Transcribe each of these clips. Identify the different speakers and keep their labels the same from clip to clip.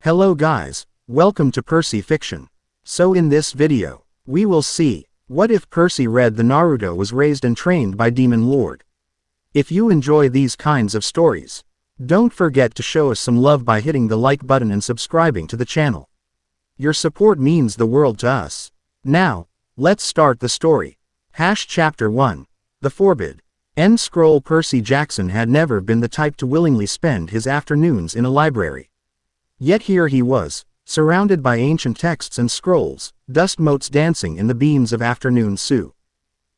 Speaker 1: Hello guys, welcome to Percy Fiction. So in this video, we will see, what if Percy read the Naruto was raised and trained by Demon Lord? If you enjoy these kinds of stories, don't forget to show us some love by hitting the like button and subscribing to the channel. Your support means the world to us. Now, let's start the story. Chapter 1. The Forbid. End scroll. Percy Jackson had never been the type to willingly spend his afternoons in a library. Yet here he was, surrounded by ancient texts and scrolls, dust motes dancing in the beams of afternoon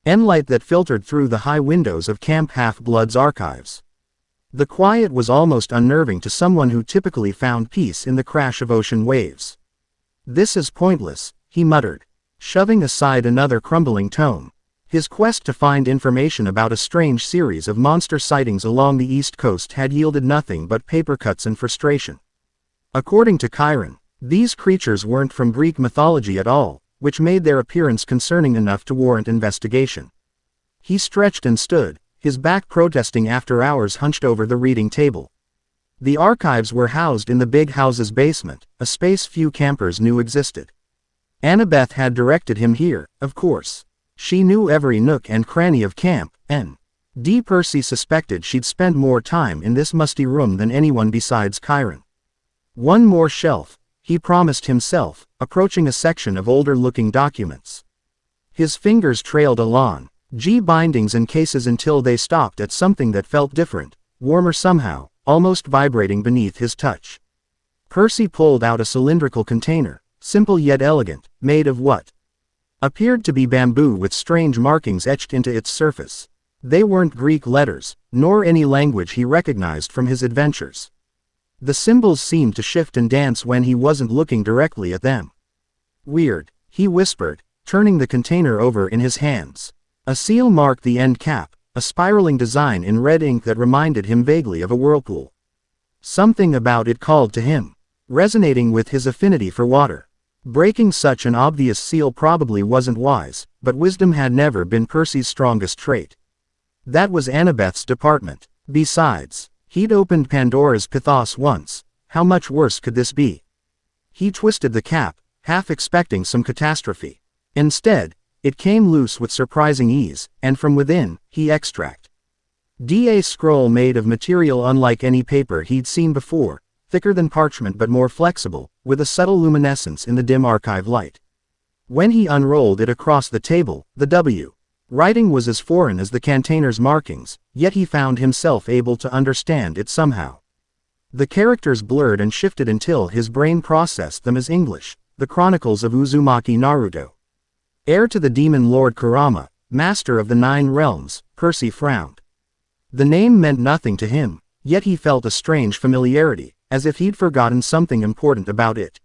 Speaker 1: light that filtered through the high windows of Camp Half-Blood's archives. The quiet was almost unnerving to someone who typically found peace in the crash of ocean waves. "This is pointless," he muttered, shoving aside another crumbling tome. His quest to find information about a strange series of monster sightings along the East Coast had yielded nothing but paper cuts and frustration. According to Chiron, these creatures weren't from Greek mythology at all, which made their appearance concerning enough to warrant investigation. He stretched and stood, his back protesting after hours hunched over the reading table. The archives were housed in the big house's basement, a space few campers knew existed. Annabeth had directed him here, of course. She knew every nook and cranny of Camp N.D. Percy suspected she'd spend more time in this musty room than anyone besides Chiron. One more shelf, he promised himself, approaching a section of older-looking documents. His fingers trailed along bindings and cases until they stopped at something that felt different, warmer somehow, almost vibrating beneath his touch. Percy pulled out a cylindrical container, simple yet elegant, made of what appeared to be bamboo with strange markings etched into its surface. They weren't Greek letters, nor any language he recognized from his adventures. The symbols seemed to shift and dance when he wasn't looking directly at them. "Weird," he whispered, turning the container over in his hands. A seal marked the end cap, a spiraling design in red ink that reminded him vaguely of a whirlpool. Something about it called to him, resonating with his affinity for water. Breaking such an obvious seal probably wasn't wise, but wisdom had never been Percy's strongest trait. That was Annabeth's department. Besides, he'd opened Pandora's Pythos once. How much worse could this be? He twisted the cap, half expecting some catastrophe. Instead, it came loose with surprising ease, and from within, he extract. A scroll made of material unlike any paper he'd seen before, thicker than parchment but more flexible, with a subtle luminescence in the dim archive light. When he unrolled it across the table, the W writing was as foreign as the container's markings, yet he found himself able to understand it somehow. The characters blurred and shifted until his brain processed them as English: the Chronicles of Uzumaki Naruto. Heir to the Demon Lord Kurama, master of the 9 realms, Percy frowned. The name meant nothing to him, yet he felt a strange familiarity, as if he'd forgotten something important about it.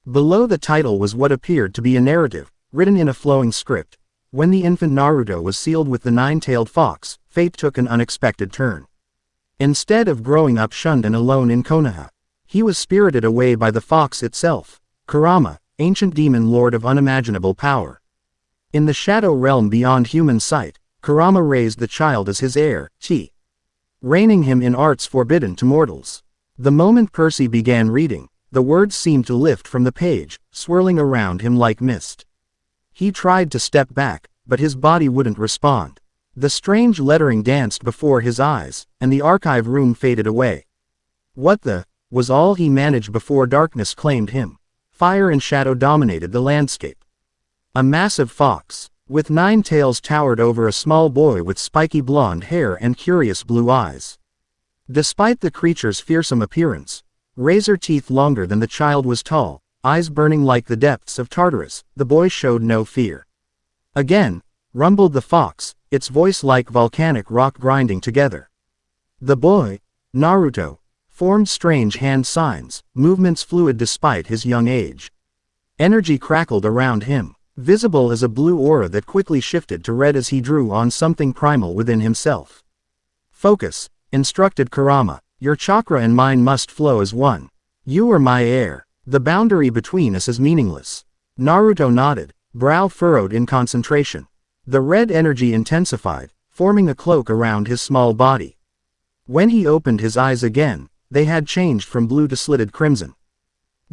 Speaker 1: Below the title was what appeared to be a narrative, written in a flowing script. When the infant Naruto was sealed with the 9-tailed fox, fate took an unexpected turn. Instead of growing up shunned and alone in Konoha, he was spirited away by the fox itself, Kurama, ancient demon lord of unimaginable power. In the shadow realm beyond human sight, Kurama raised the child as his heir, reigning him in arts forbidden to mortals. The moment Percy began reading, the words seemed to lift from the page, swirling around him like mist. He tried to step back, but his body wouldn't respond. The strange lettering danced before his eyes, and the archive room faded away. "What the?" was all he managed before darkness claimed him. Fire and shadow dominated the landscape. A massive fox, with 9 tails, towered over a small boy with spiky blonde hair and curious blue eyes. Despite the creature's fearsome appearance, razor teeth longer than the child was tall, eyes burning like the depths of Tartarus, the boy showed no fear. "Again," rumbled the fox, its voice like volcanic rock grinding together. The boy, Naruto, formed strange hand signs, movements fluid despite his young age. Energy crackled around him, visible as a blue aura that quickly shifted to red as he drew on something primal within himself. "Focus," instructed Kurama. "Your chakra and mine must flow as one. You are my heir. The boundary between us is meaningless." Naruto nodded, brow furrowed in concentration. The red energy intensified, forming a cloak around his small body. When he opened his eyes again, they had changed from blue to slitted crimson.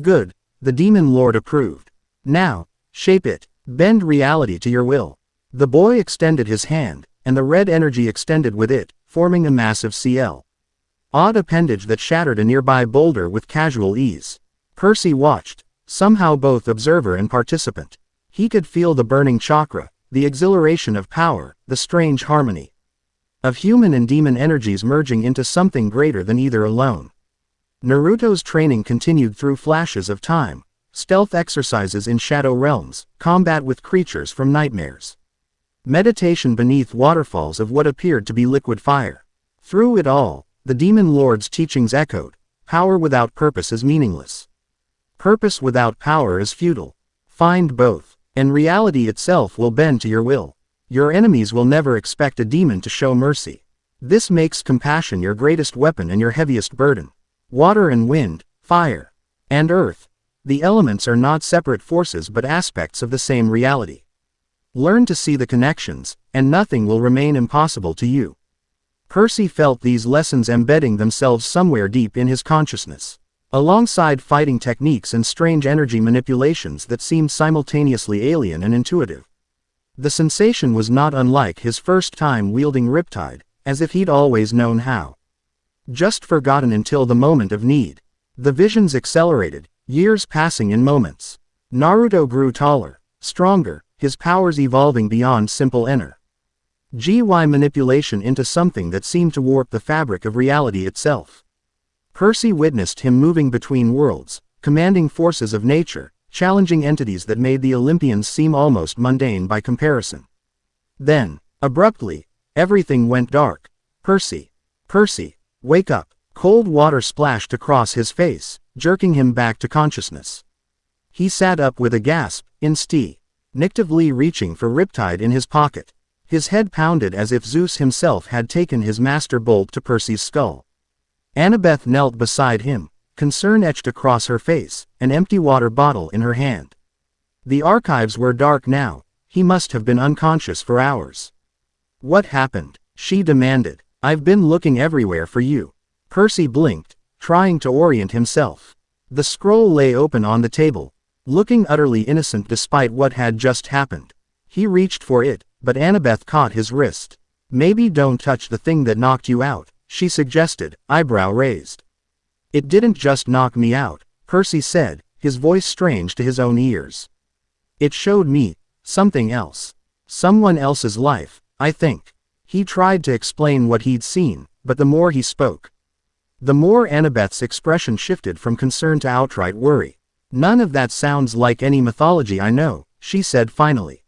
Speaker 1: Good, the Demon Lord approved. Now, shape it. Bend reality to your will. The boy extended his hand, and the red energy extended with it, forming a massive odd appendage that shattered a nearby boulder with casual ease. Percy watched, somehow both observer and participant. He could feel the burning chakra, the exhilaration of power, the strange harmony of human and demon energies merging into something greater than either alone. Naruto's training continued through flashes of time, stealth exercises in shadow realms, combat with creatures from nightmares, meditation beneath waterfalls of what appeared to be liquid fire. Through it all, the Demon Lord's teachings echoed: power without purpose is meaningless. Purpose without power is futile. Find both, and reality itself will bend to your will. Your enemies will never expect a demon to show mercy. This makes compassion your greatest weapon and your heaviest burden. Water and wind, fire and earth. The elements are not separate forces but aspects of the same reality. Learn to see the connections, and nothing will remain impossible to you. Percy felt these lessons embedding themselves somewhere deep in his consciousness, alongside fighting techniques and strange energy manipulations that seemed simultaneously alien and intuitive. The sensation was not unlike his first time wielding Riptide, as if he'd always known how. Just forgotten until the moment of need. The visions accelerated, years passing in moments. Naruto grew taller, stronger, his powers evolving beyond simple energy manipulation into something that seemed to warp the fabric of reality itself. Percy witnessed him moving between worlds, commanding forces of nature, challenging entities that made the Olympians seem almost mundane by comparison. Then, abruptly, everything went dark. Percy, wake up. Cold water splashed across his face, jerking him back to consciousness. He sat up with a gasp, instinctively reaching for Riptide in his pocket. His head pounded as if Zeus himself had taken his master bolt to Percy's skull. Annabeth knelt beside him, concern etched across her face, an empty water bottle in her hand. The archives were dark now. He must have been unconscious for hours. What happened? She demanded. I've been looking everywhere for you. Percy blinked, trying to orient himself. The scroll lay open on the table, looking utterly innocent despite what had just happened. He reached for it, but Annabeth caught his wrist. Maybe don't touch the thing that knocked you out, she suggested, eyebrow raised. It didn't just knock me out, Percy said, his voice strange to his own ears. It showed me something else. Someone else's life, I think. He tried to explain what he'd seen, but the more he spoke, the more Annabeth's expression shifted from concern to outright worry. None of that sounds like any mythology I know, she said finally.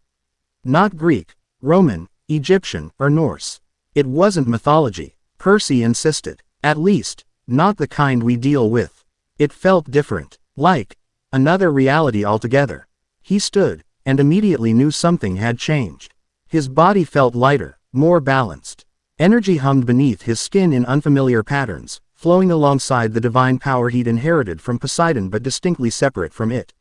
Speaker 1: Not Greek, Roman, Egyptian, or Norse. It wasn't mythology, Percy insisted. At least, not the kind we deal with. It felt different, like another reality altogether. He stood, and immediately knew something had changed. His body felt lighter, more balanced. Energy hummed beneath his skin in unfamiliar patterns, flowing alongside the divine power he'd inherited from Poseidon but distinctly separate from it.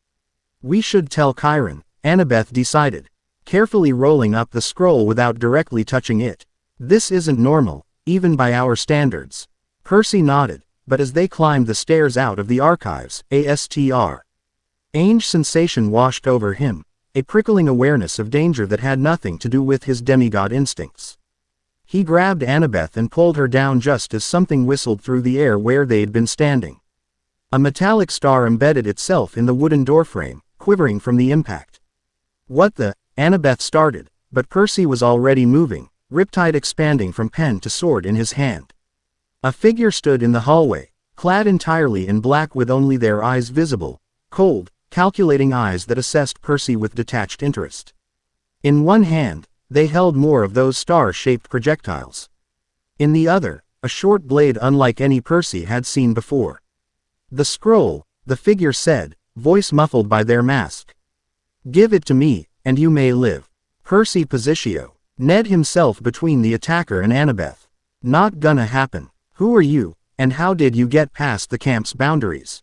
Speaker 1: We should tell Chiron, Annabeth decided, carefully rolling up the scroll without directly touching it. This isn't normal, even by our standards. Percy nodded, but as they climbed the stairs out of the archives, strange sensation washed over him, a prickling awareness of danger that had nothing to do with his demigod instincts. He grabbed Annabeth and pulled her down just as something whistled through the air where they'd been standing. A metallic star embedded itself in the wooden doorframe, quivering from the impact. What the? Annabeth started, but Percy was already moving, Riptide expanding from pen to sword in his hand. A figure stood in the hallway, clad entirely in black with only their eyes visible, cold, calculating eyes that assessed Percy with detached interest. In one hand, they held more of those star-shaped projectiles. In the other, a short blade unlike any Percy had seen before. The scroll, the figure said, voice muffled by their mask. Give it to me, and you may live. Percy Positio, Ned himself between the attacker and Annabeth. Not gonna happen. Who are you, and how did you get past the camp's boundaries?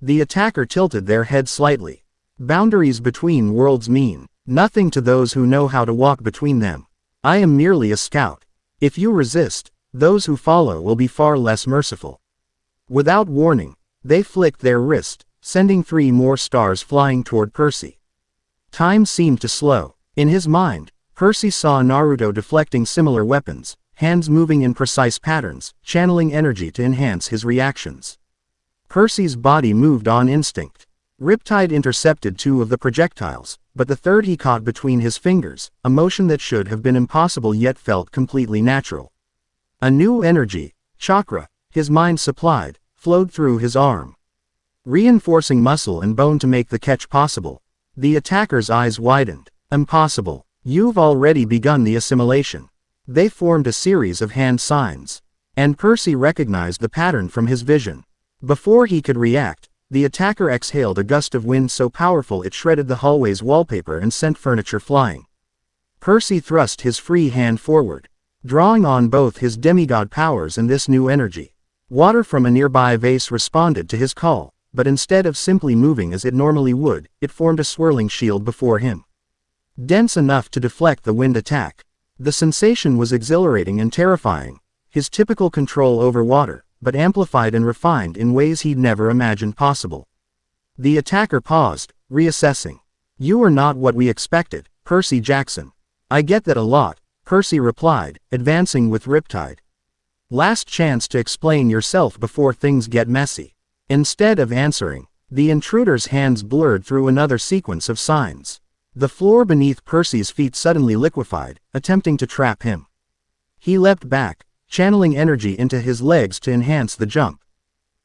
Speaker 1: The attacker tilted their head slightly. Boundaries between worlds mean nothing to those who know how to walk between them. I am merely a scout. If you resist, those who follow will be far less merciful. Without warning, they flicked their wrist, sending 3 more stars flying toward Percy. Time seemed to slow. In his mind, Percy saw Naruto deflecting similar weapons, hands moving in precise patterns, channeling energy to enhance his reactions. Percy's body moved on instinct. Riptide intercepted 2 of the projectiles, but the third he caught between his fingers, a motion that should have been impossible yet felt completely natural. A new energy, chakra, his mind supplied, flowed through his arm, reinforcing muscle and bone to make the catch possible. The attacker's eyes widened. Impossible. You've already begun the assimilation. They formed a series of hand signs. And Percy recognized the pattern from his vision. Before he could react, the attacker exhaled a gust of wind so powerful it shredded the hallway's wallpaper and sent furniture flying. Percy thrust his free hand forward, drawing on both his demigod powers and this new energy. Water from a nearby vase responded to his call, but instead of simply moving as it normally would, it formed a swirling shield before him. Dense enough to deflect the wind attack. The sensation was exhilarating and terrifying, his typical control over water, but amplified and refined in ways he'd never imagined possible. The attacker paused, reassessing. You are not what we expected, Percy Jackson. I get that a lot, Percy replied, advancing with Riptide. Last chance to explain yourself before things get messy. Instead of answering, the intruder's hands blurred through another sequence of signs. The floor beneath Percy's feet suddenly liquefied, attempting to trap him. He leapt back, channeling energy into his legs to enhance the jump.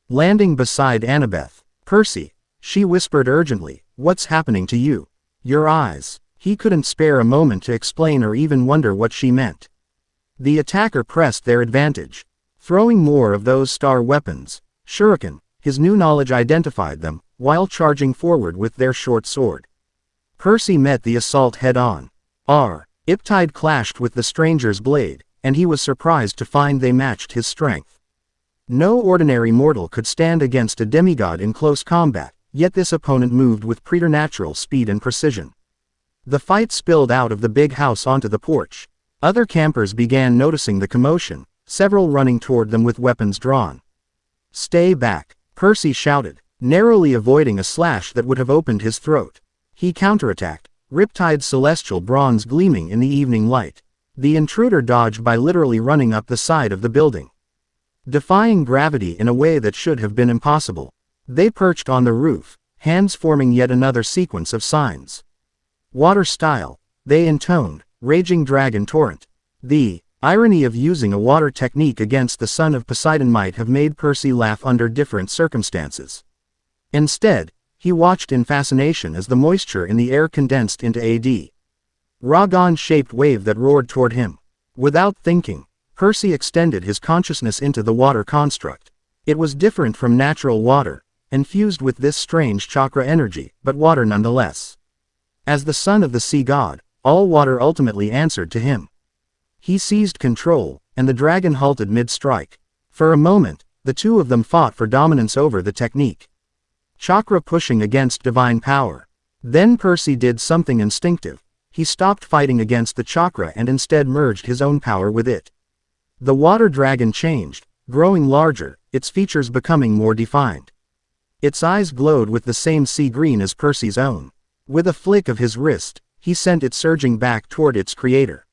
Speaker 1: Landing beside Annabeth. Percy, she whispered urgently, what's happening to you? Your eyes. He couldn't spare a moment to explain or even wonder what she meant. The attacker pressed their advantage, throwing more of those star weapons. Shuriken, his new knowledge identified them, while charging forward with their short sword. Percy met the assault head-on. Riptide clashed with the stranger's blade, and he was surprised to find they matched his strength. No ordinary mortal could stand against a demigod in close combat, yet this opponent moved with preternatural speed and precision. The fight spilled out of the big house onto the porch. Other campers began noticing the commotion, several running toward them with weapons drawn. Stay back, Percy shouted, narrowly avoiding a slash that would have opened his throat. He counterattacked, Riptide's celestial bronze gleaming in the evening light. The intruder dodged by literally running up the side of the building, defying gravity in a way that should have been impossible. They perched on the roof, hands forming yet another sequence of signs. Water style, they intoned, raging dragon torrent. The irony of using a water technique against the son of Poseidon might have made Percy laugh under different circumstances. Instead, he watched in fascination as the moisture in the air condensed into a Ragon-shaped wave that roared toward him. Without thinking, Percy extended his consciousness into the water construct. It was different from natural water, infused with this strange chakra energy, but water nonetheless. As the son of the sea god, all water ultimately answered to him. He seized control, and the dragon halted mid-strike. For a moment, the two of them fought for dominance over the technique. Chakra pushing against divine power. Then Percy did something instinctive. He stopped fighting against the chakra and instead merged his own power with it. The water dragon changed, growing larger, its features becoming more defined. Its eyes glowed with the same sea green as Percy's own. With a flick of his wrist, he sent it surging back toward its creator.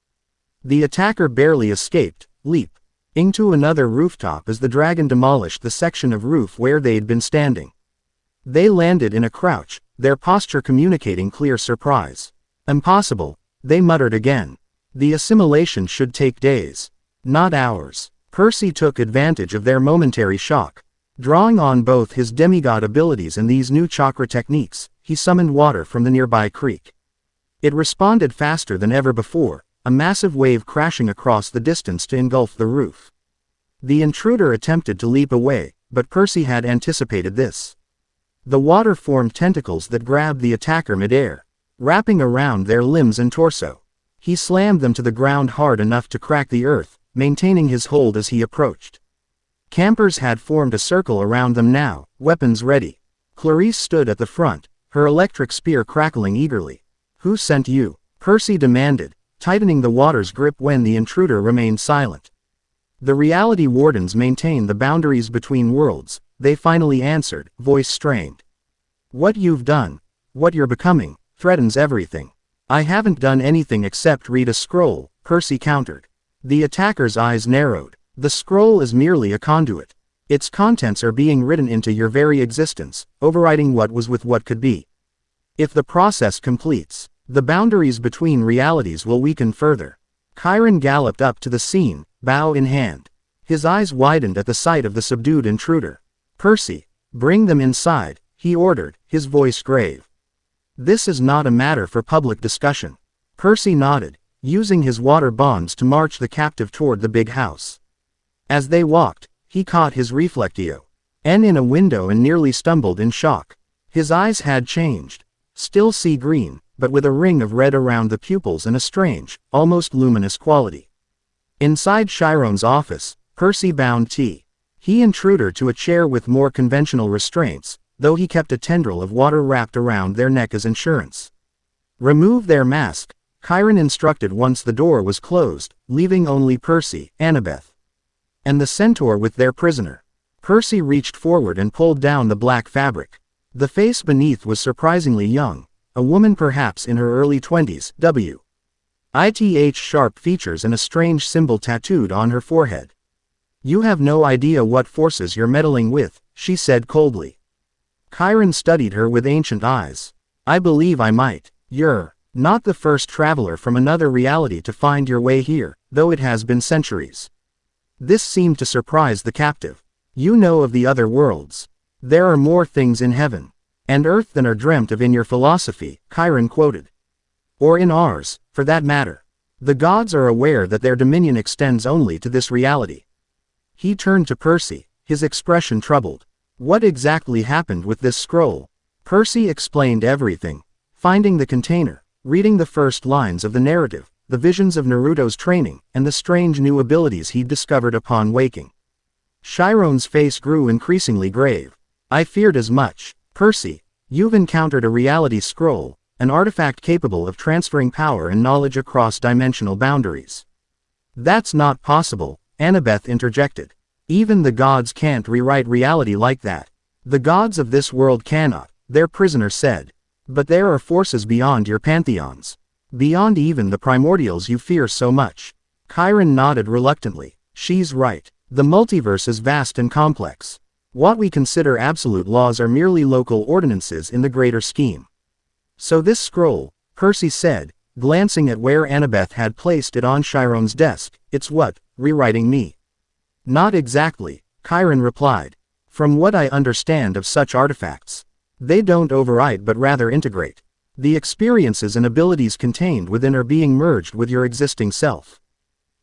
Speaker 1: The attacker barely escaped, leaping to another rooftop as the dragon demolished the section of roof where they'd been standing. They landed in a crouch, their posture communicating clear surprise. Impossible, they muttered again. The assimilation should take days, not hours. Percy took advantage of their momentary shock. Drawing on both his demigod abilities and these new chakra techniques, he summoned water from the nearby creek. It responded faster than ever before, a massive wave crashing across the distance to engulf the roof. The intruder attempted to leap away, but Percy had anticipated this. The water formed tentacles that grabbed the attacker mid-air, wrapping around their limbs and torso. He slammed them to the ground hard enough to crack the earth, maintaining his hold as he approached. Campers had formed a circle around them now, weapons ready. Clarice stood at the front, her electric spear crackling eagerly. Who sent you? Percy demanded, tightening the water's grip when the intruder remained silent. The reality wardens maintain the boundaries between worlds, they finally answered, voice strained. What you've done, what you're becoming, threatens everything. I haven't done anything except read a scroll, Percy countered. The attacker's eyes narrowed. The scroll is merely a conduit. Its contents are being written into your very existence, overriding what was with what could be. If the process completes, the boundaries between realities will weaken further. Chiron galloped up to the scene, bow in hand. His eyes widened at the sight of the subdued intruder. Percy, bring them inside, he ordered, his voice grave. This is not a matter for public discussion. Percy nodded, using his water bonds to march the captive toward the big house. As they walked, he caught his reflectio in a window and nearly stumbled in shock. His eyes had changed. Still sea green, but with a ring of red around the pupils and a strange, almost luminous quality. Inside Chiron's office, Percy bound T. He intruder to a chair with more conventional restraints, though he kept a tendril of water wrapped around their neck as insurance. Remove their mask, Chiron instructed once the door was closed, leaving only Percy, Annabeth, and the centaur with their prisoner. Percy reached forward and pulled down the black fabric. The face beneath was surprisingly young, a woman perhaps in her early 20s, with sharp features and a strange symbol tattooed on her forehead. You have no idea what forces you're meddling with, she said coldly. Chiron studied her with ancient eyes. I believe I might. You're not the first traveler from another reality to find your way here, though it has been centuries. This seemed to surprise the captive. You know of the other worlds. There are more things in heaven and earth than are dreamt of in your philosophy, Chiron quoted. Or in ours, for that matter. The gods are aware that their dominion extends only to this reality. He turned to Percy, his expression troubled. What exactly happened with this scroll? Percy explained everything. Finding the container, reading the first lines of the narrative, the visions of Naruto's training, and the strange new abilities he'd discovered upon waking. Chiron's face grew increasingly grave. I feared as much. Percy, you've encountered a reality scroll, an artifact capable of transferring power and knowledge across dimensional boundaries. That's not possible, Annabeth interjected. Even the gods can't rewrite reality like that. The gods of this world cannot, their prisoner said. But there are forces beyond your pantheons. Beyond even the primordials you fear so much. Chiron nodded reluctantly. She's right. The multiverse is vast and complex. What we consider absolute laws are merely local ordinances in the greater scheme. So this scroll, Percy said, glancing at where Annabeth had placed it on Chiron's desk, it's what, rewriting me? Not exactly, Chiron replied. From what I understand of such artifacts, they don't overwrite but rather integrate. The experiences and abilities contained within are being merged with your existing self.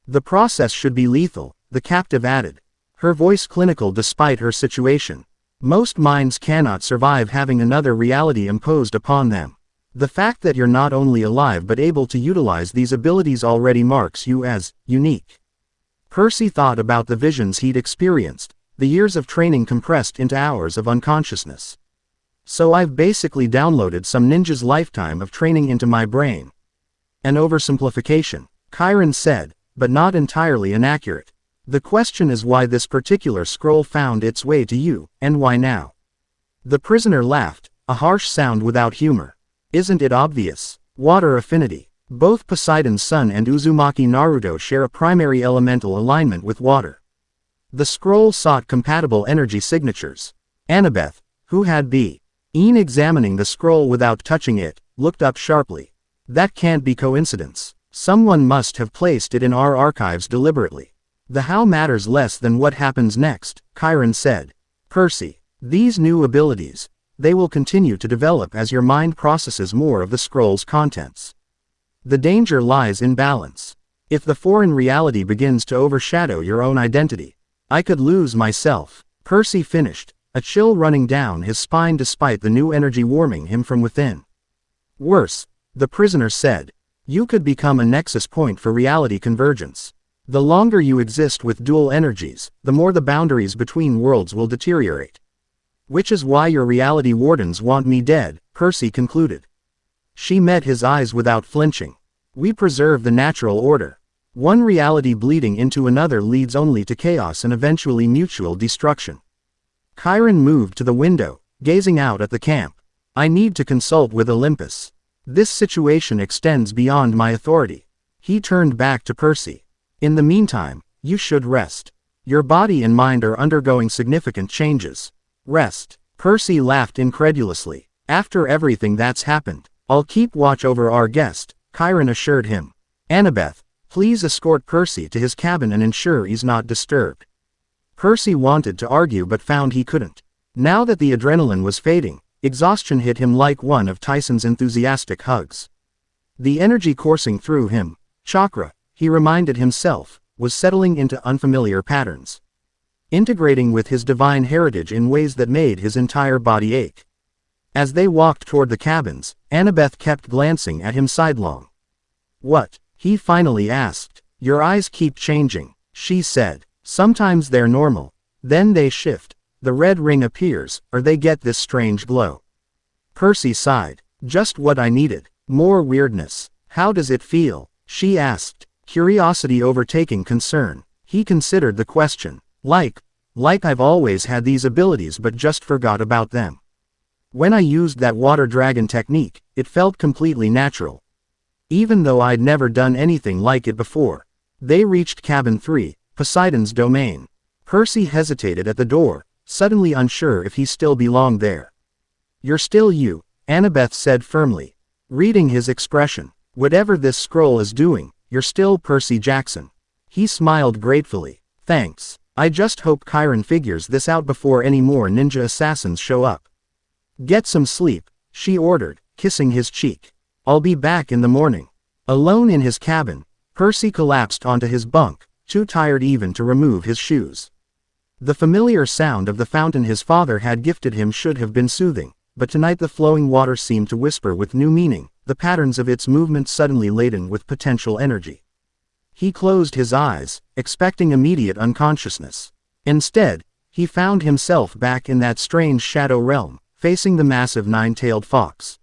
Speaker 1: The process should be lethal, the captive added. Her voice clinical despite her situation. Most minds cannot survive having another reality imposed upon them. The fact that you're not only alive but able to utilize these abilities already marks you as unique. Percy thought about the visions he'd experienced, the years of training compressed into hours of unconsciousness. So I've basically downloaded some ninja's lifetime of training into my brain. An oversimplification, Chiron said, but not entirely inaccurate. The question is why this particular scroll found its way to you, and why now? The prisoner laughed, a harsh sound without humor. Isn't it obvious? Water affinity. Both Poseidon's son and Uzumaki Naruto share a primary elemental alignment with water. The scroll sought compatible energy signatures. Annabeth, who had been examining the scroll without touching it, looked up sharply. That can't be coincidence. Someone must have placed it in our archives deliberately. The how matters less than what happens next, Chiron said. Percy, these new abilities, they will continue to develop as your mind processes more of the scroll's contents. The danger lies in balance. If the foreign reality begins to overshadow your own identity, I could lose myself. Percy finished, a chill running down his spine despite the new energy warming him from within. Worse, the prisoner said, you could become a nexus point for reality convergence. The longer you exist with dual energies, the more the boundaries between worlds will deteriorate. Which is why your reality wardens want me dead, Percy concluded. She met his eyes without flinching. We preserve the natural order. One reality bleeding into another leads only to chaos and eventually mutual destruction. Chiron moved to the window, gazing out at the camp. I need to consult with Olympus. This situation extends beyond my authority. He turned back to Percy. In the meantime, you should rest. Your body and mind are undergoing significant changes. Rest. Percy laughed incredulously. After everything that's happened, I'll keep watch over our guest, Chiron assured him. Annabeth, please escort Percy to his cabin and ensure he's not disturbed. Percy wanted to argue but found he couldn't. Now that the adrenaline was fading, exhaustion hit him like one of Tyson's enthusiastic hugs. The energy coursing through him, chakra, he reminded himself, was settling into unfamiliar patterns, integrating with his divine heritage in ways that made his entire body ache. As they walked toward the cabins, Annabeth kept glancing at him sidelong. What? He finally asked. Your eyes keep changing, she said. Sometimes they're normal. Then they shift. The red ring appears, or they get this strange glow. Percy sighed. Just what I needed. More weirdness. How does it feel? She asked, curiosity overtaking concern. He considered the question. Like I've always had these abilities but just forgot about them. When I used that water dragon technique, it felt completely natural. Even though I'd never done anything like it before. They reached cabin 3, Poseidon's domain. Percy hesitated at the door, suddenly unsure if he still belonged there. You're still you, Annabeth said firmly. Reading his expression. Whatever this scroll is doing, you're still Percy Jackson. He smiled gratefully. Thanks. I just hope Chiron figures this out before any more ninja assassins show up. Get some sleep, she ordered, kissing his cheek. I'll be back in the morning. Alone in his cabin, Percy collapsed onto his bunk, too tired even to remove his shoes. The familiar sound of the fountain his father had gifted him should have been soothing, but tonight the flowing water seemed to whisper with new meaning, the patterns of its movement suddenly laden with potential energy. He closed his eyes, expecting immediate unconsciousness. Instead, he found himself back in that strange shadow realm, facing the massive nine-tailed fox.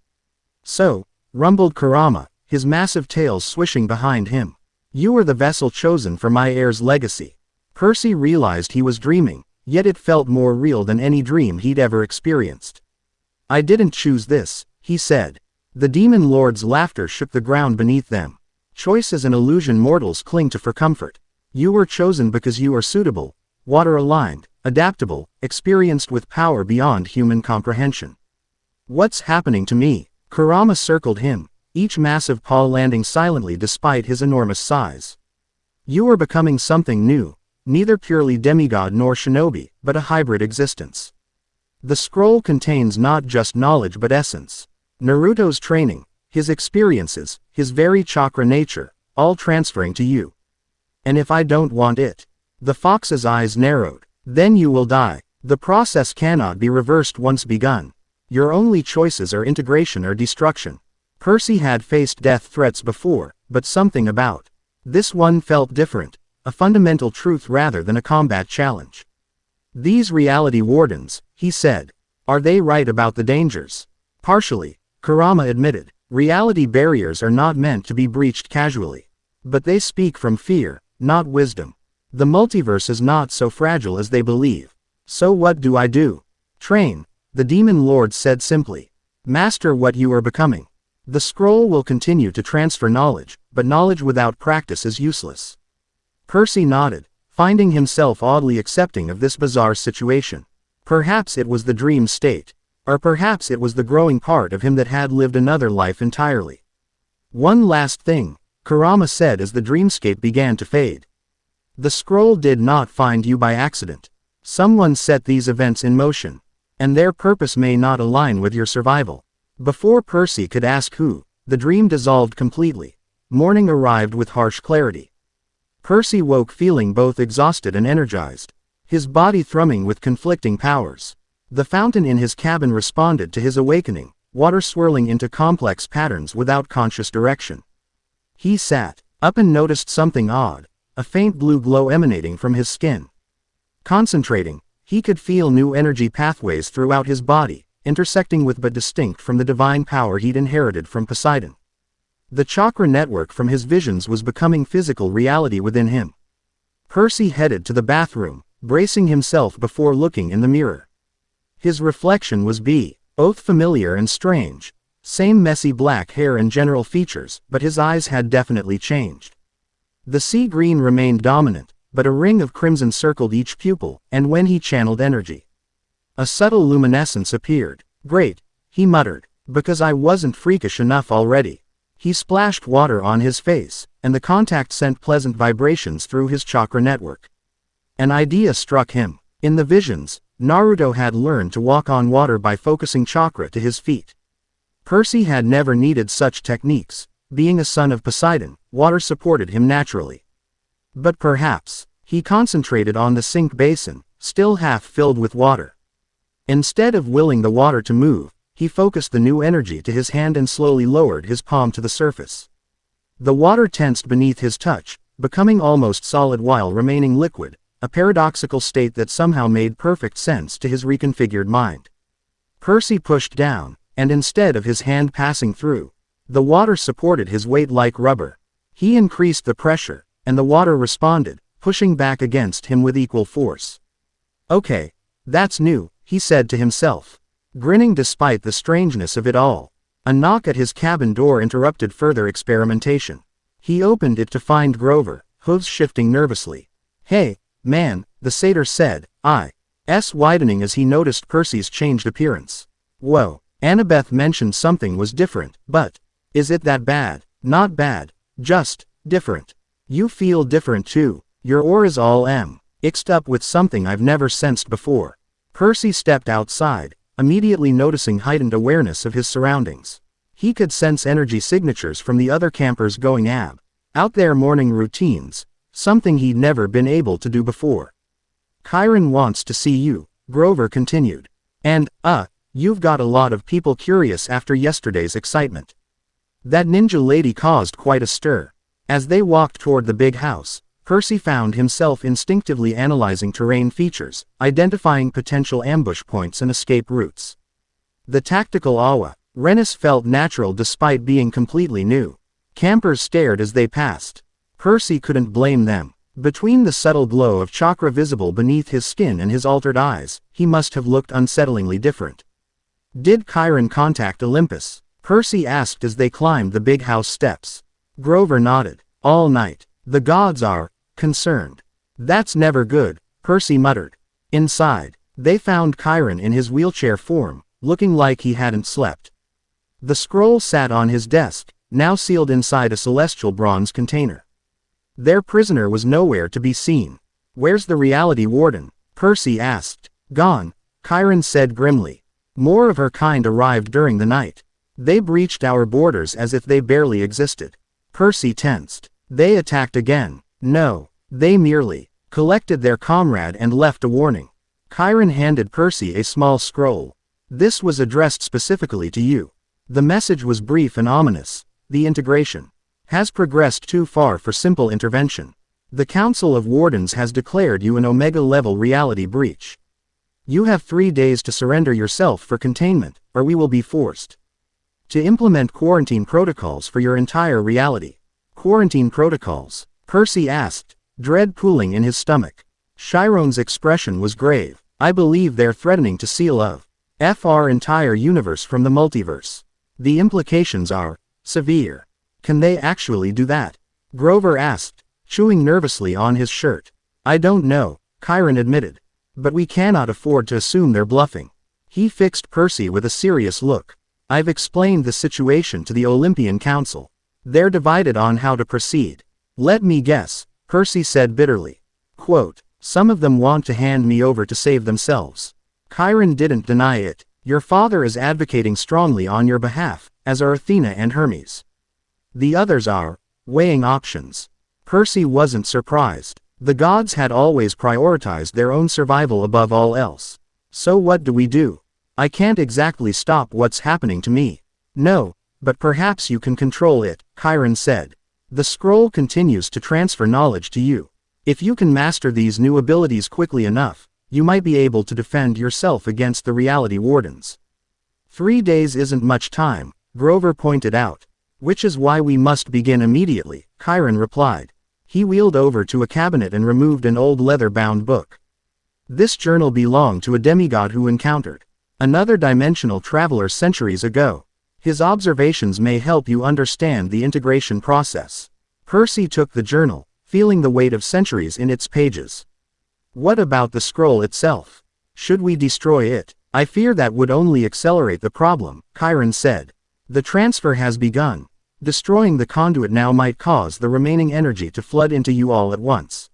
Speaker 1: So, rumbled Kurama, his massive tail swishing behind him. You are the vessel chosen for my heir's legacy. Percy realized he was dreaming, yet it felt more real than any dream he'd ever experienced. I didn't choose this, he said. The demon lord's laughter shook the ground beneath them. Choice is an illusion mortals cling to for comfort. You were chosen because you are suitable, water-aligned, adaptable, experienced with power beyond human comprehension. What's happening to me? Kurama circled him, each massive paw landing silently despite his enormous size. You are becoming something new, neither purely demigod nor shinobi, but a hybrid existence. The scroll contains not just knowledge but essence. Naruto's training, his experiences, his very chakra nature, all transferring to you. And if I don't want it? The fox's eyes narrowed. Then you will die. The process cannot be reversed once begun. Your only choices are integration or destruction. Percy had faced death threats before, but something about this one felt different, a fundamental truth rather than a combat challenge. These reality wardens, he said. Are they right about the dangers? Partially, Kurama admitted. Reality barriers are not meant to be breached casually. But they speak from fear, not wisdom. The multiverse is not so fragile as they believe. So what do I do? Train, the demon lord said simply. Master what you are becoming. The scroll will continue to transfer knowledge, but knowledge without practice is useless. Percy nodded, finding himself oddly accepting of this bizarre situation. Perhaps it was the dream state. Or perhaps it was the growing part of him that had lived another life entirely. One last thing, Kurama said as the dreamscape began to fade. The scroll did not find you by accident. Someone set these events in motion. And their purpose may not align with your survival. Before Percy could ask who, the dream dissolved completely. Morning arrived with harsh clarity. Percy woke feeling both exhausted and energized. His body thrumming with conflicting powers. The fountain in his cabin responded to his awakening, water swirling into complex patterns without conscious direction. He sat up and noticed something odd, a faint blue glow emanating from his skin. Concentrating, he could feel new energy pathways throughout his body, intersecting with but distinct from the divine power he'd inherited from Poseidon. The chakra network from his visions was becoming physical reality within him. Percy headed to the bathroom, bracing himself before looking in the mirror. His reflection was Both familiar and strange. Same messy black hair and general features, but his eyes had definitely changed. The sea green remained dominant, but a ring of crimson circled each pupil, and when he channeled energy, a subtle luminescence appeared. Great, he muttered, because I wasn't freakish enough already. He splashed water on his face, and the contact sent pleasant vibrations through his chakra network. An idea struck him. In the visions, Naruto had learned to walk on water by focusing chakra to his feet. Percy had never needed such techniques. Being a son of Poseidon, water supported him naturally. But perhaps, he concentrated on the sink basin, still half filled with water. Instead of willing the water to move, he focused the new energy to his hand and slowly lowered his palm to the surface. The water tensed beneath his touch, becoming almost solid while remaining liquid, a paradoxical state that somehow made perfect sense to his reconfigured mind. Percy pushed down, and instead of his hand passing through, the water supported his weight like rubber. He increased the pressure, and the water responded, pushing back against him with equal force. Okay, that's new, he said to himself, grinning despite the strangeness of it all. A knock at his cabin door interrupted further experimentation. He opened it to find Grover, hooves shifting nervously. Hey, man, the satyr said, eyes widening as he noticed Percy's changed appearance. Whoa, Annabeth mentioned something was different, but is it that bad? Not bad, just different. You feel different too. Your aura's all mixed up with something I've never sensed before. Percy stepped outside, immediately noticing heightened awareness of his surroundings. He could sense energy signatures from the other campers going out their morning routines, something he'd never been able to do before. Chiron wants to see you, Grover continued. And, you've got a lot of people curious after yesterday's excitement. That ninja lady caused quite a stir. As they walked toward the big house, Percy found himself instinctively analyzing terrain features, identifying potential ambush points and escape routes. The tactical awareness felt natural despite being completely new. Campers stared as they passed. Percy couldn't blame them. Between the subtle glow of chakra visible beneath his skin and his altered eyes, he must have looked unsettlingly different. Did Chiron contact Olympus? Percy asked as they climbed the big house steps. Grover nodded. All night. The gods are concerned. That's never good, Percy muttered. Inside, they found Chiron in his wheelchair form, looking like he hadn't slept. The scroll sat on his desk, now sealed inside a celestial bronze container. Their prisoner was nowhere to be seen. Where's the reality warden? Percy asked. Gone, Chiron said grimly. More of her kind arrived during the night. They breached our borders as if they barely existed. Percy tensed. They attacked again. No, they merely collected their comrade and left a warning. Chiron handed Percy a small scroll. This was addressed specifically to you. The message was brief and ominous. The integration has progressed too far for simple intervention. The Council of Wardens has declared you an Omega-level reality breach. You have 3 days to surrender yourself for containment, or we will be forced to implement quarantine protocols for your entire reality. Quarantine protocols? Percy asked, dread pooling in his stomach. Chiron's expression was grave. I believe they're threatening to seal our entire universe from the multiverse. The implications are severe. Can they actually do that? Grover asked, chewing nervously on his shirt. I don't know, Chiron admitted. But we cannot afford to assume they're bluffing. He fixed Percy with a serious look. I've explained the situation to the Olympian Council. They're divided on how to proceed. Let me guess, Percy said bitterly. Quote, some of them want to hand me over to save themselves. Chiron didn't deny it. Your father is advocating strongly on your behalf, as are Athena and Hermes. The others are weighing options. Percy wasn't surprised. The gods had always prioritized their own survival above all else. So what do we do? I can't exactly stop what's happening to me. No, but perhaps you can control it, Chiron said. The scroll continues to transfer knowledge to you. If you can master these new abilities quickly enough, you might be able to defend yourself against the reality wardens. 3 days isn't much time, Grover pointed out. Which is why we must begin immediately, Chiron replied. He wheeled over to a cabinet and removed an old leather-bound book. This journal belonged to a demigod who encountered Another dimensional traveler centuries ago. His observations may help you understand the integration process. Percy took the journal, feeling the weight of centuries in its pages. What about the scroll itself? Should we destroy it? I fear that would only accelerate the problem, Chiron said. The transfer has begun. Destroying the conduit now might cause the remaining energy to flood into you all at once.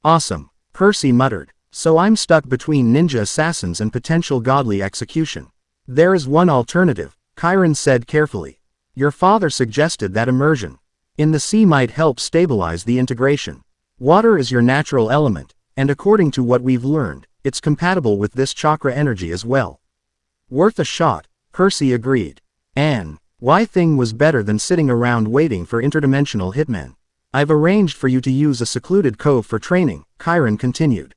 Speaker 1: Awesome, Percy muttered. So I'm stuck between ninja assassins and potential godly execution. There is one alternative, Chiron said carefully. Your father suggested that immersion in the sea might help stabilize the integration. Water is your natural element, and according to what we've learned, it's compatible with this chakra energy as well. Worth a shot, Percy agreed. And why thing was better than sitting around waiting for interdimensional hitmen. I've arranged for you to use a secluded cove for training, Chiron continued.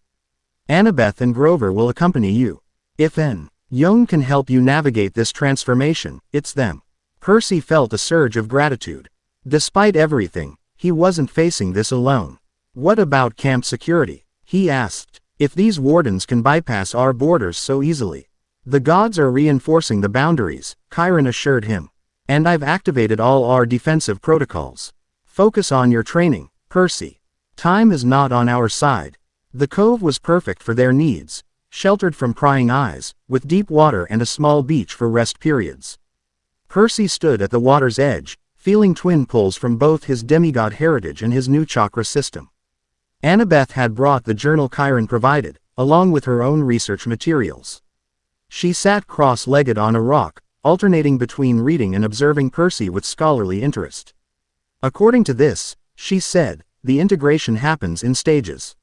Speaker 1: Annabeth and Grover will accompany you. If N. Young can help you navigate this transformation, it's them. Percy felt a surge of gratitude. Despite everything, he wasn't facing this alone. What about camp security? He asked. If these wardens can bypass our borders so easily. The gods are reinforcing the boundaries, Chiron assured him. And I've activated all our defensive protocols. Focus on your training, Percy. Time is not on our side. The cove was perfect for their needs, sheltered from prying eyes, with deep water and a small beach for rest periods. Percy stood at the water's edge, feeling twin pulls from both his demigod heritage and his new chakra system. Annabeth had brought the journal Chiron provided, along with her own research materials. She sat cross-legged on a rock, alternating between reading and observing Percy with scholarly interest. According to this, she said, the integration happens in stages.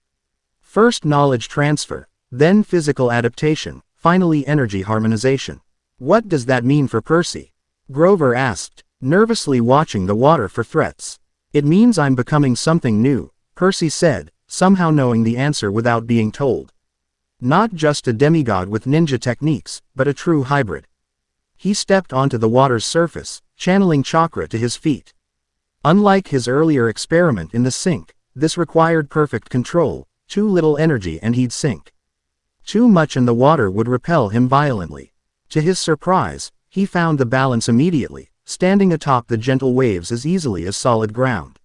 Speaker 1: First knowledge transfer, then physical adaptation, finally energy harmonization. What does that mean for Percy? Grover asked, nervously watching the water for threats. It means I'm becoming something new, Percy said, somehow knowing the answer without being told. Not just a demigod with ninja techniques, but a true hybrid. He stepped onto the water's surface, channeling chakra to his feet. Unlike his earlier experiment in the sink, this required perfect control. Too little energy and he'd sink. Too much and the water would repel him violently. To his surprise, he found the balance immediately, standing atop the gentle waves as easily as solid ground.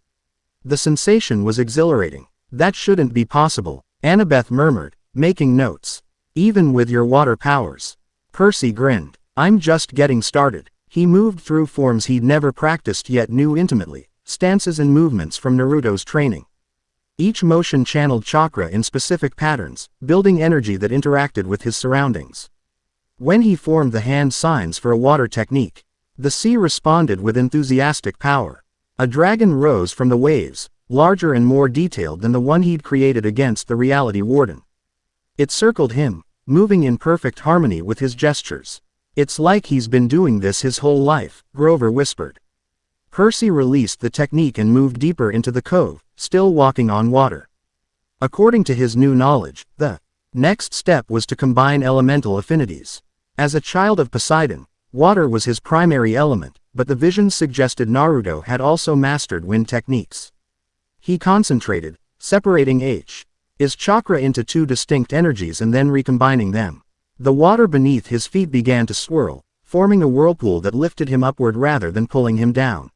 Speaker 1: The sensation was exhilarating. That shouldn't be possible, Annabeth murmured, making notes. Even with your water powers. Percy grinned. I'm just getting started. He moved through forms he'd never practiced yet knew intimately, stances and movements from Naruto's training. Each motion channeled chakra in specific patterns, building energy that interacted with his surroundings. When he formed the hand signs for a water technique, the sea responded with enthusiastic power. A dragon rose from the waves, larger and more detailed than the one he'd created against the reality warden. It circled him, moving in perfect harmony with his gestures. It's like he's been doing this his whole life, Grover whispered. Percy released the technique and moved deeper into the cove, still walking on water. According to his new knowledge, the next step was to combine elemental affinities. As a child of Poseidon, water was his primary element, but the visions suggested Naruto had also mastered wind techniques. He concentrated, separating his chakra into two distinct energies and then recombining them. The water beneath his feet began to swirl, forming a whirlpool that lifted him upward rather than pulling him down.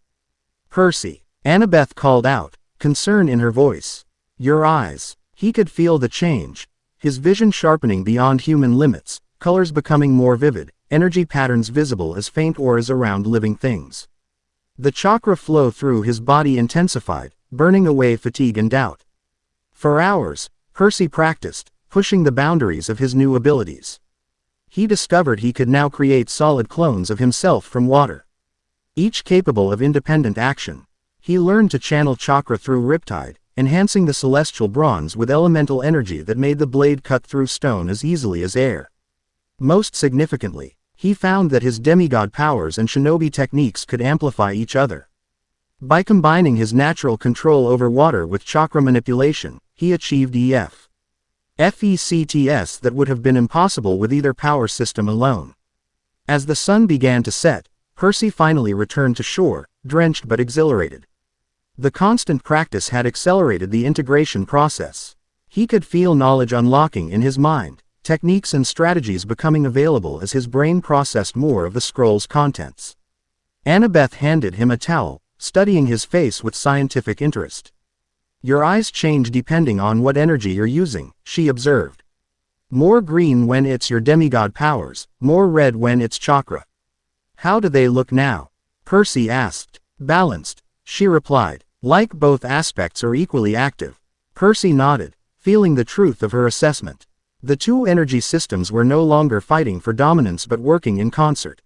Speaker 1: Percy, Annabeth called out, concern in her voice. Your eyes. He could feel the change. His vision sharpening beyond human limits, colors becoming more vivid, energy patterns visible as faint auras around living things. The chakra flow through his body intensified, burning away fatigue and doubt. For hours, Percy practiced, pushing the boundaries of his new abilities. He discovered he could now create solid clones of himself from water. Each capable of independent action. He learned to channel chakra through Riptide, enhancing the celestial bronze with elemental energy that made the blade cut through stone as easily as air. Most significantly, he found that his demigod powers and shinobi techniques could amplify each other. By combining his natural control over water with chakra manipulation, he achieved FECTS that would have been impossible with either power system alone. As the sun began to set, Percy finally returned to shore, drenched but exhilarated. The constant practice had accelerated the integration process. He could feel knowledge unlocking in his mind, techniques and strategies becoming available as his brain processed more of the scroll's contents. Annabeth handed him a towel, studying his face with scientific interest. Your eyes change depending on what energy you're using, she observed. More green when it's your demigod powers, more red when it's chakra. How do they look now? Percy asked. Balanced, she replied. Like both aspects are equally active. Percy nodded, feeling the truth of her assessment. The two energy systems were no longer fighting for dominance but working in concert,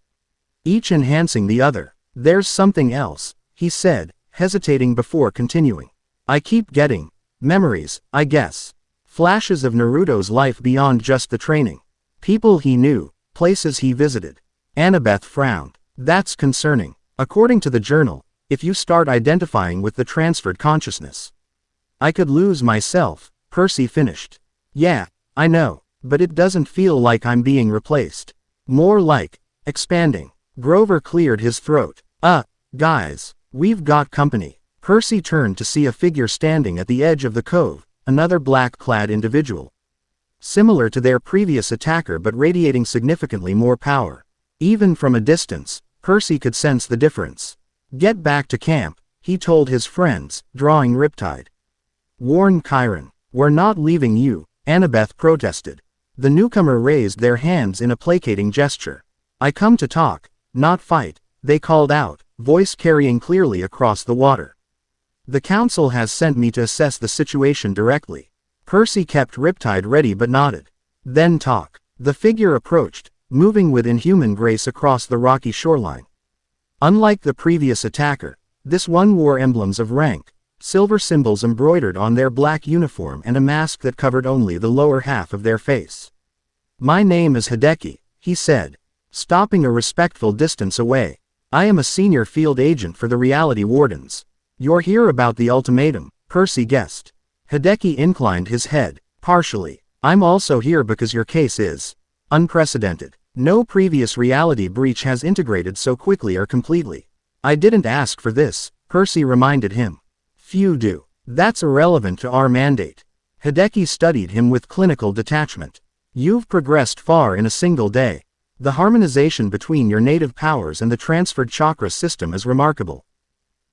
Speaker 1: each enhancing the other. There's something else, he said, hesitating before continuing. I keep getting memories, I guess. Flashes of Naruto's life beyond just the training. People he knew, places he visited. Annabeth frowned. That's concerning. According to the journal, if you start identifying with the transferred consciousness, I could lose myself, Percy finished. Yeah, I know, but it doesn't feel like I'm being replaced. More like expanding. Grover cleared his throat. Guys, we've got company. Percy turned to see a figure standing at the edge of the cove, another black-clad individual. Similar to their previous attacker but radiating significantly more power. Even from a distance, Percy could sense the difference. Get back to camp, he told his friends, drawing Riptide. Warn Chiron. We're not leaving you, Annabeth protested. The newcomer raised their hands in a placating gesture. I come to talk, not fight, they called out, voice carrying clearly across the water. The council has sent me to assess the situation directly. Percy kept Riptide ready but nodded. Then talk. The figure approached, moving with inhuman grace across the rocky shoreline. Unlike the previous attacker, this one wore emblems of rank, silver symbols embroidered on their black uniform and a mask that covered only the lower half of their face. My name is Hideki, he said, stopping a respectful distance away. I am a senior field agent for the Reality Wardens. You're here about the ultimatum, Percy guessed. Hideki inclined his head, partially. I'm also here because your case is unprecedented. No previous reality breach has integrated so quickly or completely. I didn't ask for this, Percy reminded him. Few do. That's irrelevant to our mandate. Hideki studied him with clinical detachment. You've progressed far in a single day. The harmonization between your native powers and the transferred chakra system is remarkable.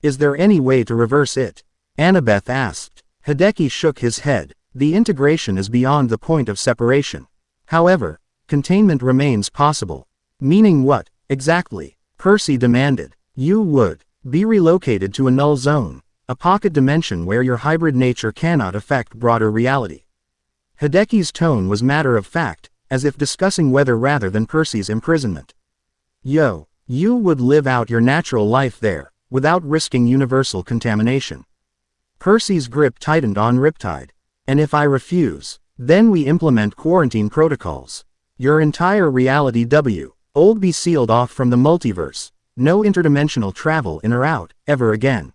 Speaker 1: Is there any way to reverse it? Annabeth asked. Hideki shook his head. The integration is beyond the point of separation. However, containment remains possible. Meaning what, exactly? Percy demanded. You would be relocated to a null zone, a pocket dimension where your hybrid nature cannot affect broader reality. Hideki's tone was matter of fact, as if discussing weather rather than Percy's imprisonment. You would live out your natural life there, without risking universal contamination. Percy's grip tightened on Riptide. And if I refuse, then we implement quarantine protocols. Your entire reality would be sealed off from the multiverse. No interdimensional travel in or out, ever again.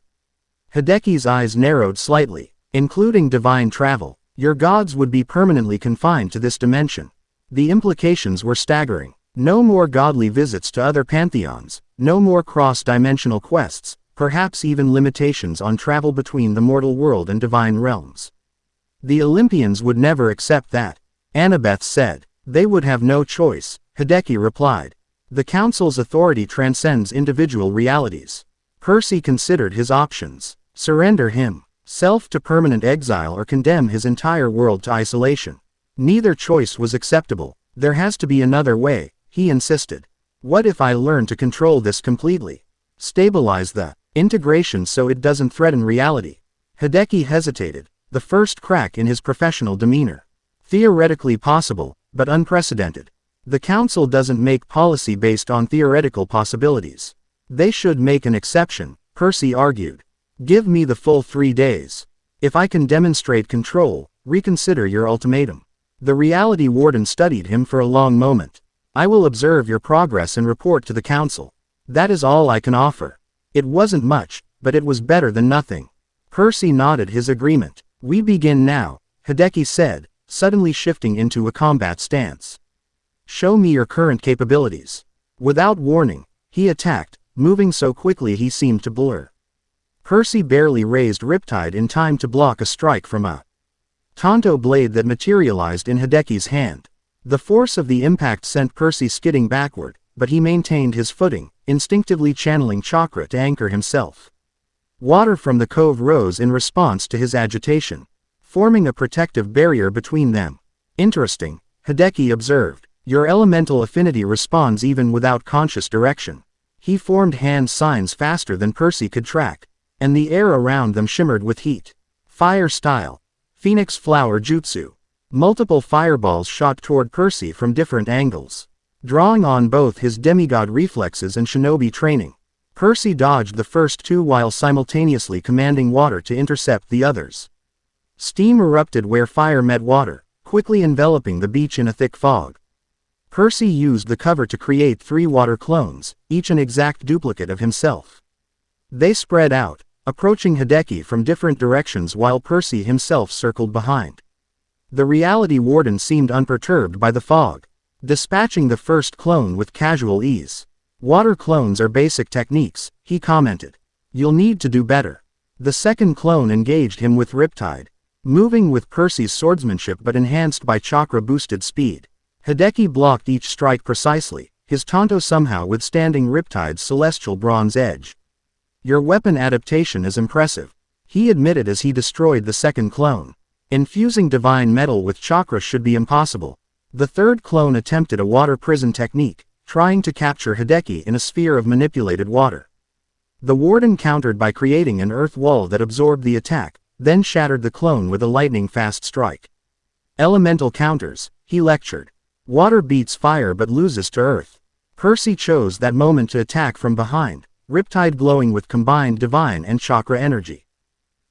Speaker 1: Hideki's eyes narrowed slightly. Including divine travel, your gods would be permanently confined to this dimension. The implications were staggering. No more godly visits to other pantheons, no more cross-dimensional quests, perhaps even limitations on travel between the mortal world and divine realms. The Olympians would never accept that, Annabeth said. They would have no choice, Hideki replied. The council's authority transcends individual realities. Percy considered his options. Surrender himself to permanent exile or condemn his entire world to isolation. Neither choice was acceptable. There has to be another way, he insisted. What if I learn to control this completely? Stabilize the integration so it doesn't threaten reality. Hideki hesitated, the first crack in his professional demeanor. Theoretically possible, but unprecedented. The council doesn't make policy based on theoretical possibilities. They should make an exception, Percy argued. Give me the full 3 days. If I can demonstrate control, reconsider your ultimatum. The Reality Warden studied him for a long moment. I will observe your progress and report to the council. That is all I can offer. It wasn't much, but it was better than nothing. Percy nodded his agreement. We begin now, Hideki said, suddenly shifting into a combat stance. Show me your current capabilities. Without warning, he attacked, moving so quickly he seemed to blur. Percy barely raised Riptide in time to block a strike from a Tonto blade that materialized in Hideki's hand. The force of the impact sent Percy skidding backward, but he maintained his footing, instinctively channeling chakra to anchor himself. Water from the cove rose in response to his agitation, forming a protective barrier between them. Interesting, Hideki observed. Your elemental affinity responds even without conscious direction. He formed hand signs faster than Percy could track, and the air around them shimmered with heat. Fire style. Phoenix flower jutsu. Multiple fireballs shot toward Percy from different angles. Drawing on both his demigod reflexes and shinobi training, Percy dodged the first two while simultaneously commanding water to intercept the others. Steam erupted where fire met water, quickly enveloping the beach in a thick fog. Percy used the cover to create 3 water clones, each an exact duplicate of himself. They spread out, approaching Hideki from different directions while Percy himself circled behind. The reality warden seemed unperturbed by the fog, dispatching the first clone with casual ease. Water clones are basic techniques, he commented. You'll need to do better. The second clone engaged him with Riptide, moving with Percy's swordsmanship but enhanced by chakra-boosted speed. Hideki blocked each strike precisely, his tanto somehow withstanding Riptide's celestial bronze edge. Your weapon adaptation is impressive, he admitted as he destroyed the second clone. Infusing divine metal with chakra should be impossible. The third clone attempted a water prison technique, trying to capture Hideki in a sphere of manipulated water. The warden countered by creating an earth wall that absorbed the attack, then shattered the clone with a lightning-fast strike. Elemental counters, he lectured. Water beats fire but loses to earth. Percy chose that moment to attack from behind, Riptide glowing with combined divine and chakra energy.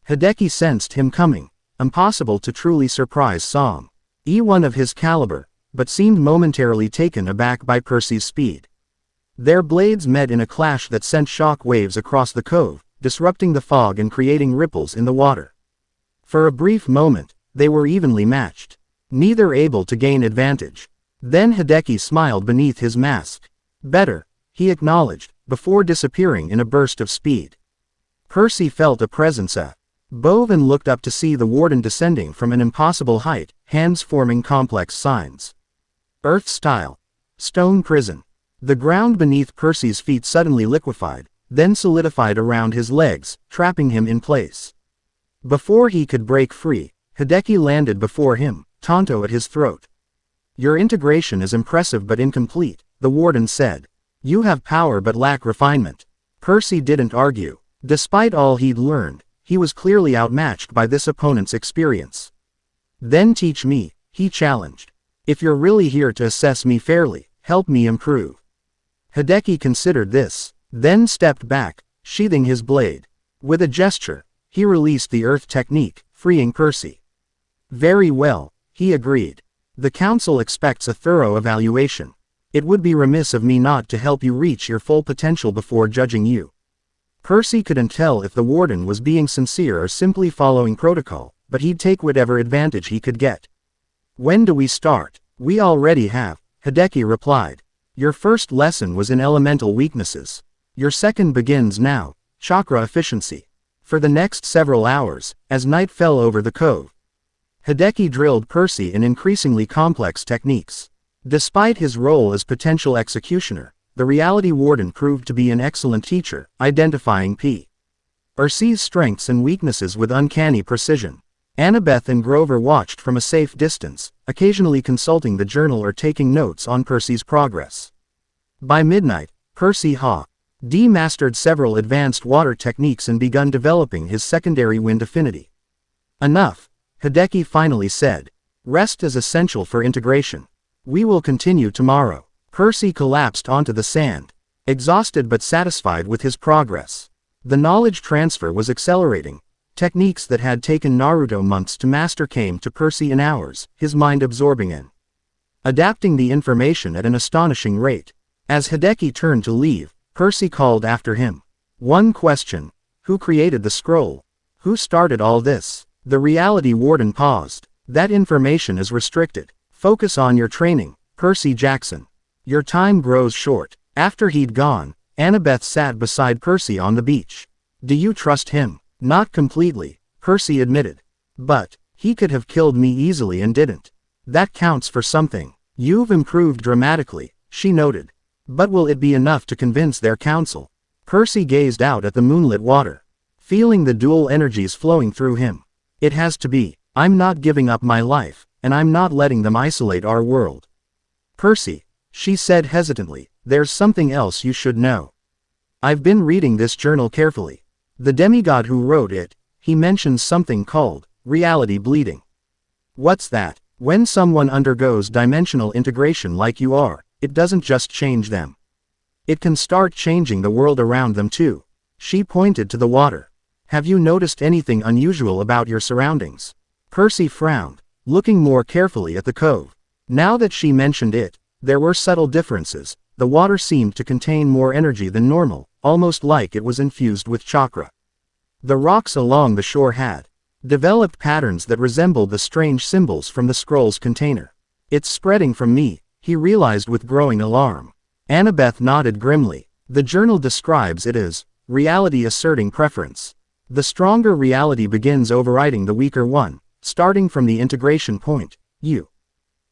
Speaker 1: Hideki sensed him coming, impossible to truly surprise Som. E1 of his caliber, but seemed momentarily taken aback by Percy's speed. Their blades met in a clash that sent shock waves across the cove, disrupting the fog and creating ripples in the water. For a brief moment, they were evenly matched, neither able to gain advantage. Then Hideki smiled beneath his mask. Better, he acknowledged, before disappearing in a burst of speed. Percy felt a presence above and looked up to see the warden descending from an impossible height, hands forming complex signs. Earth style. Stone prison. The ground beneath Percy's feet suddenly liquefied, then solidified around his legs, trapping him in place. Before he could break free, Hideki landed before him, tanto at his throat. Your integration is impressive but incomplete, the warden said. You have power but lack refinement. Percy didn't argue. Despite all he'd learned, he was clearly outmatched by this opponent's experience. Then teach me, he challenged. If you're really here to assess me fairly, help me improve. Hideki considered this, then stepped back, sheathing his blade. With a gesture, he released the earth technique, freeing Percy. Very well, he agreed. The council expects a thorough evaluation. It would be remiss of me not to help you reach your full potential before judging you. Percy couldn't tell if the warden was being sincere or simply following protocol, but he'd take whatever advantage he could get. When do we start? We already have, Hideki replied. Your first lesson was in elemental weaknesses. Your second begins now, chakra efficiency. For the next several hours, as night fell over the cove, Hideki drilled Percy in increasingly complex techniques. Despite his role as potential executioner, the reality warden proved to be an excellent teacher, identifying Percy's strengths and weaknesses with uncanny precision. Annabeth and Grover watched from a safe distance, occasionally consulting the journal or taking notes on Percy's progress. By midnight, Percy had mastered several advanced water techniques and begun developing his secondary wind affinity. Enough, Hideki finally said. Rest is essential for integration. We will continue tomorrow. Percy collapsed onto the sand, exhausted but satisfied with his progress. The knowledge transfer was accelerating. Techniques that had taken Naruto months to master came to Percy in hours, his mind absorbing and adapting the information at an astonishing rate. As Hideki turned to leave, Percy called after him. One question. Who created the scroll? Who started all this? The reality warden paused. That information is restricted. Focus on your training, Percy Jackson. Your time grows short. After he'd gone, Annabeth sat beside Percy on the beach. Do you trust him? Not completely, Percy admitted. But he could have killed me easily and didn't. That counts for something. You've improved dramatically, she noted. But will it be enough to convince their council? Percy gazed out at the moonlit water, feeling the dual energies flowing through him. It has to be. I'm not giving up my life, and I'm not letting them isolate our world. Percy, she said hesitantly, there's something else you should know. I've been reading this journal carefully. The demigod who wrote it, he mentions something called reality bleeding. What's that? When someone undergoes dimensional integration like you are, it doesn't just change them. It can start changing the world around them too. She pointed to the water. Have you noticed anything unusual about your surroundings? Percy frowned, looking more carefully at the cove. Now that she mentioned it, there were subtle differences. The water seemed to contain more energy than normal, almost like it was infused with chakra. The rocks along the shore had developed patterns that resembled the strange symbols from the scroll's container. It's spreading from me, he realized with growing alarm. Annabeth nodded grimly. The journal describes it as reality asserting preference. The stronger reality begins overriding the weaker one, starting from the integration point, you.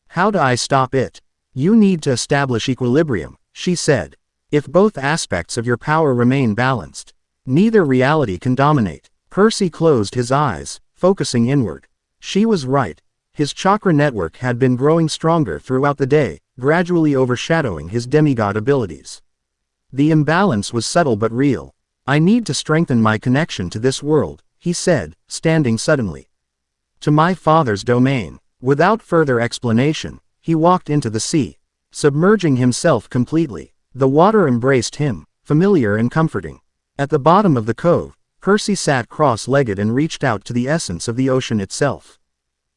Speaker 1: How do I stop it? You need to establish equilibrium, she said. If both aspects of your power remain balanced, neither reality can dominate. Percy closed his eyes, focusing inward. She was right. His chakra network had been growing stronger throughout the day, gradually overshadowing his demigod abilities. The imbalance was subtle but real. I need to strengthen my connection to this world, he said, standing suddenly. To my father's domain. Without further explanation, he walked into the sea, submerging himself completely. The water embraced him, familiar and comforting. At the bottom of the cove, Percy sat cross-legged and reached out to the essence of the ocean itself.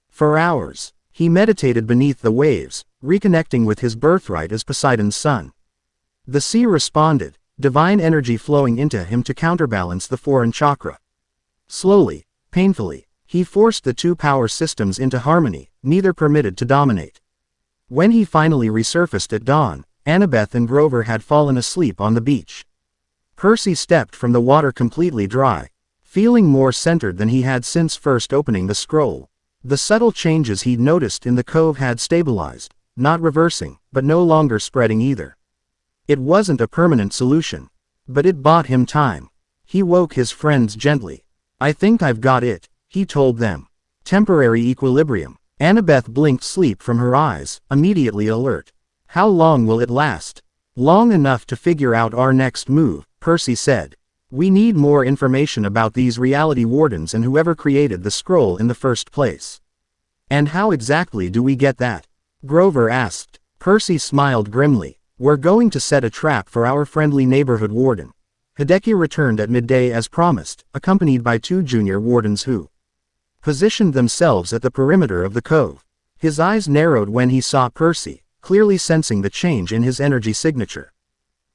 Speaker 1: For hours, he meditated beneath the waves, reconnecting with his birthright as Poseidon's son. The sea responded, divine energy flowing into him to counterbalance the foreign chakra. Slowly, painfully, he forced the two power systems into harmony, neither permitted to dominate. When he finally resurfaced at dawn, Annabeth and Grover had fallen asleep on the beach. Percy stepped from the water completely dry, feeling more centered than he had since first opening the scroll. The subtle changes he'd noticed in the cove had stabilized, not reversing, but no longer spreading either. It wasn't a permanent solution, but it bought him time. He woke his friends gently. I think I've got it, he told them. Temporary equilibrium. Annabeth blinked sleep from her eyes, immediately alert. How long will it last? Long enough to figure out our next move, Percy said. We need more information about these reality wardens and whoever created the scroll in the first place. And how exactly do we get that? Grover asked. Percy smiled grimly. We're going to set a trap for our friendly neighborhood warden. Hideki returned at midday as promised, accompanied by two junior wardens who positioned themselves at the perimeter of the cove. His eyes narrowed when he saw Percy, clearly sensing the change in his energy signature.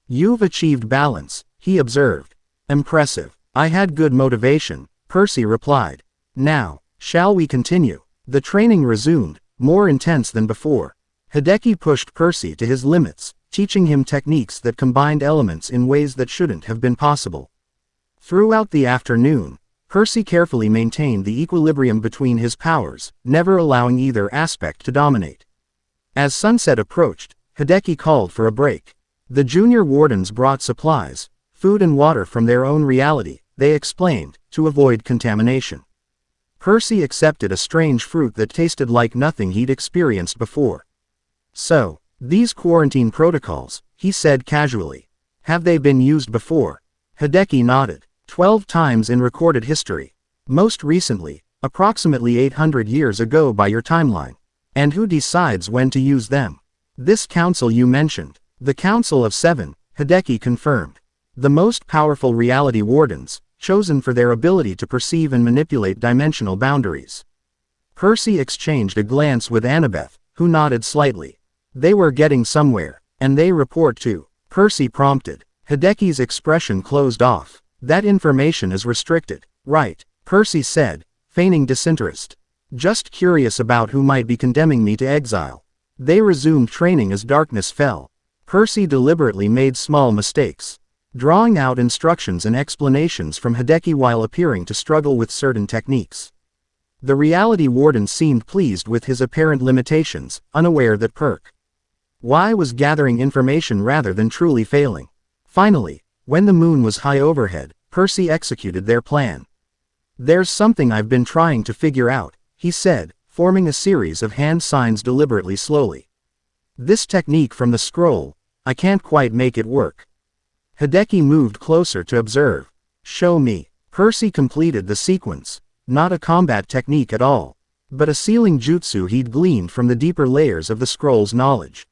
Speaker 1: You've achieved balance, he observed. Impressive. I had good motivation, Percy replied. Now, shall we continue? The training resumed, more intense than before. Hideki pushed Percy to his limits, teaching him techniques that combined elements in ways that shouldn't have been possible. Throughout the afternoon, Percy carefully maintained the equilibrium between his powers, never allowing either aspect to dominate. As sunset approached, Hideki called for a break. The junior wardens brought supplies, food and water from their own reality, they explained, to avoid contamination. Percy accepted a strange fruit that tasted like nothing he'd experienced before. So, these quarantine protocols, he said casually. Have they been used before? Hideki nodded. 12 times in recorded history. Most recently, approximately 800 years ago by your timeline. And who decides when to use them? This council you mentioned. The Council of Seven, Hideki confirmed. The most powerful reality wardens, chosen for their ability to perceive and manipulate dimensional boundaries. Percy exchanged a glance with Annabeth, who nodded slightly. They were getting somewhere, and they report too. Percy prompted. Hideki's expression closed off. That information is restricted, right? Percy said, feigning disinterest. Just curious about who might be condemning me to exile. They resumed training as darkness fell. Percy deliberately made small mistakes, drawing out instructions and explanations from Hideki while appearing to struggle with certain techniques. The reality warden seemed pleased with his apparent limitations, unaware that Why was gathering information rather than truly failing? Finally, when the moon was high overhead, Percy executed their plan. There's something I've been trying to figure out, he said, forming a series of hand signs deliberately slowly. This technique from the scroll, I can't quite make it work. Hideki moved closer to observe. Show me. Percy completed the sequence. Not a combat technique at all, but a sealing jutsu he'd gleaned from the deeper layers of the scroll's knowledge.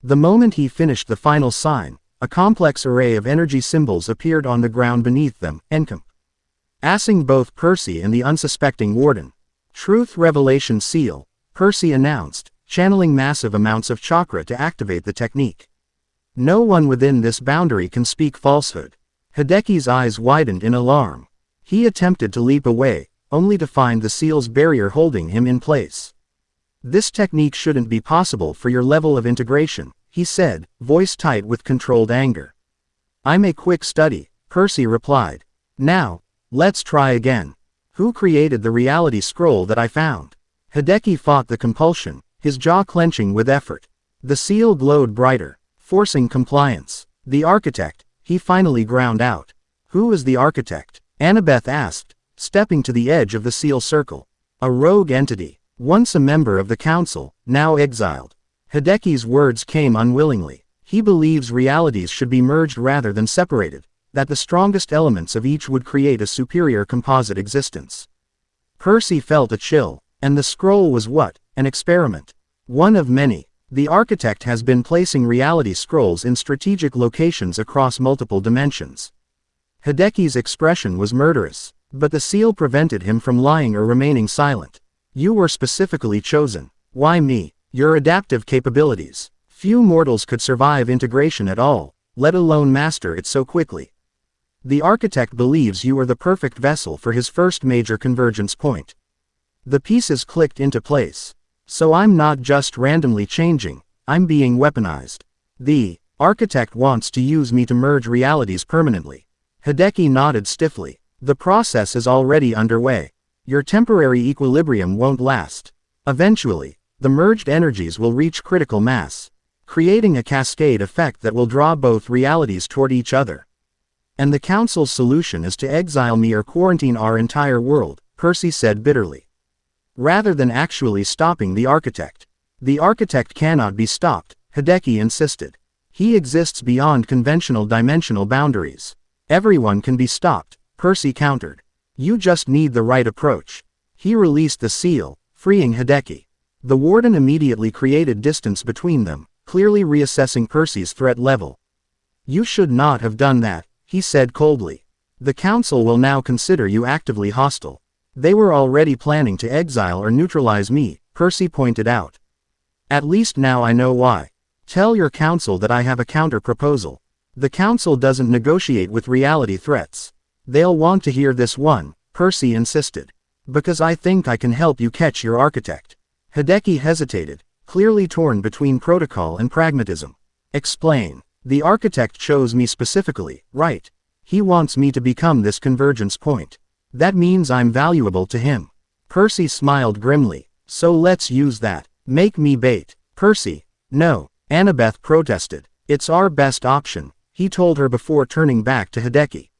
Speaker 1: The moment he finished the final sign, a complex array of energy symbols appeared on the ground beneath them, encompassing both Percy and the unsuspecting warden. Truth Revelation Seal, Percy announced, channeling massive amounts of chakra to activate the technique. No one within this boundary can speak falsehood. Hideki's eyes widened in alarm. He attempted to leap away, only to find the seal's barrier holding him in place. This technique shouldn't be possible for your level of integration, he said, voice tight with controlled anger. I'm a quick study, Percy replied. Now, let's try again. Who created the reality scroll that I found? Hideki fought the compulsion, his jaw clenching with effort. The seal glowed brighter, forcing compliance. The architect, he finally ground out. Who is the architect? Annabeth asked, stepping to the edge of the seal circle. A rogue entity, once a member of the council, now exiled. Hideki's words came unwillingly. He believes realities should be merged rather than separated, that the strongest elements of each would create a superior composite existence. Percy felt a chill, and the scroll was what? An experiment. One of many. The architect has been placing reality scrolls in strategic locations across multiple dimensions. Hideki's expression was murderous, but the seal prevented him from lying or remaining silent. You were specifically chosen. Why me? Your adaptive capabilities. Few mortals could survive integration at all, let alone master it so quickly. The architect believes you are the perfect vessel for his first major convergence point. The pieces clicked into place. So I'm not just randomly changing, I'm being weaponized. The architect wants to use me to merge realities permanently. Hideki nodded stiffly. The process is already underway. Your temporary equilibrium won't last. Eventually, the merged energies will reach critical mass, creating a cascade effect that will draw both realities toward each other. And the council's solution is to exile me or quarantine our entire world, Percy said bitterly. Rather than actually stopping the architect. The architect cannot be stopped, Hideki insisted. He exists beyond conventional dimensional boundaries. Everyone can be stopped, Percy countered. You just need the right approach. He released the seal, freeing Hideki. The warden immediately created distance between them, clearly reassessing Percy's threat level. You should not have done that, he said coldly. The council will now consider you actively hostile. They were already planning to exile or neutralize me, Percy pointed out. At least now I know why. Tell your council that I have a counter-proposal. The council doesn't negotiate with reality threats. They'll want to hear this one, Percy insisted. Because I think I can help you catch your architect. Hideki hesitated, clearly torn between protocol and pragmatism. Explain. The architect chose me specifically, right? He wants me to become this convergence point. That means I'm valuable to him. Percy smiled grimly. So let's use that. Make me bait. Percy. No. Annabeth protested. It's our best option, he told her before turning back to Hideki.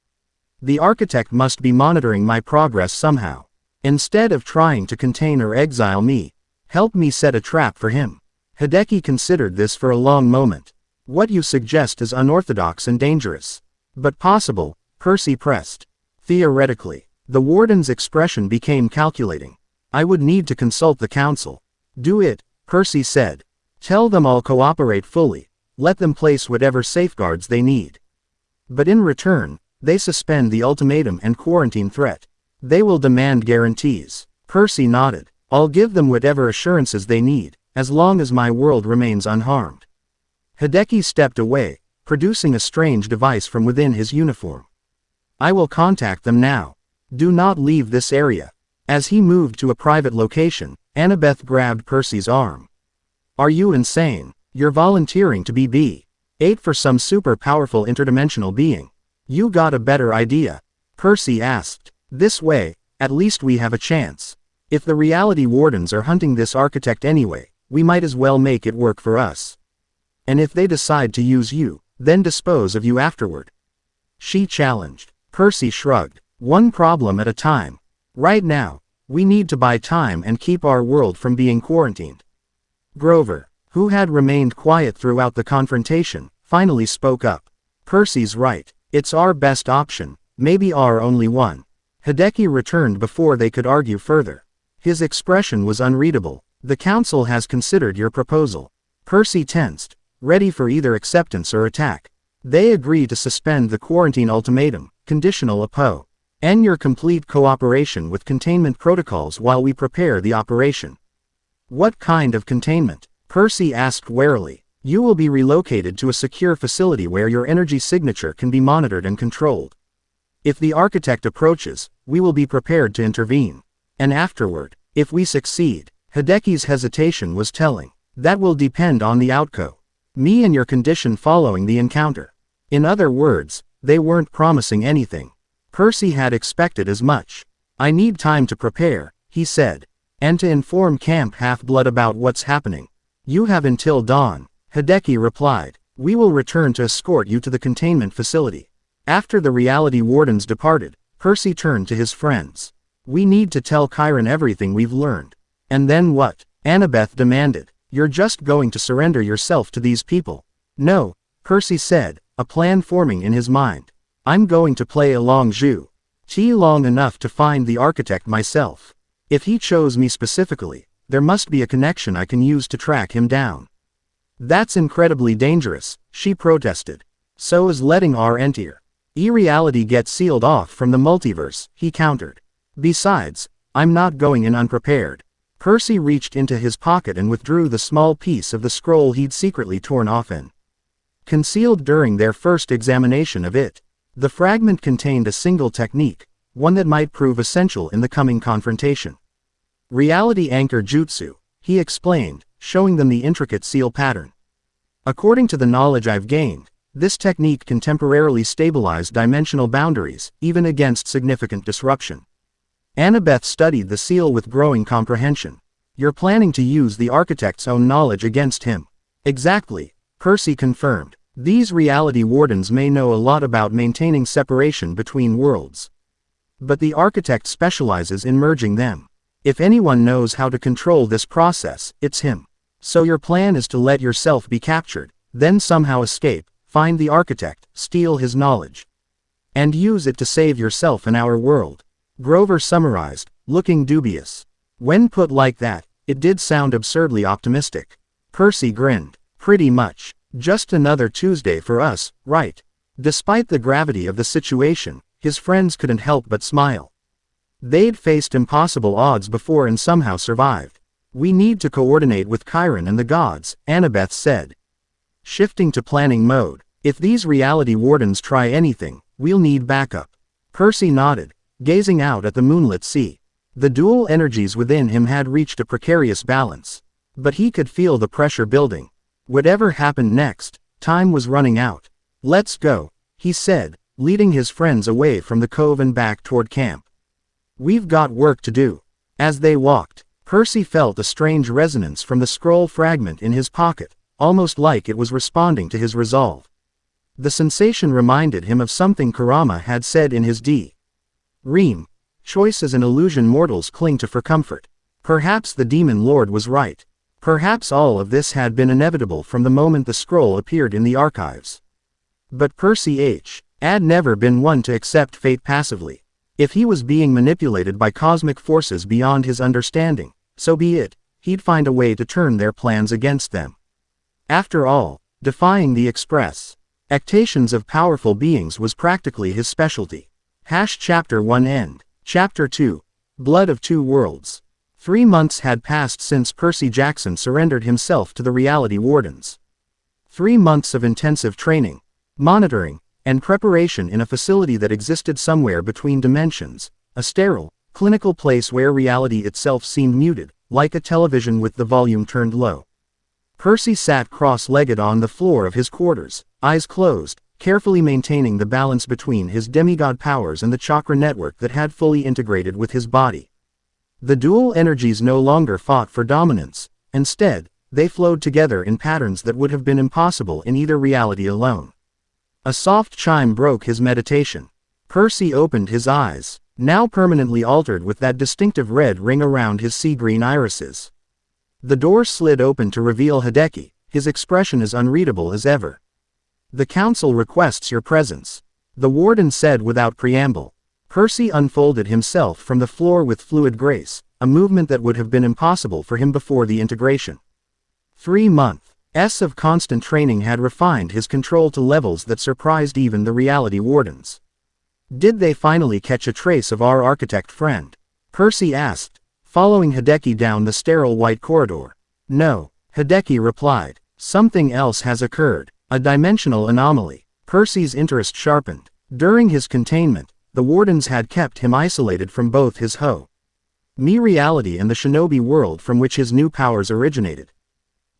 Speaker 1: The architect must be monitoring my progress somehow. Instead of trying to contain or exile me, help me set a trap for him. Hideki considered this for a long moment. What you suggest is unorthodox and dangerous. But possible, Percy pressed. Theoretically. The warden's expression became calculating. I would need to consult the council. Do it, Percy said. Tell them I'll cooperate fully. Let them place whatever safeguards they need. But in return, they suspend the ultimatum and quarantine threat. They will demand guarantees. Percy nodded. I'll give them whatever assurances they need, as long as my world remains unharmed. Hideki stepped away, producing a strange device from within his uniform. I will contact them now. Do not leave this area. As he moved to a private location, Annabeth grabbed Percy's arm. Are you insane? You're volunteering to be B8 for some super powerful interdimensional being. You got a better idea? Percy asked. This way, at least we have a chance. If the reality wardens are hunting this architect anyway, we might as well make it work for us. And if they decide to use you, then dispose of you afterward. She challenged. Percy shrugged. One problem at a time. Right now, we need to buy time and keep our world from being quarantined. Grover, who had remained quiet throughout the confrontation, finally spoke up. Percy's right. It's our best option, maybe our only one. Hideki returned before they could argue further. His expression was unreadable. The council has considered your proposal. Percy tensed, ready for either acceptance or attack. They agree to suspend the quarantine ultimatum, conditional upon your complete cooperation with containment protocols while we prepare the operation. What kind of containment? Percy asked warily. You will be relocated to a secure facility where your energy signature can be monitored and controlled. If the architect approaches, we will be prepared to intervene. And afterward, if we succeed, Hideki's hesitation was telling. That will depend on the outcome. Me and your condition following the encounter. In other words, they weren't promising anything. Percy had expected as much. I need time to prepare, he said. And to inform Camp Half-Blood about what's happening. You have until dawn, Hideki replied. We will return to escort you to the containment facility. After the reality wardens departed, Percy turned to his friends. We need to tell Chiron everything we've learned. And then what? Annabeth demanded. You're just going to surrender yourself to these people. No, Percy said, a plan forming in his mind. I'm going to play along Zhu Qi long enough to find the architect myself. If he chose me specifically, there must be a connection I can use to track him down. That's incredibly dangerous, she protested. So is letting R enter. E-reality gets sealed off from the multiverse, he countered. Besides, I'm not going in unprepared. Percy reached into his pocket and withdrew the small piece of the scroll he'd secretly torn off in. Concealed during their first examination of it, the fragment contained a single technique, one that might prove essential in the coming confrontation. Reality Anchor Jutsu, he explained, showing them the intricate seal pattern. According to the knowledge I've gained, this technique can temporarily stabilize dimensional boundaries, even against significant disruption. Annabeth studied the seal with growing comprehension. You're planning to use the architect's own knowledge against him. Exactly, Percy confirmed. These reality wardens may know a lot about maintaining separation between worlds. But the architect specializes in merging them. If anyone knows how to control this process, it's him. So your plan is to let yourself be captured, then somehow escape, find the architect, steal his knowledge, and use it to save yourself and our world. Grover summarized, looking dubious. When put like that, it did sound absurdly optimistic. Percy grinned. Pretty much. Just another Tuesday for us, right? Despite the gravity of the situation, his friends couldn't help but smile. They'd faced impossible odds before and somehow survived. We need to coordinate with Chiron and the gods, Annabeth said. Shifting to planning mode. If these reality wardens try anything, we'll need backup. Percy nodded, gazing out at the moonlit sea. The dual energies within him had reached a precarious balance. But he could feel the pressure building. Whatever happened next, time was running out. Let's go, he said, leading his friends away from the cove and back toward camp. We've got work to do. As they walked, Percy felt a strange resonance from the scroll fragment in his pocket, almost like it was responding to his resolve. The sensation reminded him of something Kurama had said in his Ream. Choice is an illusion mortals cling to for comfort. Perhaps the demon lord was right. Perhaps all of this had been inevitable from the moment the scroll appeared in the archives. But Percy had never been one to accept fate passively. If he was being manipulated by cosmic forces beyond his understanding, so be it, he'd find a way to turn their plans against them. After all, defying the expectations of powerful beings was practically his specialty. Chapter 1 End. Chapter 2. Blood of Two Worlds. 3 months had passed since Percy Jackson surrendered himself to the reality wardens. 3 months of intensive training, monitoring, and preparation in a facility that existed somewhere between dimensions, a sterile, clinical place where reality itself seemed muted, like a television with the volume turned low. Percy sat cross-legged on the floor of his quarters, eyes closed, carefully maintaining the balance between his demigod powers and the chakra network that had fully integrated with his body. The dual energies no longer fought for dominance. Instead, they flowed together in patterns that would have been impossible in either reality alone. A soft chime broke his meditation. Percy opened his eyes, now permanently altered with that distinctive red ring around his sea-green irises. The door slid open to reveal Hideki, his expression as unreadable as ever. "The council requests your presence," the warden said without preamble. Percy unfolded himself from the floor with fluid grace, a movement that would have been impossible for him before the integration. 3 months of constant training had refined his control to levels that surprised even the reality wardens. "Did they finally catch a trace of our architect friend?" Percy asked, following Hideki down the sterile white corridor. "No," Hideki replied. "Something else has occurred, a dimensional anomaly." Percy's interest sharpened. During his containment, the wardens had kept him isolated from both his me reality and the shinobi world from which his new powers originated.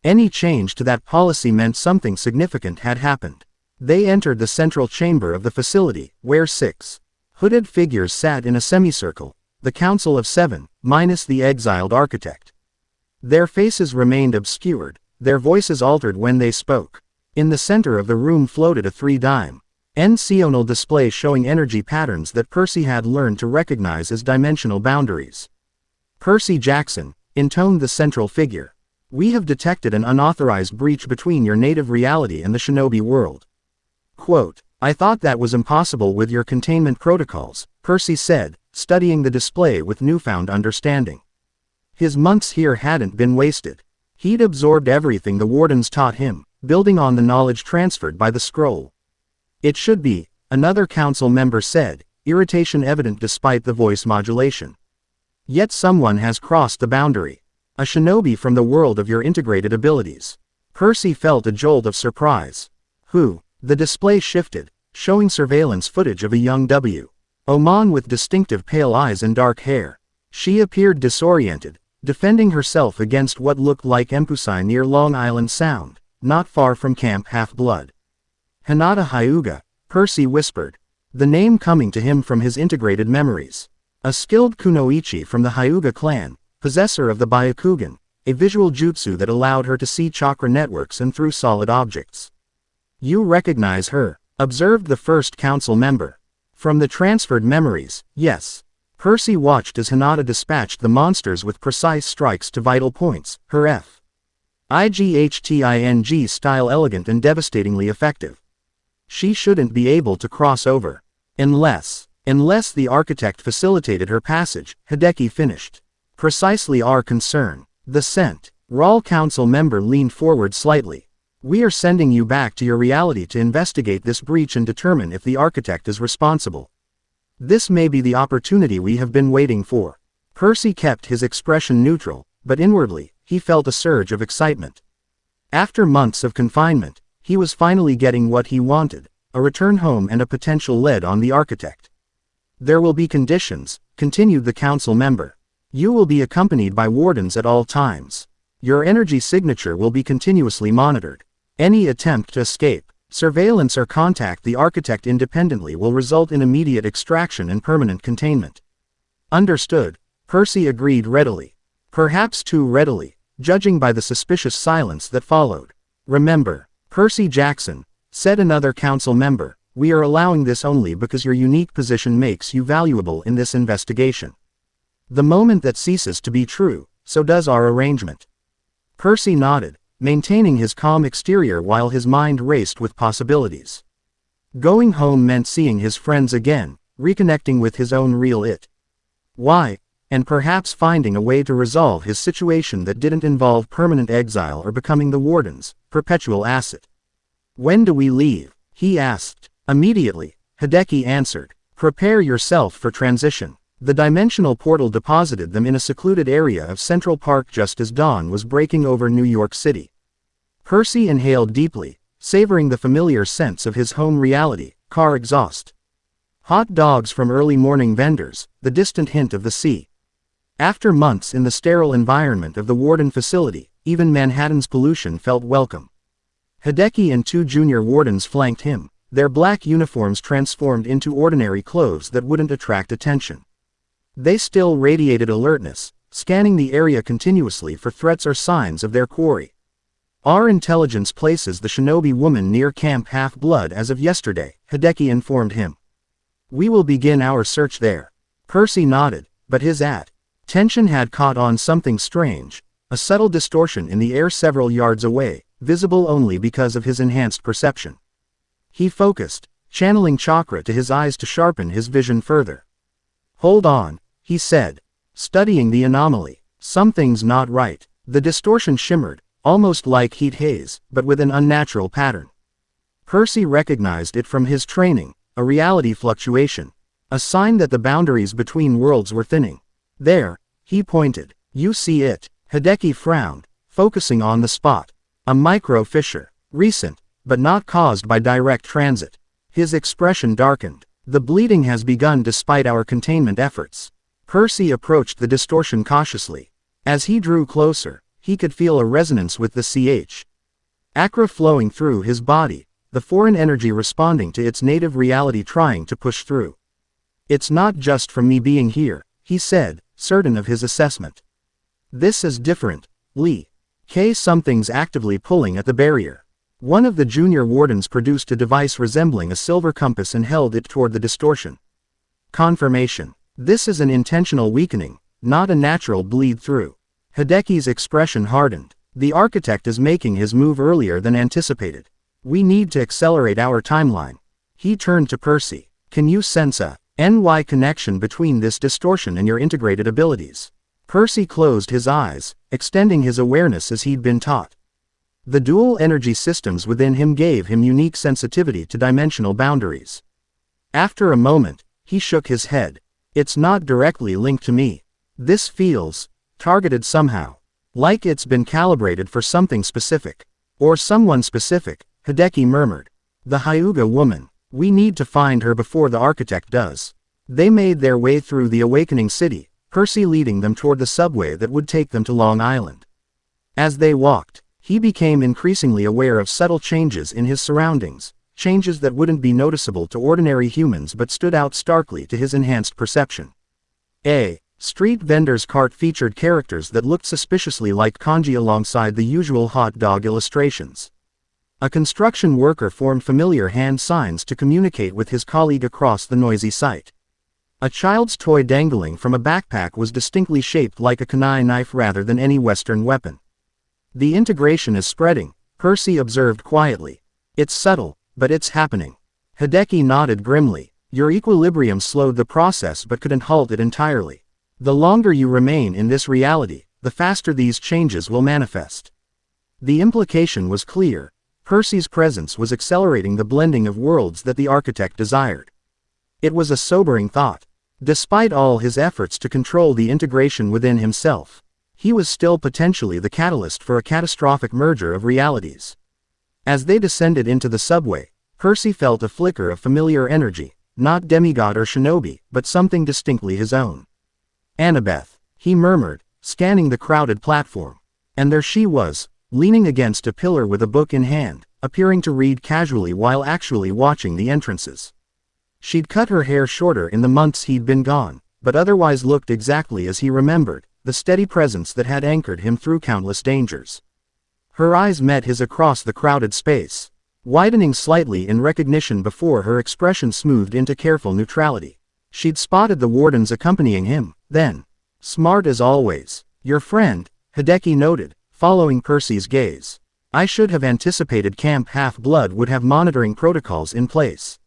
Speaker 1: Any change to that policy meant something significant had happened. They entered the central chamber of the facility, where 6 hooded figures sat in a semicircle, the Council of 7, minus the exiled architect. Their faces remained obscured, their voices altered when they spoke. In the center of the room floated a 3-dimensional display showing energy patterns that Percy had learned to recognize as dimensional boundaries. "Percy Jackson," intoned the central figure. "We have detected an unauthorized breach between your native reality and the shinobi world." Quote, "I thought that was impossible with your containment protocols," Percy said, studying the display with newfound understanding. His months here hadn't been wasted. He'd absorbed everything the wardens taught him, building on the knowledge transferred by the scroll. "It should be," another council member said, irritation evident despite the voice modulation. "Yet someone has crossed the boundary. A shinobi from the world of your integrated abilities." Percy felt a jolt of surprise. "Who?" The display shifted, showing surveillance footage of a young Oman with distinctive pale eyes and dark hair. She appeared disoriented, defending herself against what looked like Empusai near Long Island Sound, not far from Camp Half-Blood. "Hinata Hyuga," Percy whispered, the name coming to him from his integrated memories. A skilled kunoichi from the Hyuga clan, possessor of the Byakugan, a visual jutsu that allowed her to see chakra networks and through solid objects. "You recognize her," observed the first council member. "From the transferred memories, yes." Percy watched as Hinata dispatched the monsters with precise strikes to vital points, her fighting style elegant and devastatingly effective. She shouldn't be able to cross over. Unless the architect facilitated her passage, Hideki finished. "Precisely our concern." The Raw council member leaned forward slightly. "We are sending you back to your reality to investigate this breach and determine if the architect is responsible. This may be the opportunity we have been waiting for." Percy kept his expression neutral, but inwardly, he felt a surge of excitement. After months of confinement, he was finally getting what he wanted, a return home and a potential lead on the architect. "There will be conditions," continued the council member. "You will be accompanied by wardens at all times. Your energy signature will be continuously monitored. Any attempt to escape, surveillance or contact the architect independently will result in immediate extraction and permanent containment." "Understood," Percy agreed readily. Perhaps too readily, judging by the suspicious silence that followed. "Remember, Percy Jackson," said another council member, "we are allowing this only because your unique position makes you valuable in this investigation. The moment that ceases to be true, so does our arrangement." Percy nodded, maintaining his calm exterior while his mind raced with possibilities. Going home meant seeing his friends again, reconnecting with his own real why, and perhaps finding a way to resolve his situation that didn't involve permanent exile or becoming the warden's perpetual asset. "When do we leave?" he asked. "Immediately," Hideki answered. "Prepare yourself for transition." The dimensional portal deposited them in a secluded area of Central Park just as dawn was breaking over New York City. Percy inhaled deeply, savoring the familiar sense of his home reality, car exhaust. Hot dogs from early morning vendors, the distant hint of the sea. After months in the sterile environment of the Warden facility, even Manhattan's pollution felt welcome. Hideki and 2 junior wardens flanked him, their black uniforms transformed into ordinary clothes that wouldn't attract attention. They still radiated alertness, scanning the area continuously for threats or signs of their quarry. Our intelligence places the shinobi woman near Camp Half-Blood as of yesterday, Hideki informed him. We will begin our search there. Percy nodded, but his attention had caught on something strange, a subtle distortion in the air several yards away, visible only because of his enhanced perception. He focused, channeling chakra to his eyes to sharpen his vision further. Hold on, he said, studying the anomaly. Something's not right. The distortion shimmered, almost like heat haze, but with an unnatural pattern. Percy recognized it from his training, a reality fluctuation, a sign that the boundaries between worlds were thinning. There, he pointed. You see it? Hideki frowned, focusing on the spot. A micro fissure, recent, but not caused by direct transit. His expression darkened. The bleeding has begun despite our containment efforts. Percy approached the distortion cautiously. As he drew closer, he could feel a resonance with the chakra flowing through his body, the foreign energy responding to its native reality trying to push through. It's not just from me being here, he said, certain of his assessment. This is different, Lee. Something's actively pulling at the barrier. One of the junior wardens produced a device resembling a silver compass and held it toward the distortion. Confirmation. This is an intentional weakening, not a natural bleed-through. Hideki's expression hardened. The architect is making his move earlier than anticipated. We need to accelerate our timeline. He turned to Percy. Can you sense a NY connection between this distortion and your integrated abilities? Percy closed his eyes, extending his awareness as he'd been taught. The dual energy systems within him gave him unique sensitivity to dimensional boundaries. After a moment, he shook his head. It's not directly linked to me. This feels targeted somehow. Like it's been calibrated for something specific. Or someone specific, Hideki murmured. The Hyuga woman. We need to find her before the architect does. They made their way through the awakening city, Percy leading them toward the subway that would take them to Long Island. As they walked, he became increasingly aware of subtle changes in his surroundings, changes that wouldn't be noticeable to ordinary humans but stood out starkly to his enhanced perception. A street vendor's cart featured characters that looked suspiciously like kanji alongside the usual hot dog illustrations. A construction worker formed familiar hand signs to communicate with his colleague across the noisy site. A child's toy dangling from a backpack was distinctly shaped like a kunai knife rather than any Western weapon. The integration is spreading, Percy observed quietly. It's subtle, but it's happening. Hideki nodded grimly. Your equilibrium slowed the process but couldn't halt it entirely. The longer you remain in this reality, the faster these changes will manifest. The implication was clear. Percy's presence was accelerating the blending of worlds that the architect desired. It was a sobering thought. Despite all his efforts to control the integration within himself, he was still potentially the catalyst for a catastrophic merger of realities. As they descended into the subway, Percy felt a flicker of familiar energy, not demigod or shinobi, but something distinctly his own. Annabeth, he murmured, scanning the crowded platform. And there she was, leaning against a pillar with a book in hand, appearing to read casually while actually watching the entrances. She'd cut her hair shorter in the months he'd been gone, but otherwise looked exactly as he remembered, the steady presence that had anchored him through countless dangers. Her eyes met his across the crowded space, widening slightly in recognition before her expression smoothed into careful neutrality. She'd spotted the wardens accompanying him, then. Smart as always. Your friend, Hideki noted, following Percy's gaze. I should have anticipated Camp Half-Blood would have monitoring protocols in place.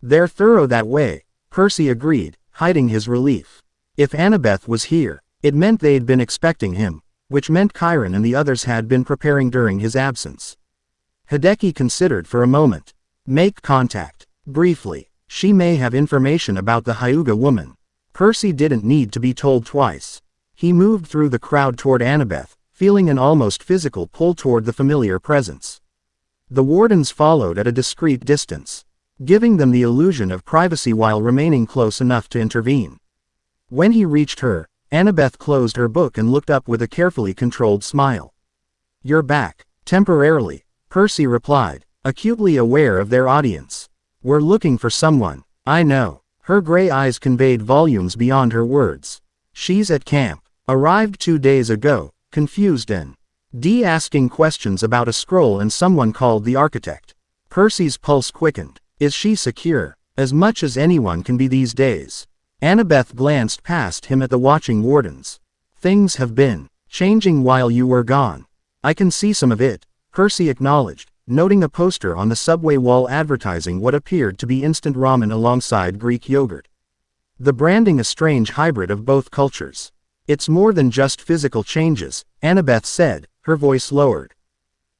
Speaker 1: They're thorough that way, Percy agreed, hiding his relief. If Annabeth was here, it meant they'd been expecting him, which meant Chiron and the others had been preparing during his absence. Hideki considered for a moment. Make contact. Briefly. She may have information about the Hyuga woman. Percy didn't need to be told twice. He moved through the crowd toward Annabeth, feeling an almost physical pull toward the familiar presence. The wardens followed at a discreet distance, giving them the illusion of privacy while remaining close enough to intervene. When he reached her, Annabeth closed her book and looked up with a carefully controlled smile. You're back. Temporarily, Percy replied, acutely aware of their audience. We're looking for someone. I know. Her gray eyes conveyed volumes beyond her words. She's at camp. Arrived 2 days ago, confused and D asking questions about a scroll and someone called the architect. Percy's pulse quickened. Is she secure? As much as anyone can be these days. Annabeth glanced past him at the watching wardens. Things have been changing while you were gone. I can see some of it, Percy acknowledged, noting a poster on the subway wall advertising what appeared to be instant ramen alongside Greek yogurt. The branding a strange hybrid of both cultures. It's more than just physical changes, Annabeth said, her voice lowered.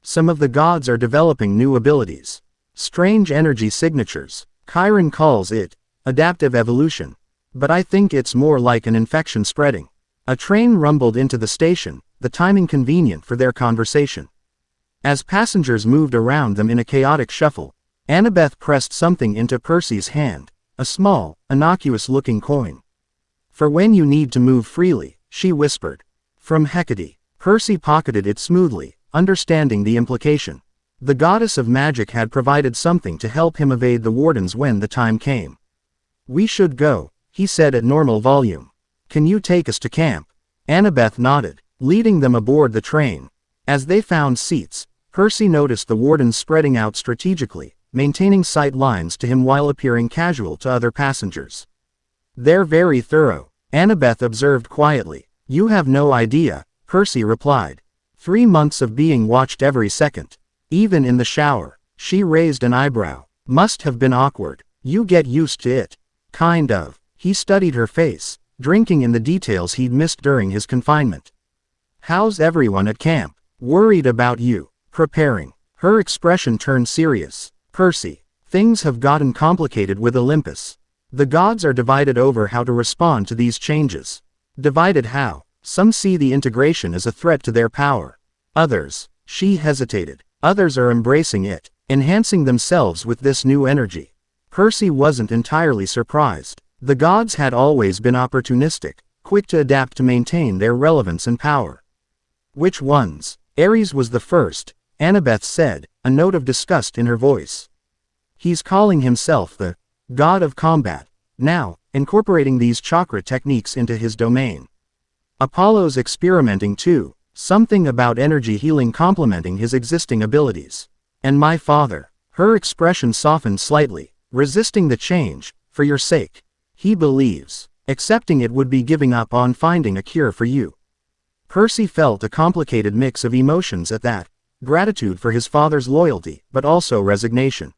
Speaker 1: Some of the gods are developing new abilities. Strange energy signatures. Chiron calls it adaptive evolution. But I think it's more like an infection spreading. A train rumbled into the station, the timing convenient for their conversation. As passengers moved around them in a chaotic shuffle, Annabeth pressed something into Percy's hand, a small, innocuous-looking coin. For when you need to move freely, she whispered. From Hecate. Percy pocketed it smoothly, understanding the implication. The goddess of magic had provided something to help him evade the wardens when the time came. We should go, he said at normal volume. Can you take us to camp? Annabeth nodded, leading them aboard the train. As they found seats, Percy noticed the wardens spreading out strategically, maintaining sight lines to him while appearing casual to other passengers. They're very thorough, Annabeth observed quietly. You have no idea, Percy replied. 3 months of being watched every second. Even in the shower. She raised an eyebrow. Must have been awkward. You get used to it. Kind of. He studied her face, drinking in the details he'd missed during his confinement. How's everyone at camp? Worried about you. Preparing. Her expression turned serious. Percy. Things have gotten complicated with Olympus. The gods are divided over how to respond to these changes. Divided how? Some see the integration as a threat to their power. Others. She hesitated. Others are embracing it, enhancing themselves with this new energy. Percy wasn't entirely surprised. The gods had always been opportunistic, quick to adapt to maintain their relevance and power. Which ones? Ares was the first, Annabeth said, a note of disgust in her voice. He's calling himself the god of combat, now, incorporating these chakra techniques into his domain. Apollo's experimenting too, something about energy healing complementing his existing abilities. And my father. Her expression softened slightly, resisting the change, for your sake. He believes. Accepting it would be giving up on finding a cure for you. Percy felt a complicated mix of emotions at that. Gratitude for his father's loyalty, but also resignation.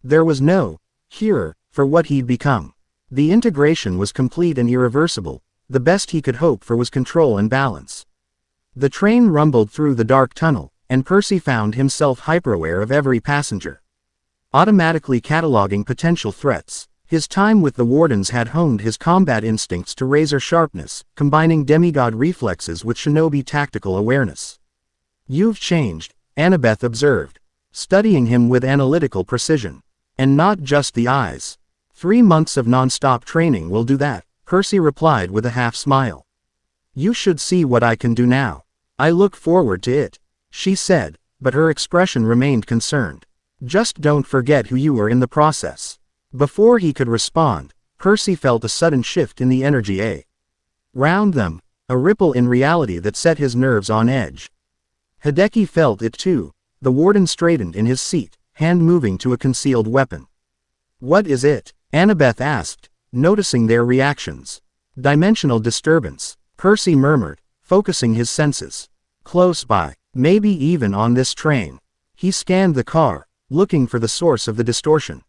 Speaker 1: There was no cure for what he'd become. The integration was complete and irreversible. The best he could hope for was control and balance. The train rumbled through the dark tunnel, and Percy found himself hyperaware of every passenger. Automatically cataloging potential threats. His time with the wardens had honed his combat instincts to razor sharpness, combining demigod reflexes with shinobi tactical awareness. You've changed, Annabeth observed, studying him with analytical precision. And not just the eyes. 3 months of non-stop training will do that, Percy replied with a half smile. You should see what I can do now. I look forward to it, she said, but her expression remained concerned. Just don't forget who you were in the process. Before he could respond, Percy felt a sudden shift in the energy around them, a ripple in reality that set his nerves on edge. Hideki felt it too. The warden straightened in his seat, hand moving to a concealed weapon. What is it? Annabeth asked, noticing their reactions. Dimensional disturbance, Percy murmured, focusing his senses. Close by, maybe even on this train. He scanned the car, looking for the source of the distortion.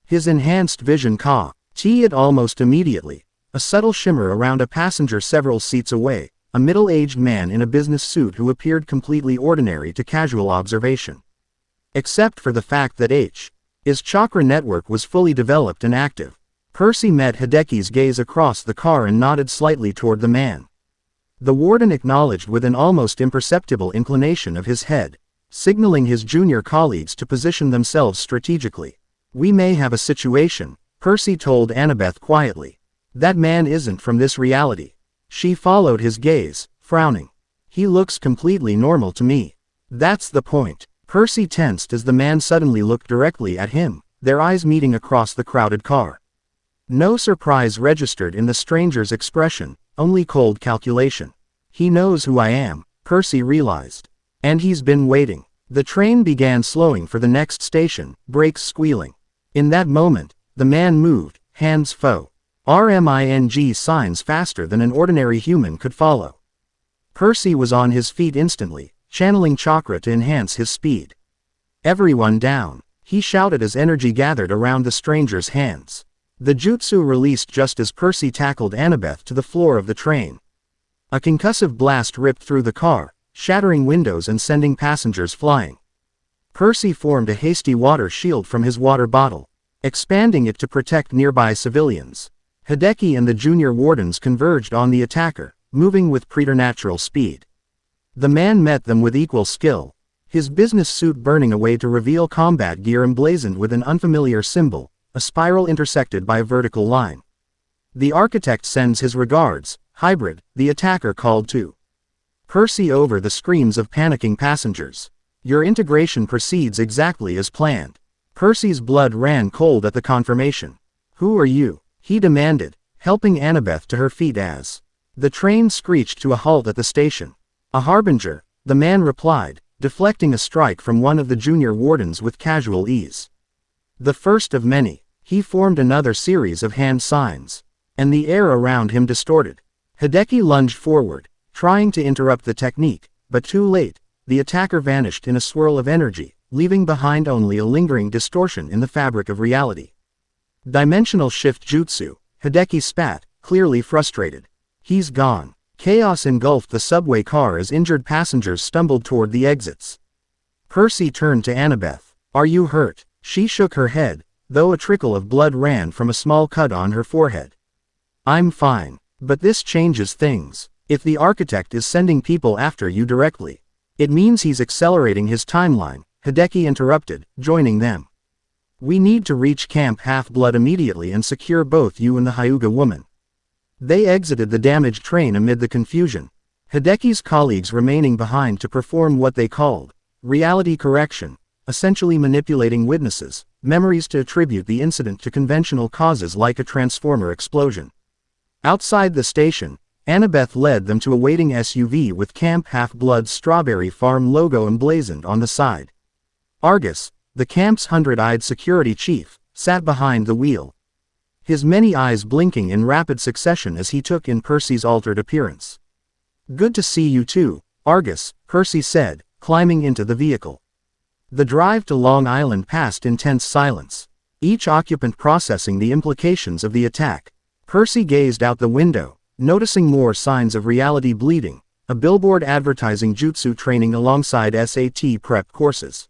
Speaker 1: His enhanced vision caught it almost immediately, a subtle shimmer around a passenger several seats away, a middle-aged man in a business suit who appeared completely ordinary to casual observation. Except for the fact that his chakra network was fully developed and active. Percy met Hideki's gaze across the car and nodded slightly toward the man. The warden acknowledged with an almost imperceptible inclination of his head, signaling his junior colleagues to position themselves strategically. We may have a situation, Percy told Annabeth quietly. That man isn't from this reality. She followed his gaze, frowning. He looks completely normal to me. That's the point. Percy tensed as the man suddenly looked directly at him, their eyes meeting across the crowded car. No surprise registered in the stranger's expression, only cold calculation. He knows who I am, Percy realized. And he's been waiting. The train began slowing for the next station, brakes squealing. In that moment, the man moved, hands RMING signs faster than an ordinary human could follow. Percy was on his feet instantly, channeling chakra to enhance his speed. Everyone down, he shouted as energy gathered around the stranger's hands. The jutsu released just as Percy tackled Annabeth to the floor of the train. A concussive blast ripped through the car, shattering windows and sending passengers flying. Percy formed a hasty water shield from his water bottle, expanding it to protect nearby civilians. Hideki and the junior wardens converged on the attacker, moving with preternatural speed. The man met them with equal skill, his business suit burning away to reveal combat gear emblazoned with an unfamiliar symbol, a spiral intersected by a vertical line. The architect sends his regards, hybrid, the attacker called to Percy over the screams of panicking passengers. Your integration proceeds exactly as planned. Percy's blood ran cold at the confirmation. Who are you? He demanded, helping Annabeth to her feet as the train screeched to a halt at the station. A harbinger, the man replied, deflecting a strike from one of the junior wardens with casual ease. The first of many. He formed another series of hand signs, and the air around him distorted. Hideki lunged forward, trying to interrupt the technique, but too late. The attacker vanished in a swirl of energy, leaving behind only a lingering distortion in the fabric of reality. Dimensional shift jutsu, Hideki spat, clearly frustrated. He's gone. Chaos engulfed the subway car as injured passengers stumbled toward the exits. Percy turned to Annabeth. Are you hurt? She shook her head, though a trickle of blood ran from a small cut on her forehead. I'm fine. But this changes things. If the architect is sending people after you directly, it means he's accelerating his timeline, Hideki interrupted, joining them. We need to reach Camp Half-Blood immediately and secure both you and the Hyuga woman. They exited the damaged train amid the confusion. Hideki's colleagues remaining behind to perform what they called reality correction, essentially manipulating witnesses' memories to attribute the incident to conventional causes like a transformer explosion. Outside the station, Annabeth led them to a waiting SUV with Camp Half-Blood's Strawberry Farm logo emblazoned on the side. Argus, the camp's 100-eyed security chief, sat behind the wheel, his many eyes blinking in rapid succession as he took in Percy's altered appearance. Good to see you too, Argus, Percy said, climbing into the vehicle. The drive to Long Island passed in tense silence, each occupant processing the implications of the attack. Percy gazed out the window, noticing more signs of reality bleeding, a billboard advertising jutsu training alongside SAT prep courses.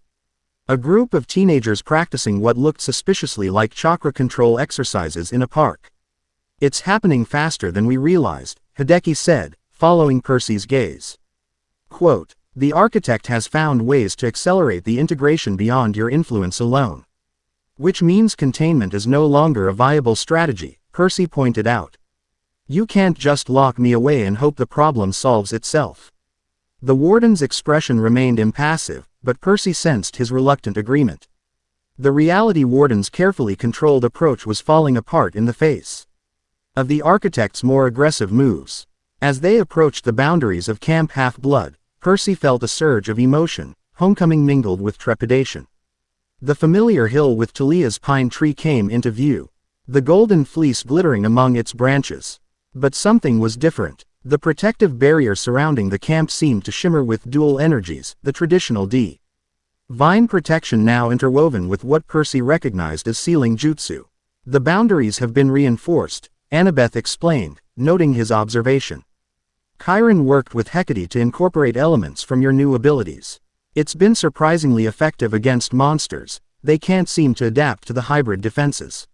Speaker 1: A group of teenagers practicing what looked suspiciously like chakra control exercises in a park. It's happening faster than we realized, Hideki said, following Percy's gaze. Quote, the architect has found ways to accelerate the integration beyond your influence alone. Which means containment is no longer a viable strategy, Percy pointed out. You can't just lock me away and hope the problem solves itself. The warden's expression remained impassive, but Percy sensed his reluctant agreement. The reality warden's carefully controlled approach was falling apart in the face of the architect's more aggressive moves. As they approached the boundaries of Camp Half-Blood, Percy felt a surge of emotion, homecoming mingled with trepidation. The familiar hill with Talia's pine tree came into view, the golden fleece glittering among its branches. But something was different. The protective barrier surrounding the camp seemed to shimmer with dual energies, the traditional divine protection now interwoven with what Percy recognized as sealing jutsu. The boundaries have been reinforced, Annabeth explained, noting his observation. Chiron worked with Hecate to incorporate elements from your new abilities. It's been surprisingly effective against monsters. They can't seem to adapt to the hybrid defenses.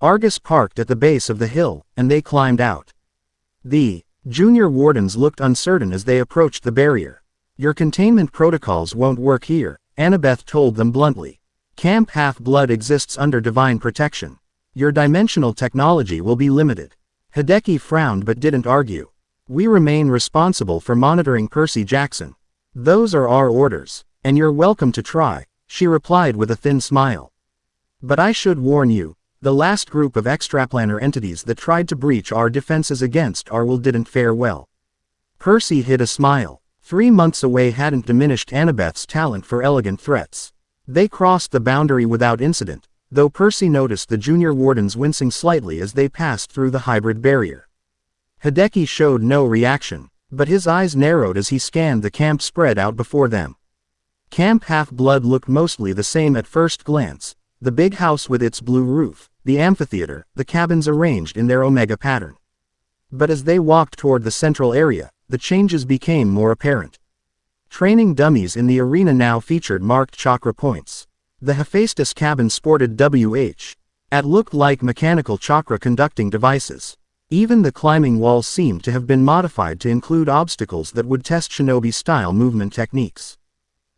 Speaker 1: Argus parked at the base of the hill, and they climbed out. The junior wardens looked uncertain as they approached the barrier. Your containment protocols won't work here, Annabeth told them bluntly. Camp Half-Blood exists under divine protection. Your dimensional technology will be limited. Hideki frowned but didn't argue. We remain responsible for monitoring Percy Jackson. Those are our orders, and you're welcome to try, she replied with a thin smile. But I should warn you, the last group of extraplanar entities that tried to breach our defenses against our will didn't fare well. Percy hid a smile. 3 months away hadn't diminished Annabeth's talent for elegant threats. They crossed the boundary without incident, though Percy noticed the junior wardens wincing slightly as they passed through the hybrid barrier. Hideki showed no reaction, but his eyes narrowed as he scanned the camp spread out before them. Camp Half-Blood looked mostly the same at first glance: the big house with its blue roof, the amphitheater, the cabins arranged in their omega pattern. But as they walked toward the central area, the changes became more apparent. Training dummies in the arena now featured marked chakra points. The Hephaestus cabin sported what looked like mechanical chakra conducting devices. Even the climbing walls seemed to have been modified to include obstacles that would test shinobi-style movement techniques.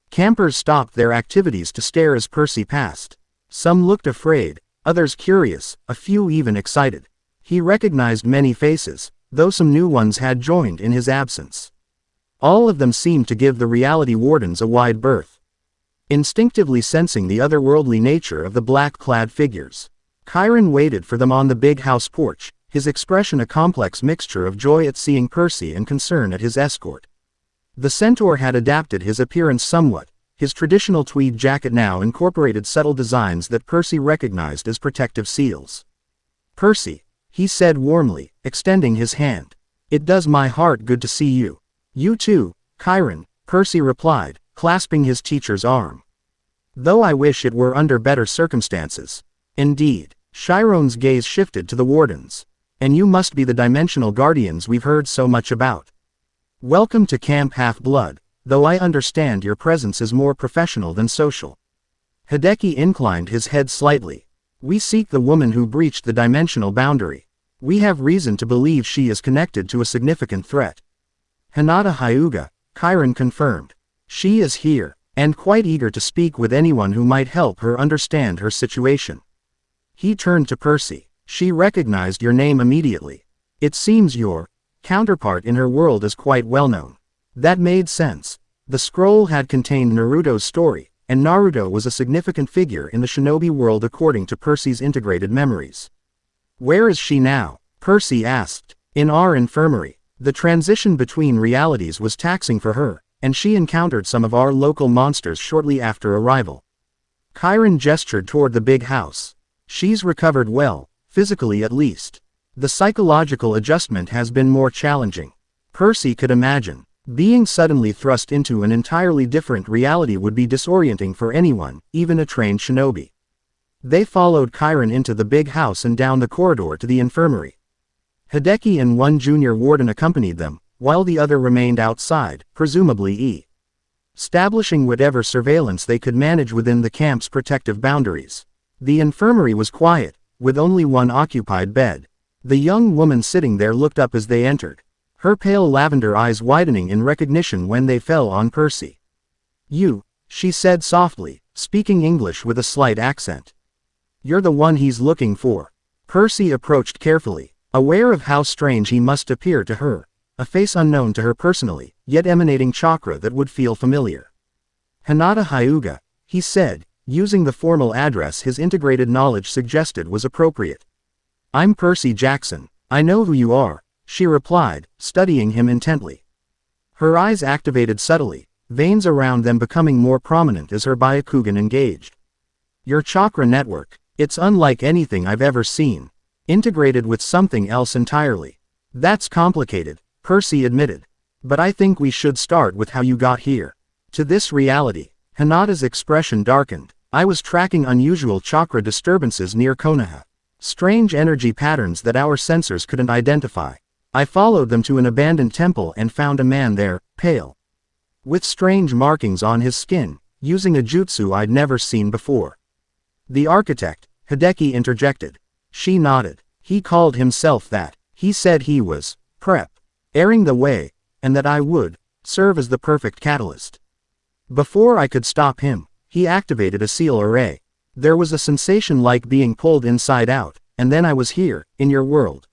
Speaker 1: Campers stopped their activities to stare as Percy passed. Some looked afraid, others curious, a few even excited. He recognized many faces, though some new ones had joined in his absence. All of them seemed to give the reality wardens a wide berth. Instinctively sensing the otherworldly nature of the black-clad figures, Chiron waited for them on the big house porch, his expression a complex mixture of joy at seeing Percy and concern at his escort. The centaur had adapted his appearance somewhat. His traditional tweed jacket now incorporated subtle designs that Percy recognized as protective seals. "Percy," he said warmly, extending his hand. "It does my heart good to see you." "You too, Chiron," Percy replied, clasping his teacher's arm. "Though I wish it were under better circumstances." "Indeed." Chiron's gaze shifted to the wardens. "And you must be the dimensional guardians we've heard so much about. Welcome to Camp Half-Blood, though I understand your presence is more professional than social." Hideki inclined his head slightly. "We seek the woman who breached the dimensional boundary. We have reason to believe she is connected to a significant threat." "Hinata Hyuga," Chiron confirmed. "She is here, and quite eager to speak with anyone who might help her understand her situation." He turned to Percy. "She recognized your name immediately. It seems your counterpart in her world is quite well known." That made sense. The scroll had contained Naruto's story, and Naruto was a significant figure in the shinobi world according to Percy's integrated memories. "Where is she now?" Percy asked. "In our infirmary. The transition between realities was taxing for her, and she encountered some of our local monsters shortly after arrival." Chiron gestured toward the big house. "She's recovered well, physically at least. The psychological adjustment has been more challenging." Percy could imagine. Being suddenly thrust into an entirely different reality would be disorienting for anyone, even a trained shinobi. They followed Chiron into the big house and down the corridor to the infirmary. Hideki and one junior warden accompanied them, while the other remained outside, presumably establishing whatever surveillance they could manage within the camp's protective boundaries. The infirmary was quiet, with only one occupied bed. The young woman sitting there looked up as they entered, her pale lavender eyes widening in recognition when they fell on Percy. "You," she said softly, speaking English with a slight accent. "You're the one he's looking for." Percy approached carefully, aware of how strange he must appear to her, a face unknown to her personally, yet emanating chakra that would feel familiar. "Hinata Hyuga," he said, using the formal address his integrated knowledge suggested was appropriate. "I'm Percy Jackson. I know who you are," she replied, studying him intently. Her eyes activated subtly, veins around them becoming more prominent as her Byakugan engaged. "Your chakra network, it's unlike anything I've ever seen. Integrated with something else entirely." "That's complicated," Percy admitted. "But I think we should start with how you got here. To this reality." Hinata's expression darkened. "I was tracking unusual chakra disturbances near Konoha. Strange energy patterns that our sensors couldn't identify. I followed them to an abandoned temple and found a man there, pale, with strange markings on his skin, using a jutsu I'd never seen before." "The architect," Hideki interjected. She nodded. "He called himself that. He said he was airing the way, and that I would serve as the perfect catalyst. Before I could stop him, he activated a seal array. There was a sensation like being pulled inside out, and then I was here, in your world.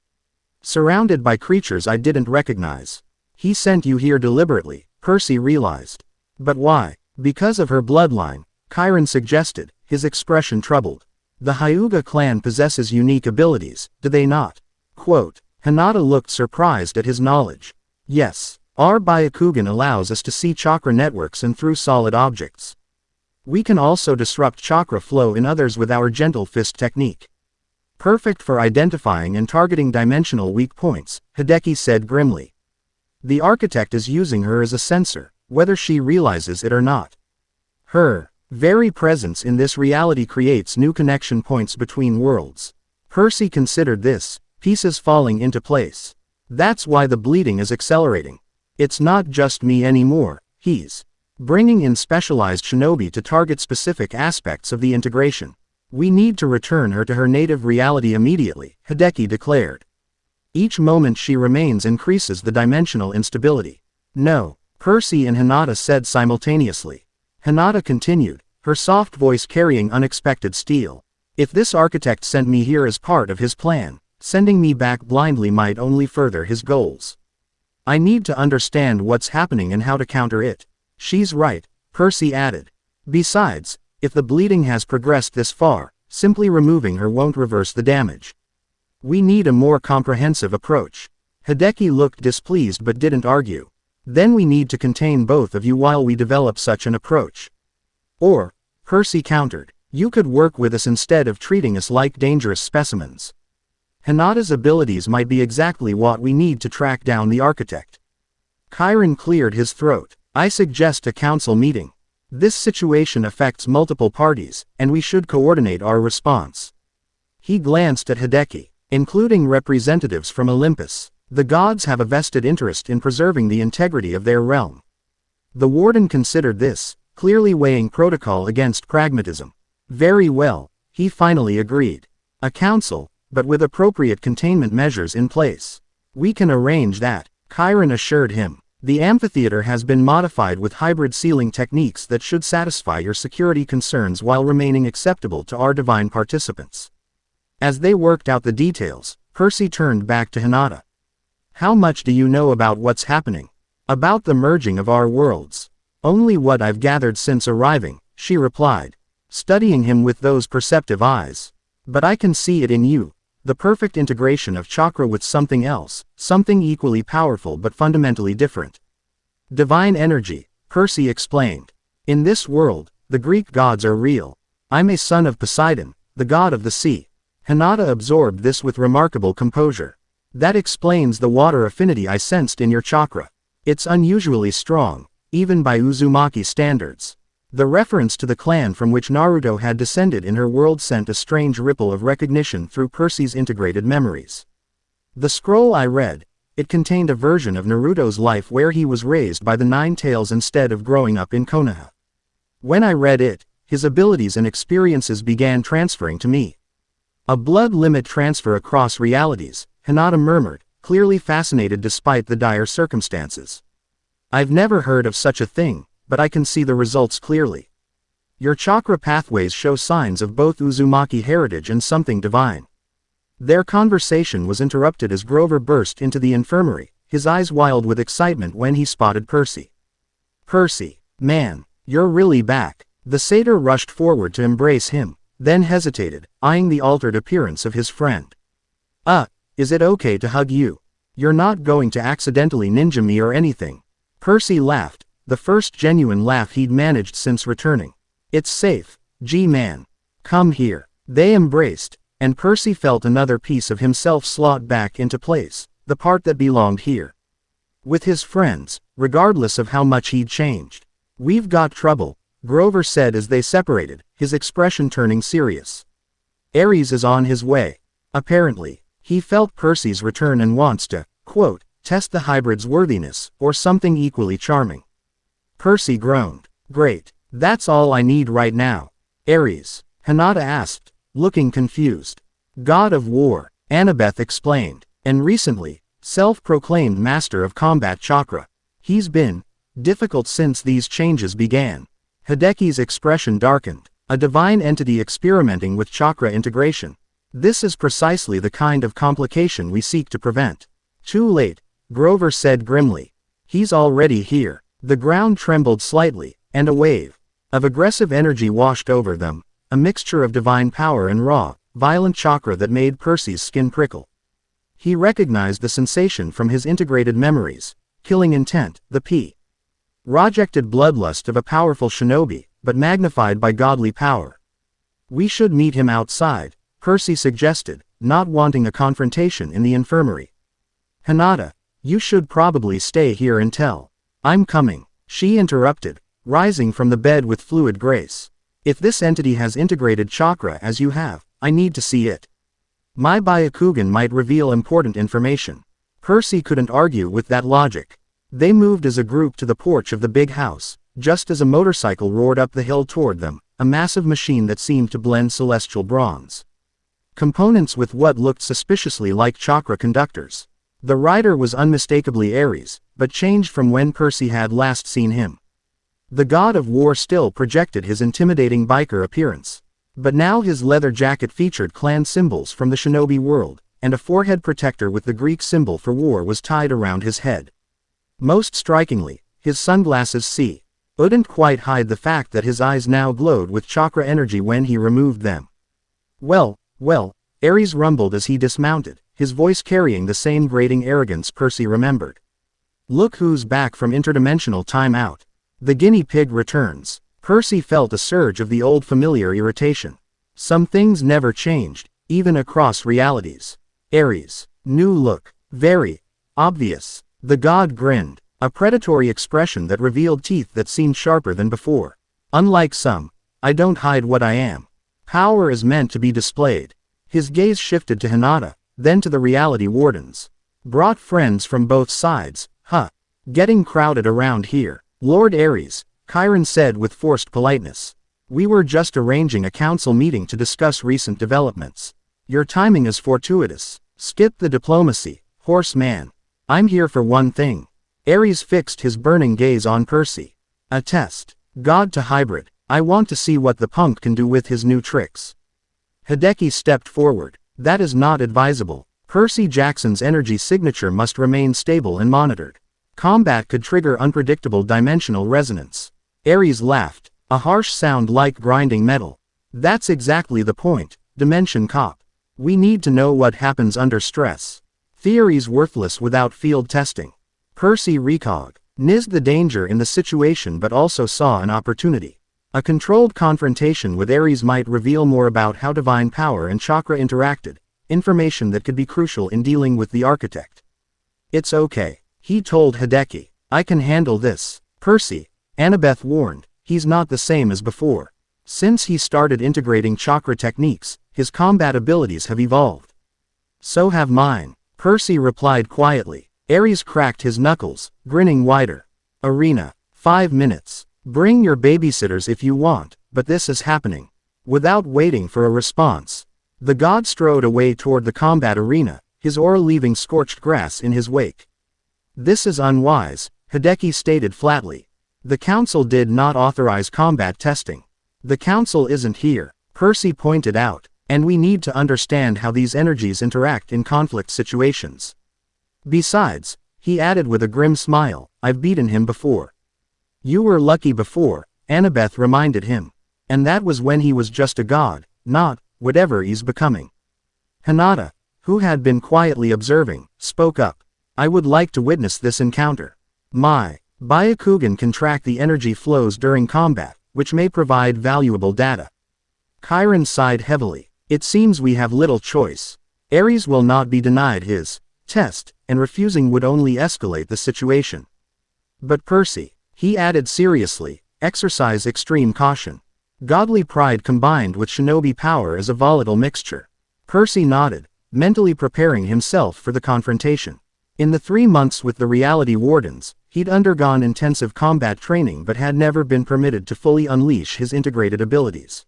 Speaker 1: Surrounded by creatures I didn't recognize. He sent you here deliberately," Percy realized. "But why?" "Because of her bloodline," Chiron suggested, his expression troubled. "The Hyuga clan possesses unique abilities, do they not?" Hinata looked surprised at his knowledge. "Yes. Our Byakugan allows us to see chakra networks and through solid objects. We can also disrupt chakra flow in others with our gentle fist technique. Perfect for identifying and targeting dimensional weak points, Hideki said grimly. The architect is using her as a sensor, whether she realizes it or not. Her very presence in this reality creates new connection points between worlds. Percy considered this, pieces falling into place. That's why the bleeding is accelerating. It's not just me anymore, he's bringing in specialized shinobi to target specific aspects of the integration. We need to return her to her native reality immediately, Hideki declared. Each moment she remains increases the dimensional instability. No, Percy and Hinata said simultaneously. Hinata continued, her soft voice carrying unexpected steel. If this architect sent me here as part of his plan, sending me back blindly might only further his goals. I need to understand what's happening and how to counter it. She's right, Percy added. Besides, if the bleeding has progressed this far, simply removing her won't reverse the damage. We need a more comprehensive approach. Hideki looked displeased but didn't argue. Then we need to contain both of you while we develop such an approach. Or, Percy countered, you could work with us instead of treating us like dangerous specimens. Hinata's abilities might be exactly what we need to track down the architect. Chiron cleared his throat. I suggest a council meeting. This situation affects multiple parties, and we should coordinate our response. He glanced at Hideki, including representatives from Olympus. The gods have a vested interest in preserving the integrity of their realm. The warden considered this, clearly weighing protocol against pragmatism. Very well, he finally agreed. A council, but with appropriate containment measures in place. We can arrange that, Chiron assured him. The amphitheater has been modified with hybrid sealing techniques that should satisfy your security concerns while remaining acceptable to our divine participants. As they worked out the details, Percy turned back to Hinata. How much do you know about what's happening? About the merging of our worlds? Only what I've gathered since arriving, she replied, studying him with those perceptive eyes. But I can see it in you. The perfect integration of chakra with something else, something equally powerful but fundamentally different. Divine energy, Percy explained. In this world, the Greek gods are real. I'm a son of Poseidon, the god of the sea. Hinata absorbed this with remarkable composure. That explains the water affinity I sensed in your chakra. It's unusually strong, even by Uzumaki standards. The reference to the clan from which Naruto had descended in her world sent a strange ripple of recognition through Percy's integrated memories. The scroll I read, it contained a version of Naruto's life where he was raised by the Nine Tails instead of growing up in Konoha. When I read it, his abilities and experiences began transferring to me. A blood limit transfer across realities, Hinata murmured, clearly fascinated despite the dire circumstances. I've never heard of such a thing, but I can see the results clearly. Your chakra pathways show signs of both Uzumaki heritage and something divine. Their conversation was interrupted as Grover burst into the infirmary, his eyes wild with excitement when he spotted Percy. Percy, man, you're really back. The satyr rushed forward to embrace him, then hesitated, eyeing the altered appearance of his friend. Is it okay to hug you? You're not going to accidentally ninja me or anything. Percy laughed, the first genuine laugh he'd managed since returning. It's safe, G-man. Come here. They embraced, and Percy felt another piece of himself slot back into place, the part that belonged here. With his friends, regardless of how much he'd changed. We've got trouble, Grover said as they separated, his expression turning serious. Ares is on his way. Apparently, he felt Percy's return and wants to, quote, test the hybrid's worthiness, or something equally charming. Percy groaned. Great. That's all I need right now. Ares, Hinata asked, looking confused. God of War, Annabeth explained, and recently, self-proclaimed master of combat chakra. He's been difficult since these changes began. Hideki's expression darkened. A divine entity experimenting with chakra integration. This is precisely the kind of complication we seek to prevent. Too late, Grover said grimly. He's already here. The ground trembled slightly, and a wave of aggressive energy washed over them, a mixture of divine power and raw, violent chakra that made Percy's skin prickle. He recognized the sensation from his integrated memories, killing intent, the Projected bloodlust of a powerful shinobi, but magnified by godly power. We should meet him outside, Percy suggested, not wanting a confrontation in the infirmary. Hinata, you should probably stay here until I'm coming, she interrupted, rising from the bed with fluid grace. If this entity has integrated chakra as you have, I need to see it. My Byakugan might reveal important information. Percy couldn't argue with that logic. They moved as a group to the porch of the big house, just as a motorcycle roared up the hill toward them, a massive machine that seemed to blend celestial bronze components with what looked suspiciously like chakra conductors. The rider was unmistakably Ares, but changed from when Percy had last seen him. The god of war still projected his intimidating biker appearance. But now his leather jacket featured clan symbols from the shinobi world, and a forehead protector with the Greek symbol for war was tied around his head. Most strikingly, his sunglasses wouldn't quite hide the fact that his eyes now glowed with chakra energy when he removed them. Well, Ares rumbled as he dismounted, his voice carrying the same grating arrogance Percy remembered. Look who's back from interdimensional timeout. The guinea pig returns. Percy felt a surge of the old familiar irritation. Some things never changed, even across realities. Ares' new look, very obvious. The god grinned, a predatory expression that revealed teeth that seemed sharper than before. Unlike some, I don't hide what I am. Power is meant to be displayed. His gaze shifted to Hinata, then to the reality wardens. Brought friends from both sides, huh? Getting crowded around here. Lord Ares, Chiron said with forced politeness. We were just arranging a council meeting to discuss recent developments. Your timing is fortuitous. Skip the diplomacy, horseman. I'm here for one thing. Ares fixed his burning gaze on Percy. A test. God to hybrid. I want to see what the punk can do with his new tricks. Hideki stepped forward. That is not advisable. Percy Jackson's energy signature must remain stable and monitored. Combat could trigger unpredictable dimensional resonance. Ares laughed, a harsh sound like grinding metal. That's exactly the point, Dimension Cop. We need to know what happens under stress. Theories worthless without field testing. Percy recognized the danger in the situation but also saw an opportunity. A controlled confrontation with Ares might reveal more about how divine power and chakra interacted, information that could be crucial in dealing with the architect. It's okay, he told Hideki. I can handle this. Percy, Annabeth warned, he's not the same as before. Since he started integrating chakra techniques, his combat abilities have evolved. So have mine, Percy replied quietly. Ares cracked his knuckles, grinning wider. Arena. 5 minutes. Bring your babysitters if you want, but this is happening. Without waiting for a response, the god strode away toward the combat arena, his aura leaving scorched grass in his wake. This is unwise, Hideki stated flatly. The council did not authorize combat testing. The council isn't here, Percy pointed out, and we need to understand how these energies interact in conflict situations. Besides, he added with a grim smile, I've beaten him before. You were lucky before, Annabeth reminded him. And that was when he was just a god, not whatever he's becoming. Hinata, who had been quietly observing, spoke up. I would like to witness this encounter. My Byakugan can track the energy flows during combat, which may provide valuable data. Chiron sighed heavily. It seems we have little choice. Ares will not be denied his test, and refusing would only escalate the situation. But Percy, he added seriously, exercise extreme caution. Godly pride combined with shinobi power is a volatile mixture. Percy nodded, mentally preparing himself for the confrontation. In the 3 months with the reality wardens, he'd undergone intensive combat training but had never been permitted to fully unleash his integrated abilities.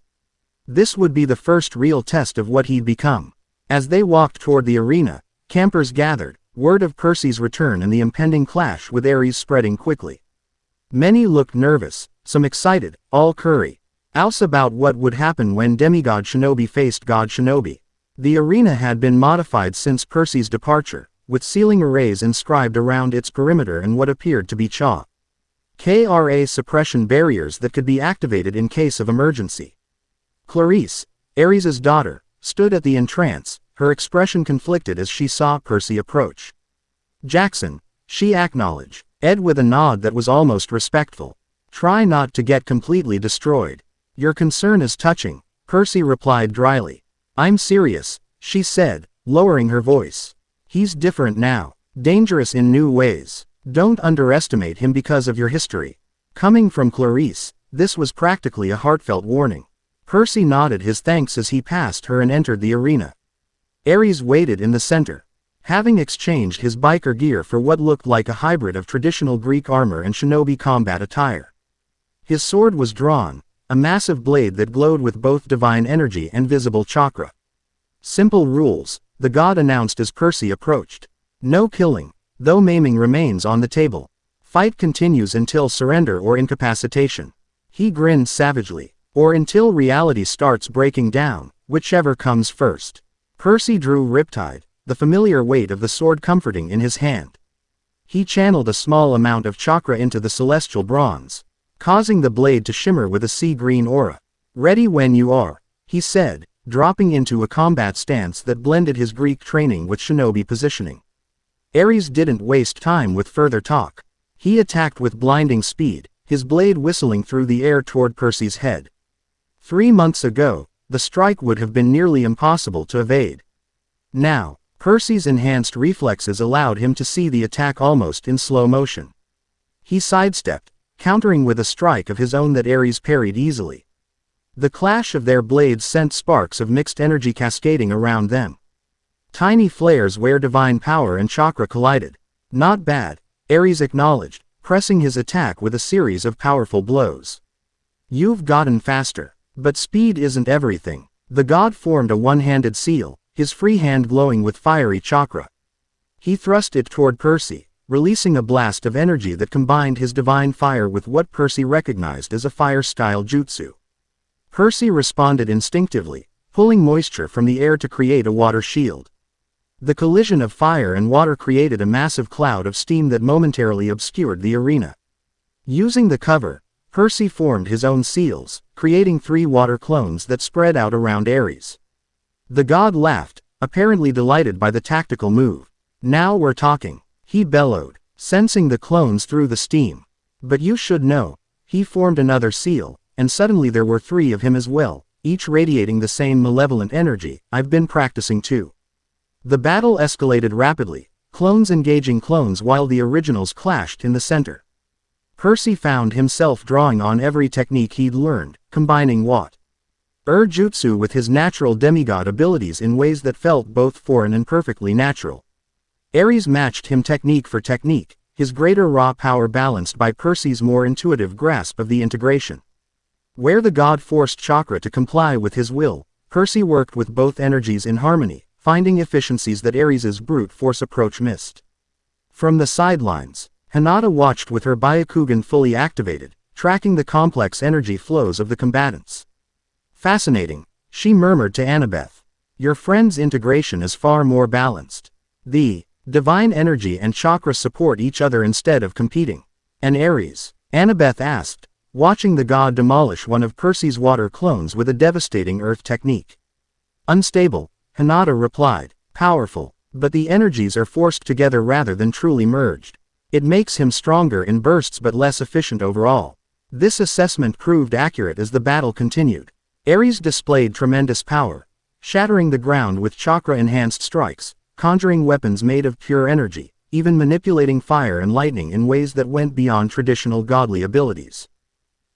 Speaker 1: This would be the first real test of what he'd become. As they walked toward the arena, campers gathered, word of Percy's return and the impending clash with Ares spreading quickly. Many looked nervous, some excited, all curious about what would happen when demigod shinobi faced god shinobi. The arena had been modified since Percy's departure, with ceiling arrays inscribed around its perimeter and what appeared to be KRA suppression barriers that could be activated in case of emergency. Clarice, Ares' daughter, stood at the entrance, her expression conflicted as she saw Percy approach. Jackson, She acknowledged, Ed with a nod that was almost respectful. Try not to get completely destroyed. Your concern is touching, Percy replied dryly. I'm serious, she said, lowering her voice. He's different now, dangerous in new ways. Don't underestimate him because of your history. Coming from Clarice, this was practically a heartfelt warning. Percy nodded his thanks as he passed her and entered the arena. Ares waited in the center. Having exchanged his biker gear for what looked like a hybrid of traditional Greek armor and shinobi combat attire. His sword was drawn, a massive blade that glowed with both divine energy and visible chakra. Simple rules, the god announced as Percy approached. No killing, though maiming remains on the table. Fight continues until surrender or incapacitation. He grinned savagely. Or until reality starts breaking down, whichever comes first. Percy drew Riptide, the familiar weight of the sword comforting in his hand. He channeled a small amount of chakra into the celestial bronze, causing the blade to shimmer with a sea-green aura. Ready when you are, he said, dropping into a combat stance that blended his Greek training with shinobi positioning. Ares didn't waste time with further talk. He attacked with blinding speed, his blade whistling through the air toward Percy's head. 3 months ago, the strike would have been nearly impossible to evade. Now, Percy's enhanced reflexes allowed him to see the attack almost in slow motion. He sidestepped, countering with a strike of his own that Ares parried easily. The clash of their blades sent sparks of mixed energy cascading around them. Tiny flares where divine power and chakra collided. Not bad, Ares acknowledged, pressing his attack with a series of powerful blows. You've gotten faster. But speed isn't everything. The god formed a one-handed seal, his free hand glowing with fiery chakra. He thrust it toward Percy, releasing a blast of energy that combined his divine fire with what Percy recognized as a fire-style jutsu. Percy responded instinctively, pulling moisture from the air to create a water shield. The collision of fire and water created a massive cloud of steam that momentarily obscured the arena. Using the cover, Percy formed his own seals, creating 3 water clones that spread out around Ares. The god laughed, apparently delighted by the tactical move. Now we're talking, he bellowed, sensing the clones through the steam. But you should know, he formed another seal, and suddenly there were 3 of him as well, each radiating the same malevolent energy. I've been practicing too. The battle escalated rapidly, clones engaging clones while the originals clashed in the center. Percy found himself drawing on every technique he'd learned, combining jutsu with his natural demigod abilities in ways that felt both foreign and perfectly natural. Ares matched him technique for technique, his greater raw power balanced by Percy's more intuitive grasp of the integration. Where the god forced chakra to comply with his will, Percy worked with both energies in harmony, finding efficiencies that Ares's brute force approach missed. From the sidelines, Hinata watched with her Byakugan fully activated, tracking the complex energy flows of the combatants. Fascinating, she murmured to Annabeth. Your friend's integration is far more balanced. The divine energy and chakra support each other instead of competing. And Ares? Annabeth asked, watching the god demolish one of Percy's water clones with a devastating earth technique. Unstable, Hinata replied. Powerful, but the energies are forced together rather than truly merged. It makes him stronger in bursts but less efficient overall. This assessment proved accurate as the battle continued. Ares displayed tremendous power, shattering the ground with chakra-enhanced strikes, conjuring weapons made of pure energy, even manipulating fire and lightning in ways that went beyond traditional godly abilities.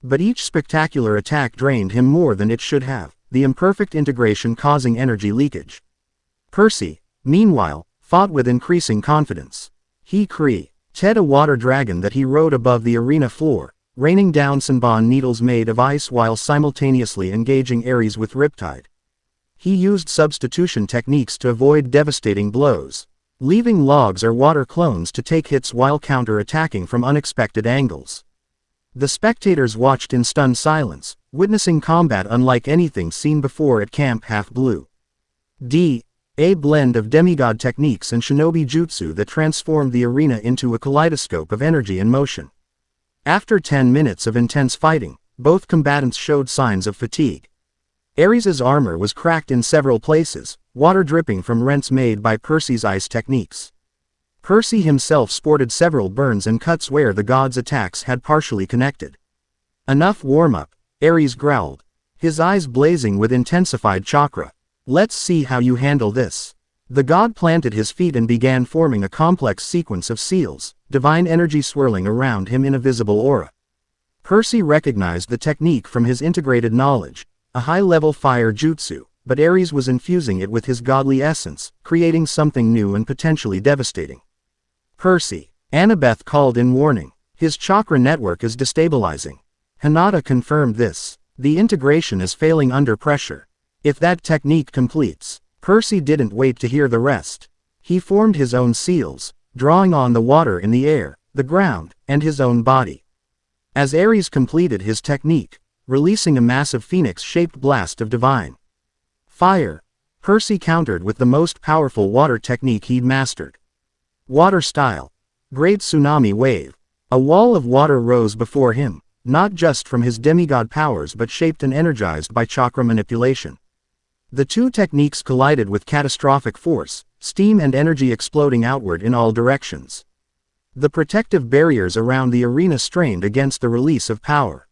Speaker 1: But each spectacular attack drained him more than it should have, the imperfect integration causing energy leakage. Percy, meanwhile, fought with increasing confidence. He Ted a water dragon that he rode above the arena floor, raining down Sanbon needles made of ice while simultaneously engaging Ares with Riptide. He used substitution techniques to avoid devastating blows, leaving logs or water clones to take hits while counter-attacking from unexpected angles. The spectators watched in stunned silence, witnessing combat unlike anything seen before at Camp Half Blue. A blend of demigod techniques and shinobi jutsu that transformed the arena into a kaleidoscope of energy and motion. After 10 minutes of intense fighting, both combatants showed signs of fatigue. Ares's armor was cracked in several places, water dripping from rents made by Percy's ice techniques. Percy himself sported several burns and cuts where the god's attacks had partially connected. Enough warm-up, Ares growled, his eyes blazing with intensified chakra. Let's see how you handle this. The god planted his feet and began forming a complex sequence of seals, divine energy swirling around him in a visible aura. Percy recognized the technique from his integrated knowledge, a high-level fire jutsu, but Ares was infusing it with his godly essence, creating something new and potentially devastating. Percy, Annabeth called in warning. His chakra network is destabilizing. Hinata confirmed this. The integration is failing under pressure. If that technique completes, Percy didn't wait to hear the rest. He formed his own seals, drawing on the water in the air, the ground, and his own body. As Ares completed his technique, releasing a massive phoenix-shaped blast of divine fire, Percy countered with the most powerful water technique he'd mastered. Water style. Great tsunami wave. A wall of water rose before him, not just from his demigod powers but shaped and energized by chakra manipulation. The two techniques collided with catastrophic force, steam and energy exploding outward in all directions. The protective barriers around the arena strained against the release of power.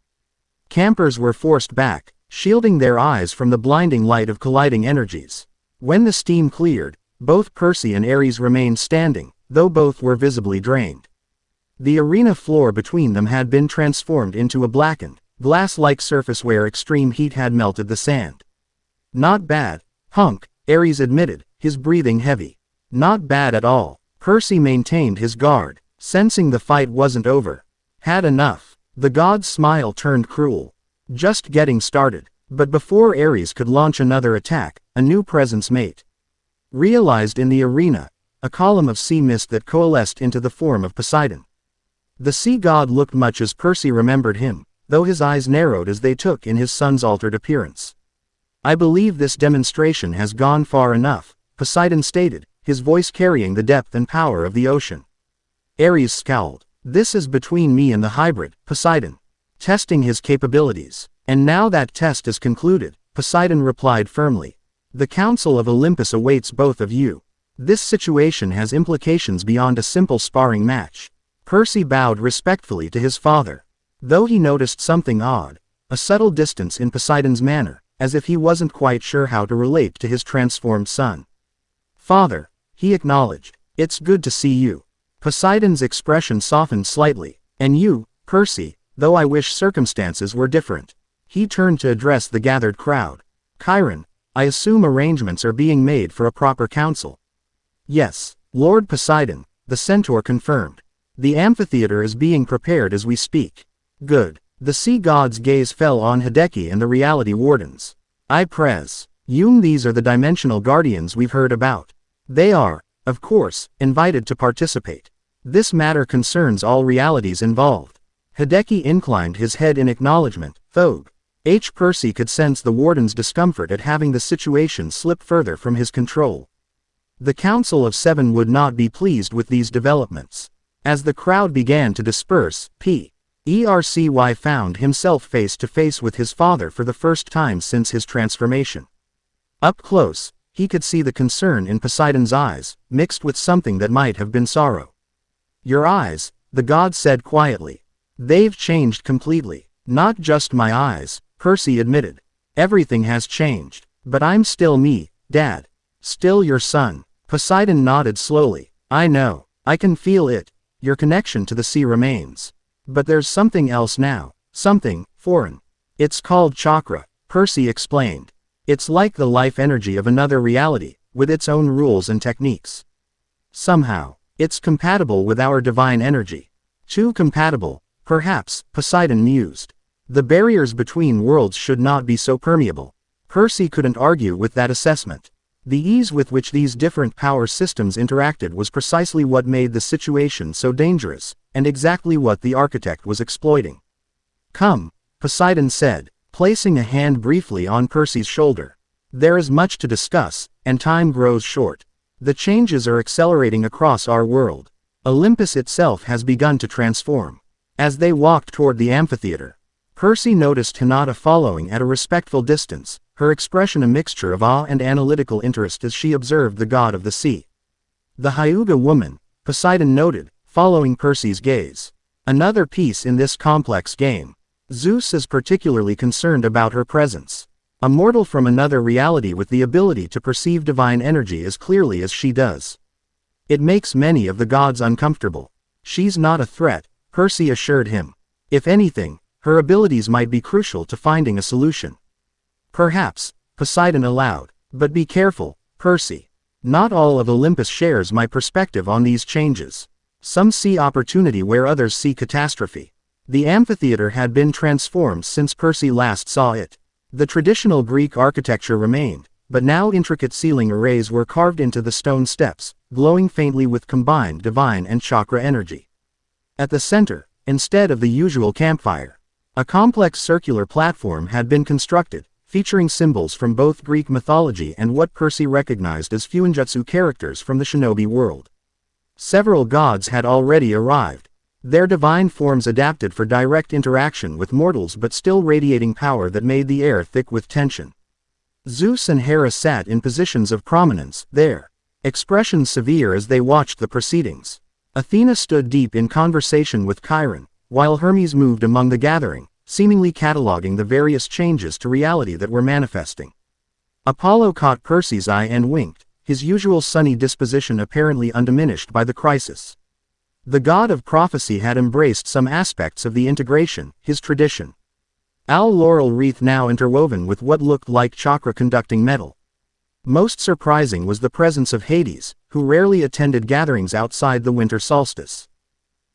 Speaker 1: Campers were forced back, shielding their eyes from the blinding light of colliding energies. When the steam cleared, both Percy and Ares remained standing, though both were visibly drained. The arena floor between them had been transformed into a blackened, glass-like surface where extreme heat had melted the sand. Not bad, hunk, Ares admitted, his breathing heavy. Not bad at all. Percy maintained his guard, sensing the fight wasn't over. Had enough. The god's smile turned cruel. Just getting started. But before Ares could launch another attack, a new presence mate realized in the arena, a column of sea mist that coalesced into the form of Poseidon. The sea god looked much as Percy remembered him, though his eyes narrowed as they took in his son's altered appearance. I believe this demonstration has gone far enough, Poseidon stated, his voice carrying the depth and power of the ocean. Ares scowled. This is between me and the hybrid, Poseidon. Testing his capabilities. And now that test is concluded, Poseidon replied firmly. The Council of Olympus awaits both of you. This situation has implications beyond a simple sparring match. Percy bowed respectfully to his father. Though he noticed something odd, a subtle distance in Poseidon's manner, as if he wasn't quite sure how to relate to his transformed son. Father, he acknowledged, it's good to see you. Poseidon's expression softened slightly. And you, Percy, though I wish circumstances were different. He turned to address the gathered crowd. Chiron, I assume arrangements are being made for a proper council. Yes, Lord Poseidon, the centaur confirmed. The amphitheater is being prepared as we speak. Good. The sea god's gaze fell on Hideki and the reality wardens. I presume these are the dimensional guardians we've heard about. They are, of course, invited to participate. This matter concerns all realities involved. Hideki inclined his head in acknowledgement, though Percy could sense the warden's discomfort at having the situation slip further from his control. The Council of Seven would not be pleased with these developments. As the crowd began to disperse, Percy found himself face to face with his father for the first time since his transformation. Up close, he could see the concern in Poseidon's eyes, mixed with something that might have been sorrow. Your eyes, the god said quietly. They've changed completely. Not just my eyes, Percy admitted. Everything has changed. But I'm still me, Dad. Still your son. Poseidon nodded slowly. I know. I can feel it. Your connection to the sea remains. But there's something else now. Something foreign. It's called chakra, Percy explained. It's like the life energy of another reality, with its own rules and techniques. Somehow, it's compatible with our divine energy. Too compatible, perhaps, Poseidon mused. The barriers between worlds should not be so permeable. Percy couldn't argue with that assessment. The ease with which these different power systems interacted was precisely what made the situation so dangerous, and exactly what the architect was exploiting. Come, Poseidon said, placing a hand briefly on Percy's shoulder. There is much to discuss, and time grows short. The changes are accelerating across our world. Olympus itself has begun to transform. As they walked toward the amphitheater, Percy noticed Hinata following at a respectful distance, her expression a mixture of awe and analytical interest as she observed the god of the sea. The Hyuga woman, Poseidon noted, following Percy's gaze. Another piece in this complex game. Zeus is particularly concerned about her presence. A mortal from another reality with the ability to perceive divine energy as clearly as she does. It makes many of the gods uncomfortable. She's not a threat, Percy assured him. If anything, her abilities might be crucial to finding a solution. Perhaps, Poseidon allowed, but be careful, Percy. Not all of Olympus shares my perspective on these changes. Some see opportunity where others see catastrophe. The amphitheater had been transformed since Percy last saw it. The traditional Greek architecture remained, but now intricate ceiling arrays were carved into the stone steps, glowing faintly with combined divine and chakra energy. At the center, instead of the usual campfire, a complex circular platform had been constructed, featuring symbols from both Greek mythology and what Percy recognized as Fuinjutsu characters from the shinobi world. Several gods had already arrived, their divine forms adapted for direct interaction with mortals but still radiating power that made the air thick with tension. Zeus and Hera sat in positions of prominence, their expressions severe as they watched the proceedings. Athena stood deep in conversation with Chiron, while Hermes moved among the gathering, seemingly cataloging the various changes to reality that were manifesting. Apollo caught Percy's eye and winked, his usual sunny disposition apparently undiminished by the crisis. The god of prophecy had embraced some aspects of the integration, his tradition. Al laurel wreath now interwoven with what looked like chakra-conducting metal. Most surprising was the presence of Hades, who rarely attended gatherings outside the winter solstice.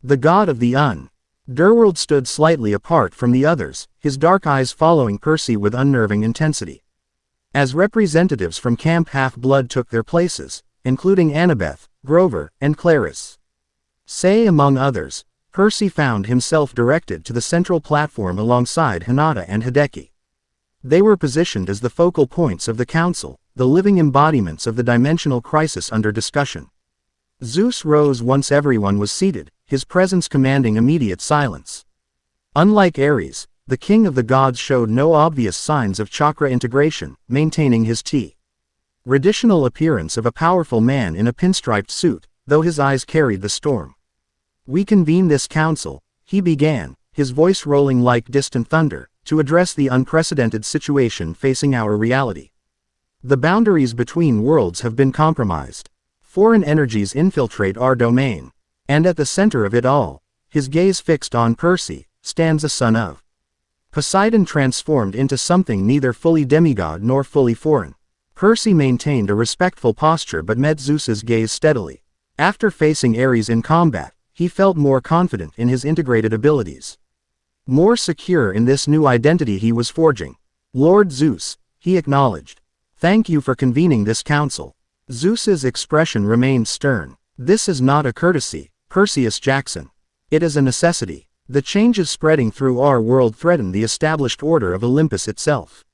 Speaker 1: The god of the underworld stood slightly apart from the others, his dark eyes following Percy with unnerving intensity. As representatives from Camp Half-Blood took their places, including Annabeth, Grover, and Clarice. Say among others, Percy found himself directed to the central platform alongside Hinata and Hideki. They were positioned as the focal points of the council, the living embodiments of the dimensional crisis under discussion. Zeus rose once everyone was seated, his presence commanding immediate silence. Unlike Ares, the king of the gods showed no obvious signs of chakra integration, maintaining his traditional appearance of a powerful man in a pinstriped suit, though his eyes carried the storm. "We convene this council," he began, his voice rolling like distant thunder, "to address the unprecedented situation facing our reality. The boundaries between worlds have been compromised. Foreign energies infiltrate our domain. And at the center of it all, his gaze fixed on Percy, stands a son of Poseidon transformed into something neither fully demigod nor fully foreign. Percy maintained a respectful posture but met Zeus's gaze steadily. After facing Ares in combat, he felt more confident in his integrated abilities. More secure in this new identity he was forging. "Lord Zeus," he acknowledged. "Thank you for convening this council." Zeus's expression remained stern. "This is not a courtesy, Perseus Jackson. It is a necessity. The changes spreading through our world threaten the established order of Olympus itself.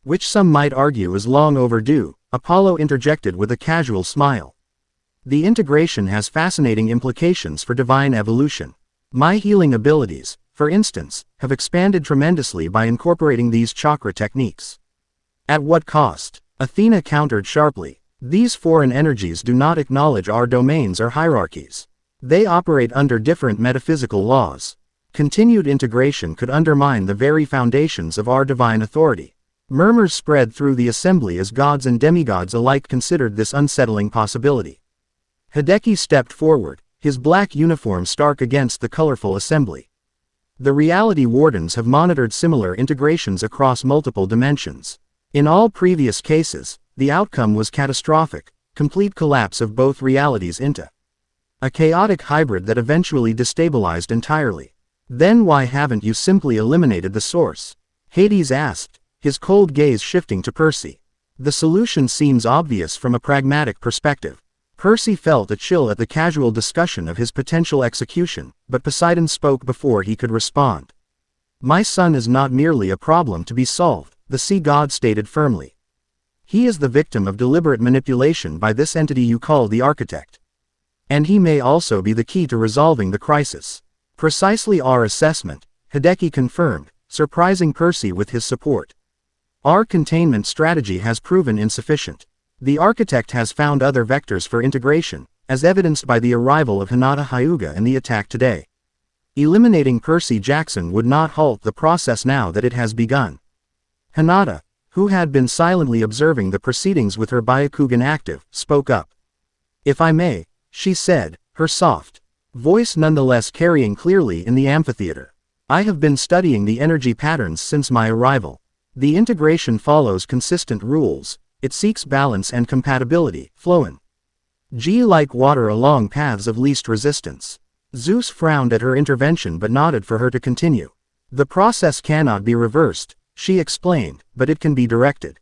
Speaker 1: Which some might argue is long overdue," Apollo interjected with a casual smile. "The integration has fascinating implications for divine evolution. My healing abilities, for instance, have expanded tremendously by incorporating these chakra techniques." "At what cost?" Athena countered sharply. "These foreign energies do not acknowledge our domains or hierarchies. They operate under different metaphysical laws. Continued integration could undermine the very foundations of our divine authority." Murmurs spread through the assembly as gods and demigods alike considered this unsettling possibility. Hideki stepped forward, his black uniform stark against the colorful assembly. "The reality wardens have monitored similar integrations across multiple dimensions. In all previous cases, the outcome was catastrophic, complete collapse of both realities into a chaotic hybrid that eventually destabilized entirely. Then why haven't you simply eliminated the source?" Hades asked, his cold gaze shifting to Percy. "The solution seems obvious from a pragmatic perspective." Percy felt a chill at the casual discussion of his potential execution, but Poseidon spoke before he could respond. "My son is not merely a problem to be solved," the sea god stated firmly. "He is the victim of deliberate manipulation by this entity you call the architect. And he may also be the key to resolving the crisis." "Precisely our assessment," Hideki confirmed, surprising Percy with his support. "Our containment strategy has proven insufficient. The architect has found other vectors for integration, as evidenced by the arrival of Hinata Hyuga and the attack today. Eliminating Percy Jackson would not halt the process now that it has begun. Hinata, who had been silently observing the proceedings with her Byakugan active, spoke up. "If I may," she said, her soft voice nonetheless carrying clearly in the amphitheater. "I have been studying the energy patterns since my arrival. The integration follows consistent rules, it seeks balance and compatibility, flowing like water along paths of least resistance." Zeus frowned at her intervention but nodded for her to continue. "The process cannot be reversed," she explained, "but it can be directed.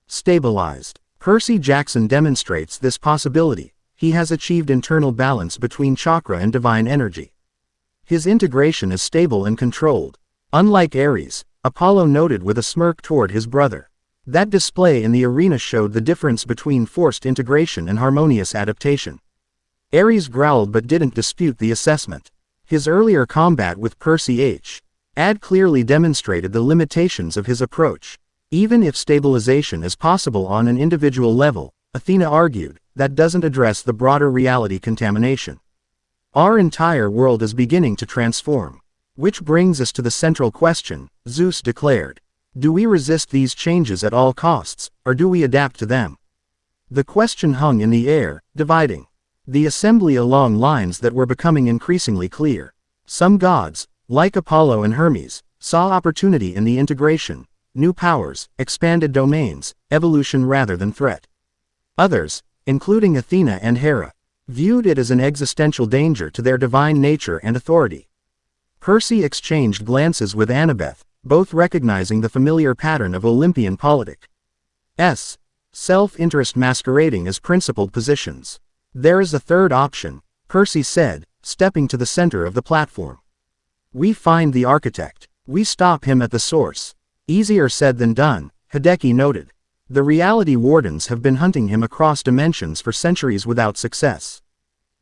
Speaker 1: Stabilized. Percy Jackson demonstrates this possibility. He has achieved internal balance between chakra and divine energy. His integration is stable and controlled. Unlike Ares," Apollo noted with a smirk toward his brother. That display in the arena showed the difference between forced integration and harmonious adaptation. Ares growled but didn't dispute the assessment. His earlier combat with Percy had clearly demonstrated the limitations of his approach. Even if stabilization is possible on an individual level, Athena argued, that doesn't address the broader reality contamination. Our entire world is beginning to transform. Which brings us to the central question, Zeus declared. Do we resist these changes at all costs, or do we adapt to them? The question hung in the air, dividing the assembly along lines that were becoming increasingly clear. Some gods, like Apollo and Hermes, saw opportunity in the integration, new powers, expanded domains, evolution rather than threat. Others, including Athena and Hera, viewed it as an existential danger to their divine nature and authority. Percy exchanged glances with Annabeth, both recognizing the familiar pattern of Olympian politics. Self-interest masquerading as principled positions. "There is a third option," Percy said, stepping to the center of the platform. "We find the architect. We stop him at the source." Easier said than done, Hideki noted. The reality wardens have been hunting him across dimensions for centuries without success.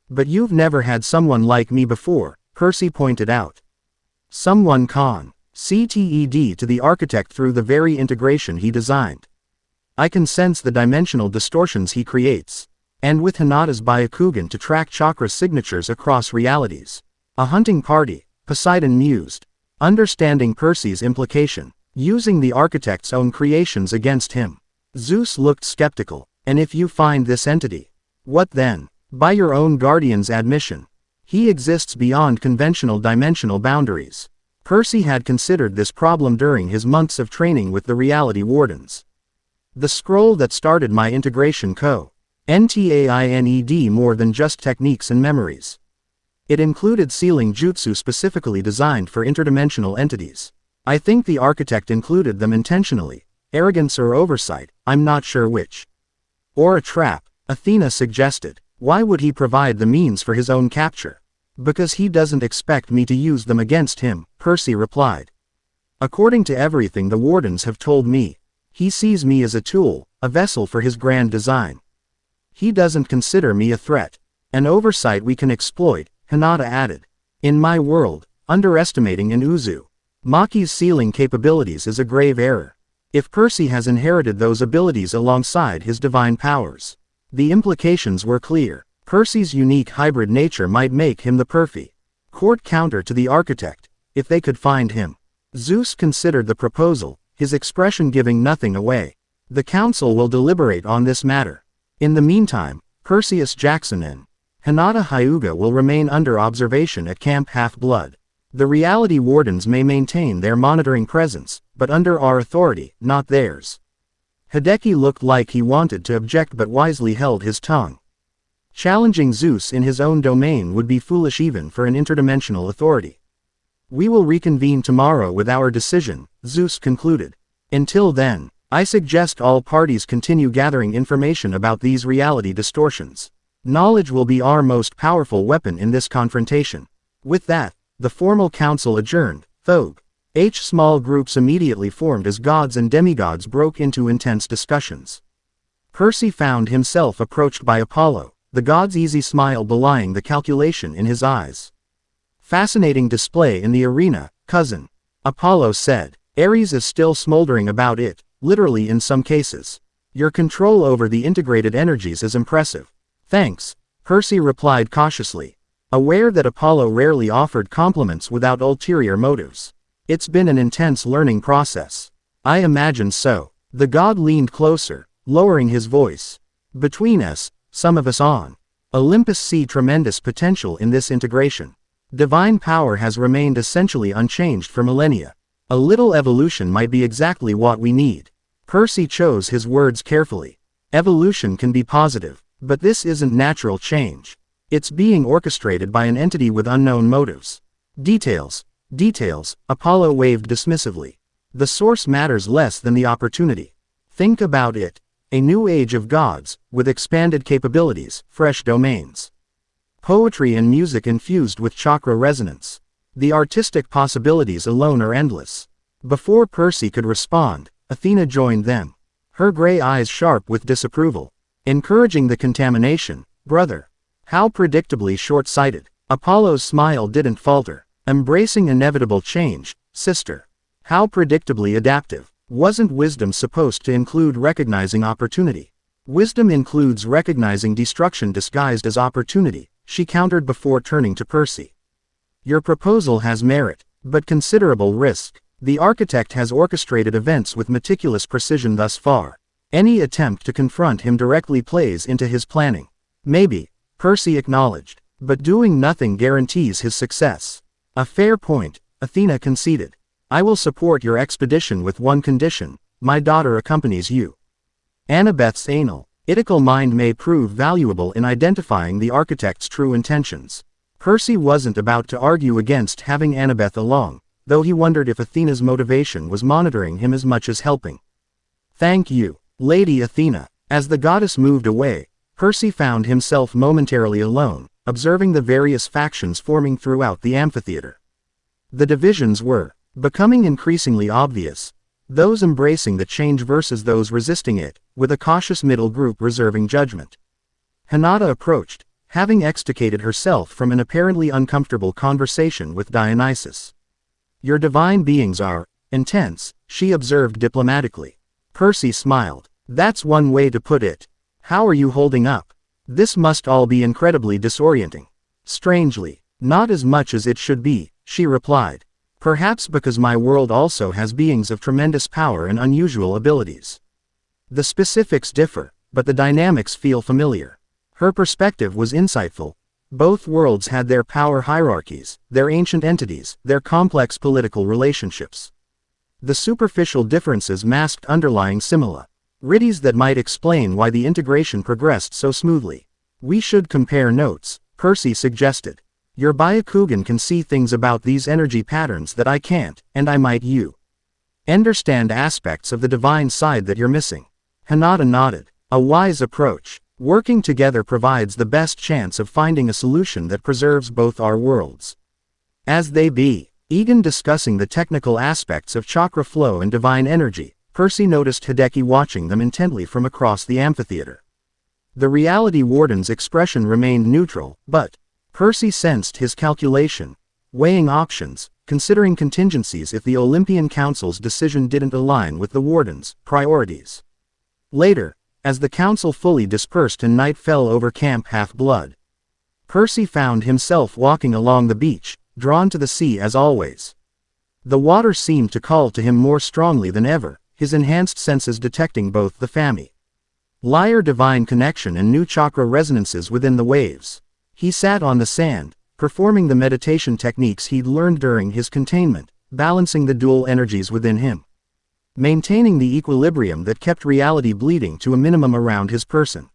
Speaker 1: "But you've never had someone like me before," Percy pointed out. "Someone cted to the architect through the very integration he designed. I can sense the dimensional distortions he creates. And with Hinata's Byakugan to track chakra signatures across realities. A hunting party," Poseidon mused. Understanding Percy's implication. Using the architect's own creations against him. Zeus looked skeptical. "And if you find this entity? What then?" "By your own guardian's admission. He exists beyond conventional dimensional boundaries." Percy had considered this problem during his months of training with the reality wardens. "The scroll that started my integration contained more than just techniques and memories. It included sealing jutsu specifically designed for interdimensional entities. I think the architect included them intentionally, arrogance or oversight, I'm not sure which. Or a trap," Athena suggested. "Why would he provide the means for his own capture?" "Because he doesn't expect me to use them against him," Percy replied. "According to everything the wardens have told me, he sees me as a tool, a vessel for his grand design. He doesn't consider me a threat. An oversight we can exploit," Hinata added. "In my world, underestimating an Maki's sealing capabilities is a grave error. If Percy has inherited those abilities alongside his divine powers, the implications were clear. Percy's unique hybrid nature might make him the perfect court counter to the architect, if they could find him." Zeus considered the proposal, his expression giving nothing away. "The council will deliberate on this matter. In the meantime, Perseus Jackson and Hinata Hyuga will remain under observation at Camp Half-Blood. The reality wardens may maintain their monitoring presence, but under our authority, not theirs." Hideki looked like he wanted to object but wisely held his tongue. Challenging Zeus in his own domain would be foolish even for an interdimensional authority. "We will reconvene tomorrow with our decision," Zeus concluded. "Until then, I suggest all parties continue gathering information about these reality distortions. Knowledge will be our most powerful weapon in this confrontation." With that, the formal council adjourned, though small groups immediately formed as gods and demigods broke into intense discussions. Percy found himself approached by Apollo, the god's easy smile belying the calculation in his eyes. "Fascinating display in the arena, cousin," Apollo said. "Ares is still smoldering about it, literally in some cases. Your control over the integrated energies is impressive." "Thanks," Percy replied cautiously, aware that Apollo rarely offered compliments without ulterior motives. It's been an intense learning process. I imagine so. The god leaned closer, lowering his voice. Between us, some of us on Olympus see tremendous potential in this integration. Divine power has remained essentially unchanged for millennia. A little evolution might be exactly what we need. Percy chose his words carefully. Evolution can be positive, but this isn't natural change. It's being orchestrated by an entity with unknown motives. Details, Apollo waved dismissively. The source matters less than the opportunity. Think about it. A new age of gods, with expanded capabilities, fresh domains. Poetry and music infused with chakra resonance. The artistic possibilities alone are endless. Before Percy could respond, Athena joined them. Her gray eyes sharp with disapproval. Encouraging the contamination, brother. How predictably short-sighted. Apollo's smile didn't falter. Embracing inevitable change, sister. How predictably adaptive. Wasn't wisdom supposed to include recognizing opportunity? Wisdom includes recognizing destruction disguised as opportunity, she countered before turning to Percy. Your proposal has merit, but considerable risk. The architect has orchestrated events with meticulous precision thus far. Any attempt to confront him directly plays into his planning. Maybe, Percy acknowledged, but doing nothing guarantees his success. A fair point, Athena conceded. I will support your expedition with one condition: my daughter accompanies you. Annabeth's analytical mind may prove valuable in identifying the architect's true intentions. Percy wasn't about to argue against having Annabeth along, though he wondered if Athena's motivation was monitoring him as much as helping. Thank you, Lady Athena. As the goddess moved away, Percy found himself momentarily alone, observing the various factions forming throughout the amphitheater. The divisions were becoming increasingly obvious, those embracing the change versus those resisting it, with a cautious middle group reserving judgment. Hinata approached, having extricated herself from an apparently uncomfortable conversation with Dionysus. Your divine beings are intense, she observed diplomatically. Percy smiled. That's one way to put it. How are you holding up? This must all be incredibly disorienting. Strangely, not as much as it should be, she replied. Perhaps because my world also has beings of tremendous power and unusual abilities. The specifics differ, but the dynamics feel familiar. Her perspective was insightful. Both worlds had their power hierarchies, their ancient entities, their complex political relationships. The superficial differences masked underlying similarities that might explain why the integration progressed so smoothly. We should compare notes, Percy suggested. Your Byakugan can see things about these energy patterns that I can't, and I might you understand aspects of the divine side that you're missing. Hinata nodded. A wise approach. Working together provides the best chance of finding a solution that preserves both our worlds. As they began discussing the technical aspects of chakra flow and divine energy, Percy noticed Hideki watching them intently from across the amphitheater. The reality warden's expression remained neutral, but Percy sensed his calculation, weighing options, considering contingencies if the Olympian Council's decision didn't align with the warden's priorities. Later, as the council fully dispersed and night fell over Camp Half-Blood, Percy found himself walking along the beach, drawn to the sea as always. The water seemed to call to him more strongly than ever, his enhanced senses detecting both the familiar divine connection and new chakra resonances within the waves. He sat on the sand, performing the meditation techniques he'd learned during his containment, balancing the dual energies within him, maintaining the equilibrium that kept reality bleeding to a minimum around his person.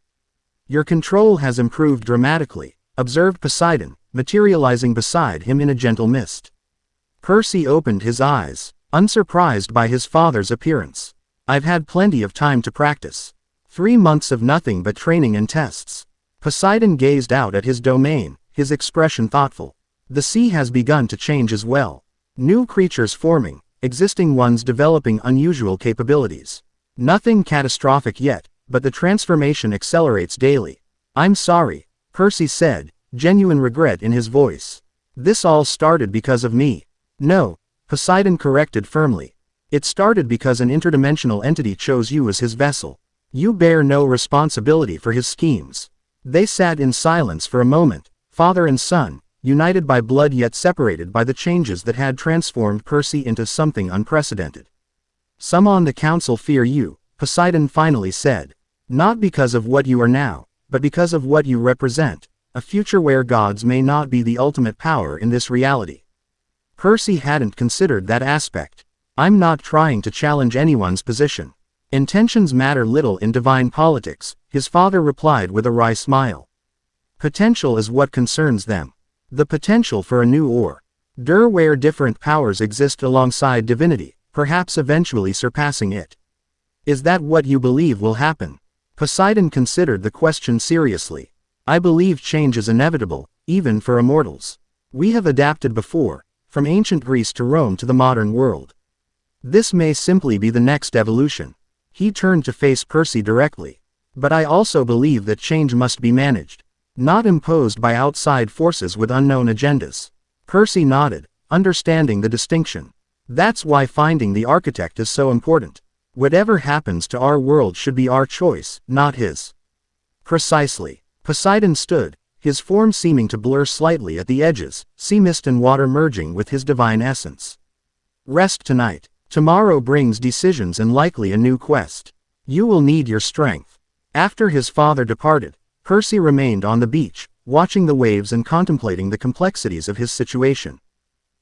Speaker 1: Your control has improved dramatically, observed Poseidon, materializing beside him in a gentle mist. Percy opened his eyes, unsurprised by his father's appearance. I've had plenty of time to practice. 3 months of nothing but training and tests. Poseidon gazed out at his domain, his expression thoughtful. The sea has begun to change as well. New creatures forming, existing ones developing unusual capabilities. Nothing catastrophic yet, but the transformation accelerates daily. I'm sorry, Percy said, genuine regret in his voice. This all started because of me. No, Poseidon corrected firmly. It started because an interdimensional entity chose you as his vessel. You bear no responsibility for his schemes. They sat in silence for a moment, father and son, united by blood yet separated by the changes that had transformed Percy into something unprecedented. Some on the council fear you, Poseidon finally said. Not because of what you are now, but because of what you represent, a future where gods may not be the ultimate power in this reality. Percy hadn't considered that aspect. I'm not trying to challenge anyone's position. Intentions matter little in divine politics, his father replied with a wry smile. Potential is what concerns them. The potential for a new order where different powers exist alongside divinity, perhaps eventually surpassing it. Is that what you believe will happen? Poseidon considered the question seriously. I believe change is inevitable, even for immortals. We have adapted before, from ancient Greece to Rome to the modern world. This may simply be the next evolution. He turned to face Percy directly. But I also believe that change must be managed, not imposed by outside forces with unknown agendas. Percy nodded, understanding the distinction. That's why finding the architect is so important. Whatever happens to our world should be our choice, not his. Precisely. Poseidon stood, his form seeming to blur slightly at the edges, sea mist and water merging with his divine essence. Rest tonight. Tomorrow brings decisions and likely a new quest. You will need your strength. After his father departed, Percy remained on the beach, watching the waves and contemplating the complexities of his situation.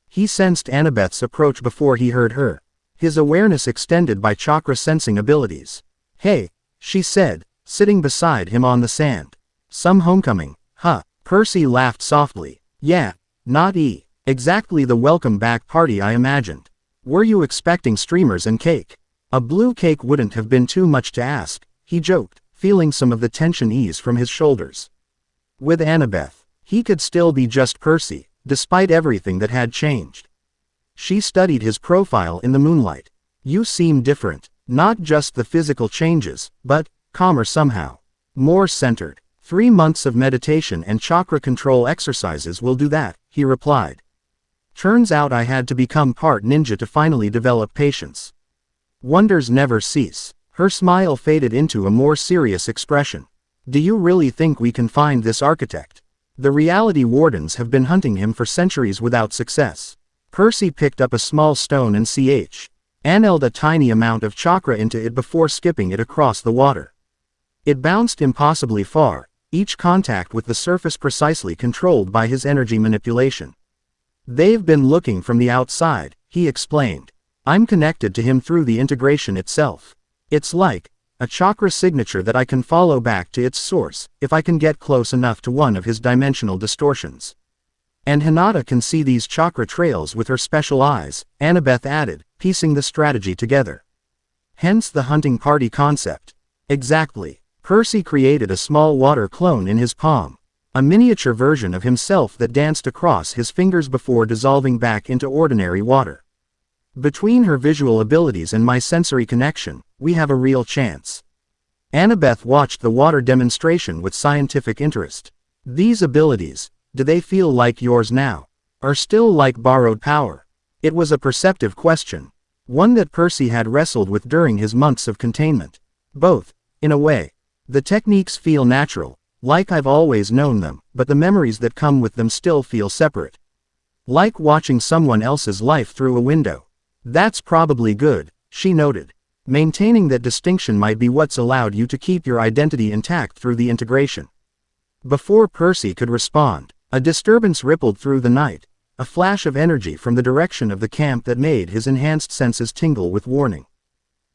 Speaker 1: He sensed Annabeth's approach before he heard her. His awareness extended by chakra sensing abilities. Hey, she said, sitting beside him on the sand. Some homecoming, huh? Percy laughed softly. Yeah, not exactly the welcome back party I imagined. Were you expecting streamers and cake? A blue cake wouldn't have been too much to ask, he joked, feeling some of the tension ease from his shoulders. With Annabeth, he could still be just Percy, despite everything that had changed. She studied his profile in the moonlight. You seem different, not just the physical changes, but calmer somehow. More centered. 3 months of meditation and chakra control exercises will do that, he replied. Turns out I had to become part ninja to finally develop patience. Wonders never cease. Her smile faded into a more serious expression. Do you really think we can find this architect? The reality wardens have been hunting him for centuries without success. Percy picked up a small stone and channeled a tiny amount of chakra into it before skipping it across the water. It bounced impossibly far, each contact with the surface precisely controlled by his energy manipulation. They've been looking from the outside, he explained. I'm connected to him through the integration itself. It's like a chakra signature that I can follow back to its source, if I can get close enough to one of his dimensional distortions. And Hinata can see these chakra trails with her special eyes, Annabeth added, piecing the strategy together. Hence the hunting party concept. Exactly. Percy created a small water clone in his palm. A miniature version of himself that danced across his fingers before dissolving back into ordinary water. Between her visual abilities and my sensory connection, we have a real chance. Annabeth watched the water demonstration with scientific interest. These abilities, do they feel like yours now? Or still like borrowed power? It was a perceptive question. One that Percy had wrestled with during his months of containment. Both, in a way. The techniques feel natural, like I've always known them, but the memories that come with them still feel separate. Like watching someone else's life through a window. That's probably good, she noted. Maintaining that distinction might be what's allowed you to keep your identity intact through the integration. Before Percy could respond, a disturbance rippled through the night, a flash of energy from the direction of the camp that made his enhanced senses tingle with warning.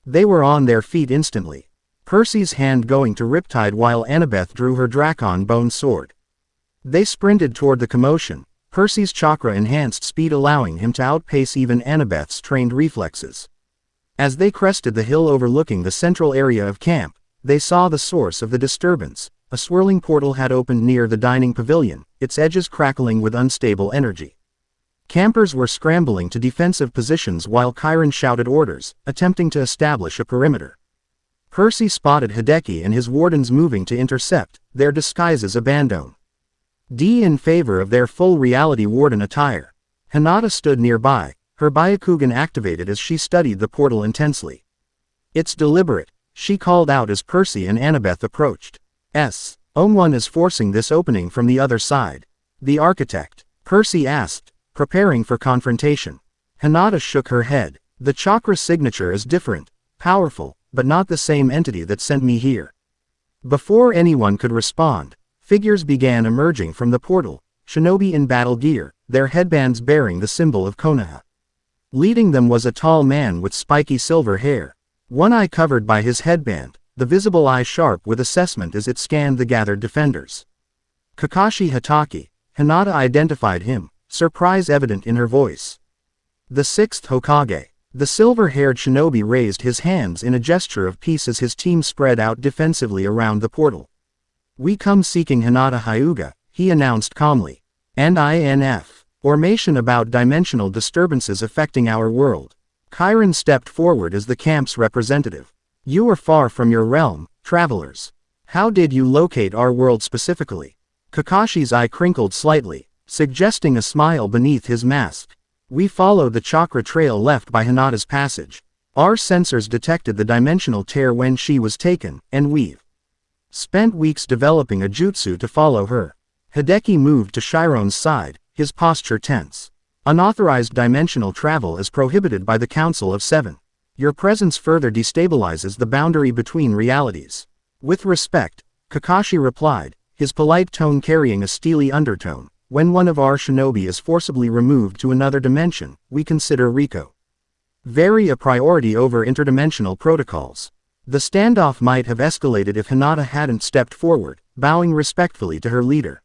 Speaker 1: They were on their feet instantly. Percy's hand going to Riptide while Annabeth drew her Dracon bone sword. They sprinted toward the commotion, Percy's chakra-enhanced speed allowing him to outpace even Annabeth's trained reflexes. As they crested the hill overlooking the central area of camp, they saw the source of the disturbance. A swirling portal had opened near the dining pavilion, its edges crackling with unstable energy. Campers were scrambling to defensive positions while Chiron shouted orders, attempting to establish a perimeter. Percy spotted Hideki and his wardens moving to intercept, their disguises abandoned. In favor of their full reality warden attire. Hinata stood nearby, her Byakugan activated as she studied the portal intensely. It's deliberate, she called out as Percy and Annabeth approached. One is forcing this opening from the other side. The architect, Percy asked, preparing for confrontation. Hinata shook her head. The chakra signature is different, powerful, but not the same entity that sent me here. Before anyone could respond, figures began emerging from the portal, shinobi in battle gear, their headbands bearing the symbol of Konoha. Leading them was a tall man with spiky silver hair, one eye covered by his headband, the visible eye sharp with assessment as it scanned the gathered defenders. Kakashi Hatake. Hinata identified him, surprise evident in her voice. The sixth Hokage. The silver-haired shinobi raised his hands in a gesture of peace as his team spread out defensively around the portal. We come seeking Hinata Hyuga, he announced calmly. And information about dimensional disturbances affecting our world. Chiron stepped forward as the camp's representative. You are far from your realm, travelers. How did you locate our world specifically? Kakashi's eye crinkled slightly, suggesting a smile beneath his mask. We followed the chakra trail left by Hinata's passage. Our sensors detected the dimensional tear when she was taken, and we've spent weeks developing a jutsu to follow her. Hideki moved to Chiron's side, his posture tense. Unauthorized dimensional travel is prohibited by the Council of Seven. Your presence further destabilizes the boundary between realities. With respect, Kakashi replied, his polite tone carrying a steely undertone. When one of our shinobi is forcibly removed to another dimension, we consider Riko. Very a priority over interdimensional protocols. The standoff might have escalated if Hinata hadn't stepped forward, bowing respectfully to her leader.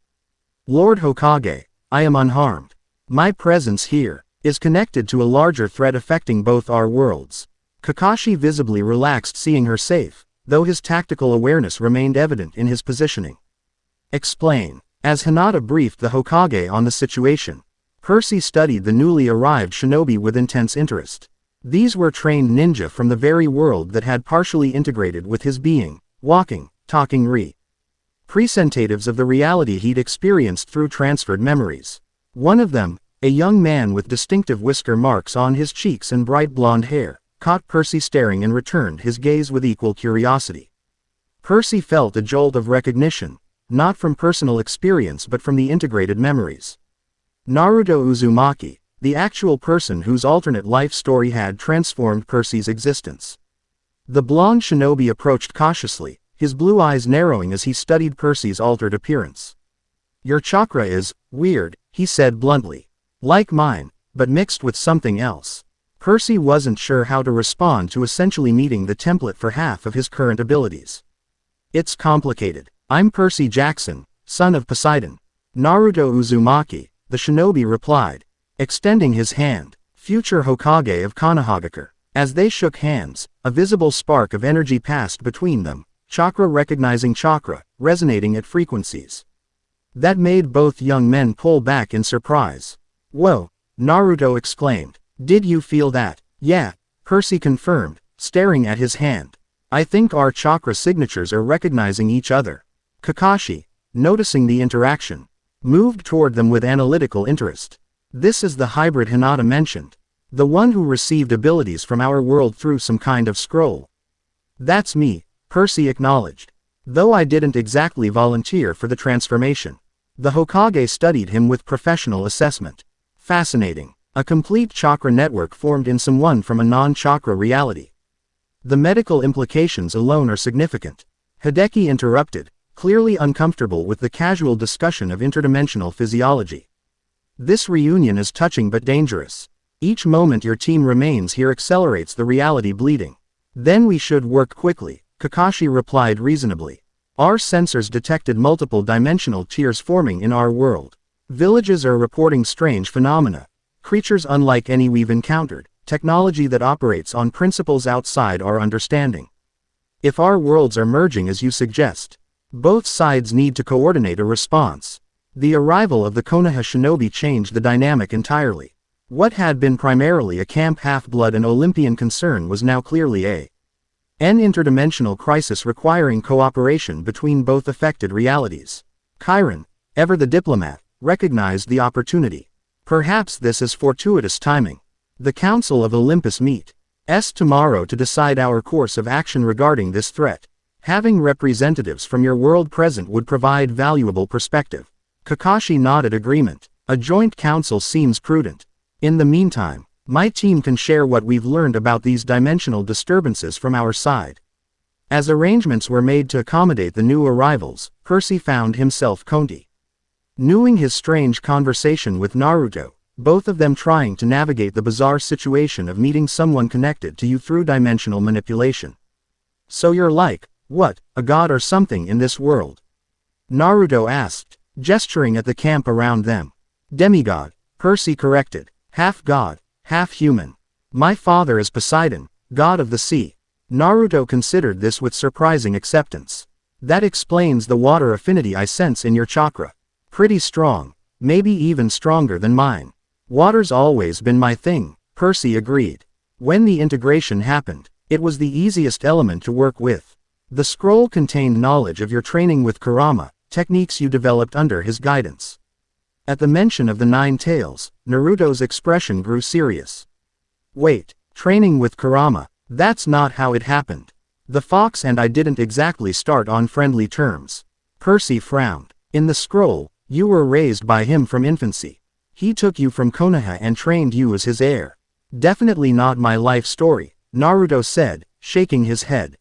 Speaker 1: Lord Hokage, I am unharmed. My presence here is connected to a larger threat affecting both our worlds. Kakashi visibly relaxed seeing her safe, though his tactical awareness remained evident in his positioning. Explain. As Hinata briefed the Hokage on the situation, Percy studied the newly arrived shinobi with intense interest. These were trained ninja from the very world that had partially integrated with his being, walking, talking representatives of the reality he'd experienced through transferred memories. One of them, a young man with distinctive whisker marks on his cheeks and bright blonde hair, caught Percy staring and returned his gaze with equal curiosity. Percy felt a jolt of recognition, not from personal experience but from the integrated memories. Naruto Uzumaki, the actual person whose alternate life story had transformed Percy's existence. The blonde shinobi approached cautiously, his blue eyes narrowing as he studied Percy's altered appearance. Your chakra is weird, he said bluntly. Like mine, but mixed with something else. Percy wasn't sure how to respond to essentially meeting the template for half of his current abilities. It's complicated. I'm Percy Jackson, son of Poseidon. Naruto Uzumaki, the shinobi replied, extending his hand, future Hokage of Konohagakure. As they shook hands, a visible spark of energy passed between them, chakra recognizing chakra, resonating at frequencies that made both young men pull back in surprise. Whoa, Naruto exclaimed. Did you feel that? Yeah, Percy confirmed, staring at his hand. I think our chakra signatures are recognizing each other. Kakashi, noticing the interaction, moved toward them with analytical interest. This is the hybrid Hinata mentioned. The one who received abilities from our world through some kind of scroll. That's me, Percy acknowledged. Though I didn't exactly volunteer for the transformation. The Hokage studied him with professional assessment. Fascinating. A complete chakra network formed in someone from a non-chakra reality. The medical implications alone are significant. Hideki interrupted, clearly uncomfortable with the casual discussion of interdimensional physiology. This reunion is touching but dangerous. Each moment your team remains here accelerates the reality bleeding. Then we should work quickly, Kakashi replied reasonably. Our sensors detected multiple dimensional tiers forming in our world. Villages are reporting strange phenomena. Creatures unlike any we've encountered, technology that operates on principles outside our understanding. If our worlds are merging as you suggest, both sides need to coordinate a response. The arrival of the Konoha shinobi changed the dynamic entirely. What had been primarily a camp half-blood and Olympian concern was now clearly an interdimensional crisis requiring cooperation between both affected realities. Chiron, ever the diplomat, recognized the opportunity. Perhaps this is fortuitous timing. The Council of Olympus meets tomorrow to decide our course of action regarding this threat. Having representatives from your world present would provide valuable perspective. Kakashi nodded agreement. A joint council seems prudent. In the meantime, my team can share what we've learned about these dimensional disturbances from our side. As arrangements were made to accommodate the new arrivals, Percy found himself continuing his strange conversation with Naruto, both of them trying to navigate the bizarre situation of meeting someone connected to you through dimensional manipulation. So you're like, what, a god or something in this world? Naruto asked, gesturing at the camp around them. Demigod, Percy corrected, half god, half human. My father is Poseidon, god of the sea. Naruto considered this with surprising acceptance. That explains the water affinity I sense in your chakra. Pretty strong, maybe even stronger than mine. Water's always been my thing, Percy agreed. When the integration happened, it was the easiest element to work with. The scroll contained knowledge of your training with Kurama, techniques you developed under his guidance. At the mention of the 9 tails, Naruto's expression grew serious. Wait, training with Kurama, that's not how it happened. The fox and I didn't exactly start on friendly terms. Percy frowned. In the scroll, you were raised by him from infancy. He took you from Konoha and trained you as his heir. Definitely not my life story, Naruto said, shaking his head.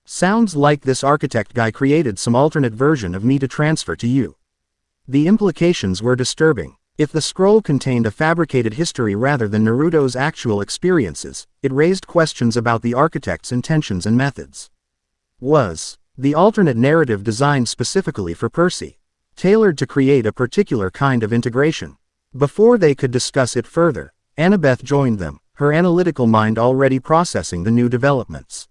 Speaker 1: Sounds like this architect guy created some alternate version of me to transfer to you. The implications were disturbing. If the scroll contained a fabricated history rather than Naruto's actual experiences, it raised questions about the architect's intentions and methods. Was the alternate narrative designed specifically for Percy, tailored to create a particular kind of integration? Before they could discuss it further, Annabeth joined them, her analytical mind already processing the new developments.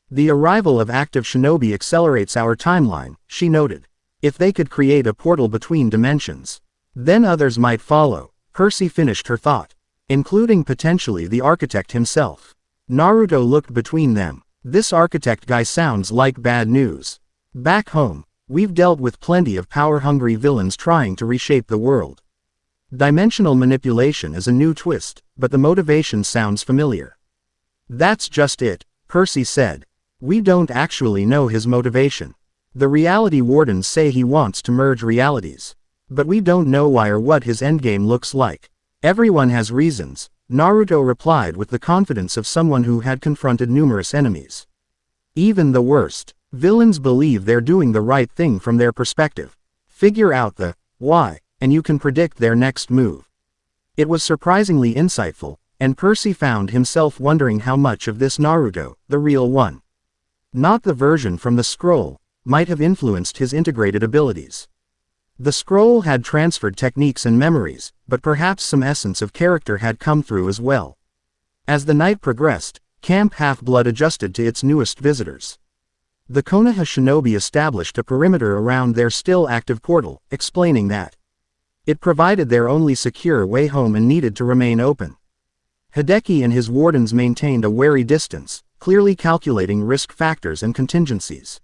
Speaker 1: The arrival of active shinobi accelerates our timeline, she noted. If they could create a portal between dimensions, then others might follow, Percy finished her thought, including potentially the architect himself. Naruto looked between them. This architect guy sounds like bad news. Back home, we've dealt with plenty of power-hungry villains trying to reshape the world. Dimensional manipulation is a new twist, but the motivation sounds familiar. That's just it, Percy said. We don't actually know his motivation. The reality wardens say he wants to merge realities. But we don't know why or what his endgame looks like. Everyone has reasons, Naruto replied with the confidence of someone who had confronted numerous enemies. Even the worst villains believe they're doing the right thing from their perspective. Figure out the why, and you can predict their next move. It was surprisingly insightful, and Percy found himself wondering how much of this Naruto, the real one, not the version from the scroll, might have influenced his integrated abilities. The scroll had transferred techniques and memories, but perhaps some essence of character had come through as well. As the night progressed, Camp Half-Blood adjusted to its newest visitors. The Konoha shinobi established a perimeter around their still active portal, explaining that it provided their only secure way home and needed to remain open. Hideki and his wardens maintained a wary distance, clearly calculating risk factors and contingencies.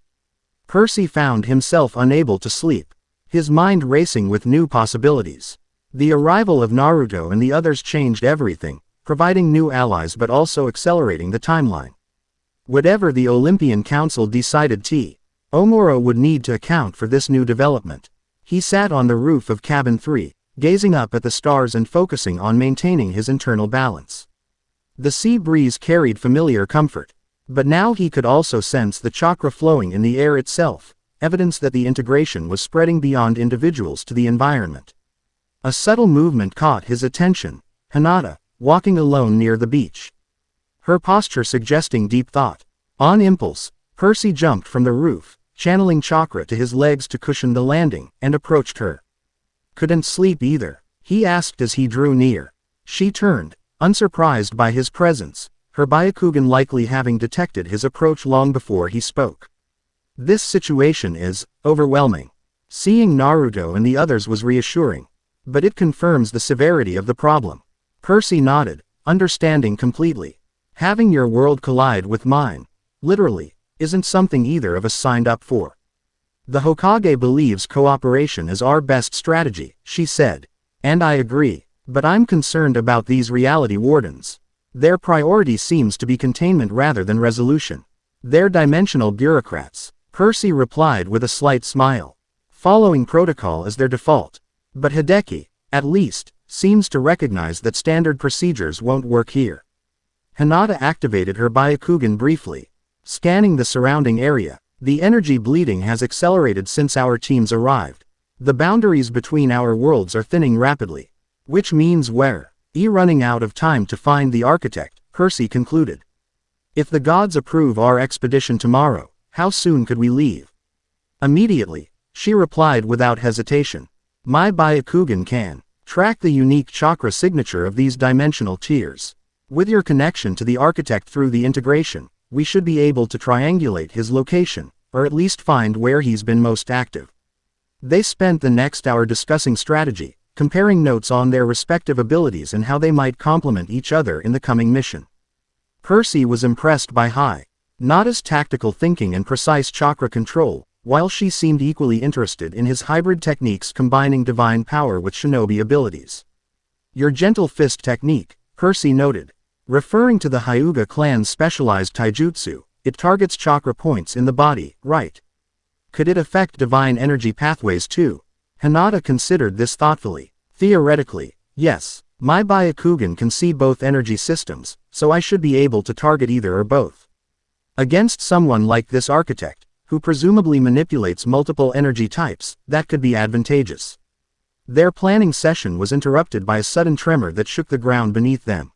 Speaker 1: Percy found himself unable to sleep, his mind racing with new possibilities. The arrival of Naruto and the others changed everything, providing new allies but also accelerating the timeline. Whatever the Olympian Council decided, Omoro would need to account for this new development. He sat on the roof of Cabin 3, gazing up at the stars and focusing on maintaining his internal balance. The sea breeze carried familiar comfort, but now he could also sense the chakra flowing in the air itself, evidence that the integration was spreading beyond individuals to the environment. A subtle movement caught his attention, Hinata, walking alone near the beach. Her posture suggesting deep thought. On impulse, Percy jumped from the roof, channeling chakra to his legs to cushion the landing, and approached her. Couldn't sleep either, he asked as he drew near. She turned, unsurprised by his presence, her Byakugan likely having detected his approach long before he spoke. This situation is overwhelming. Seeing Naruto and the others was reassuring, but it confirms the severity of the problem. Percy nodded, understanding completely. Having your world collide with mine, literally, isn't something either of us signed up for. The Hokage believes cooperation is our best strategy, she said. And I agree, but I'm concerned about these reality wardens. Their priority seems to be containment rather than resolution. They're dimensional bureaucrats, Percy replied with a slight smile. Following protocol is their default. But Hideki, at least, seems to recognize that standard procedures won't work here. Hinata activated her Byakugan briefly. Scanning the surrounding area, the energy bleeding has accelerated since our teams arrived. The boundaries between our worlds are thinning rapidly. Which means we're running out of time to find the architect, Percy concluded. If the gods approve our expedition tomorrow, how soon could we leave? Immediately, she replied without hesitation. My Byakugan can track the unique chakra signature of these dimensional tiers. With your connection to the architect through the integration, we should be able to triangulate his location, or at least find where he's been most active. They spent the next hour discussing strategy, comparing notes on their respective abilities and how they might complement each other in the coming mission. Percy was impressed by Hinata's tactical thinking and precise chakra control, while she seemed equally interested in his hybrid techniques combining divine power with shinobi abilities. Your gentle fist technique, Percy noted. Referring to the Hyuga clan's specialized taijutsu, it targets chakra points in the body, right? Could it affect divine energy pathways too? Hinata considered this thoughtfully. Theoretically, yes. My Byakugan can see both energy systems, so I should be able to target either or both. Against someone like this architect, who presumably manipulates multiple energy types, that could be advantageous. Their planning session was interrupted by a sudden tremor that shook the ground beneath them.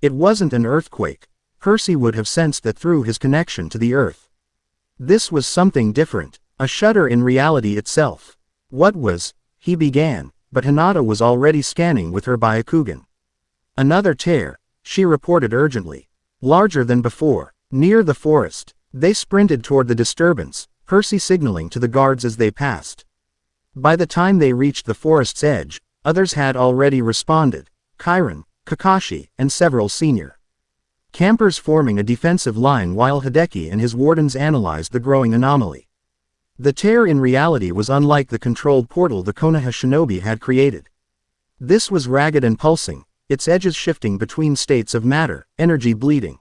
Speaker 1: It wasn't an earthquake. Percy would have sensed that through his connection to the earth. This was something different, a shudder in reality itself. What was, he began, but Hinata was already scanning with her Byakugan. Another tear, she reported urgently. Larger than before, near the forest. They sprinted toward the disturbance, Percy signaling to the guards as they passed. By the time they reached the forest's edge, others had already responded. Chiron, Kakashi, and several senior campers forming a defensive line while Hideki and his wardens analyzed the growing anomaly. The tear in reality was unlike the controlled portal the Konoha shinobi had created. This was ragged and pulsing, its edges shifting between states of matter, energy bleeding.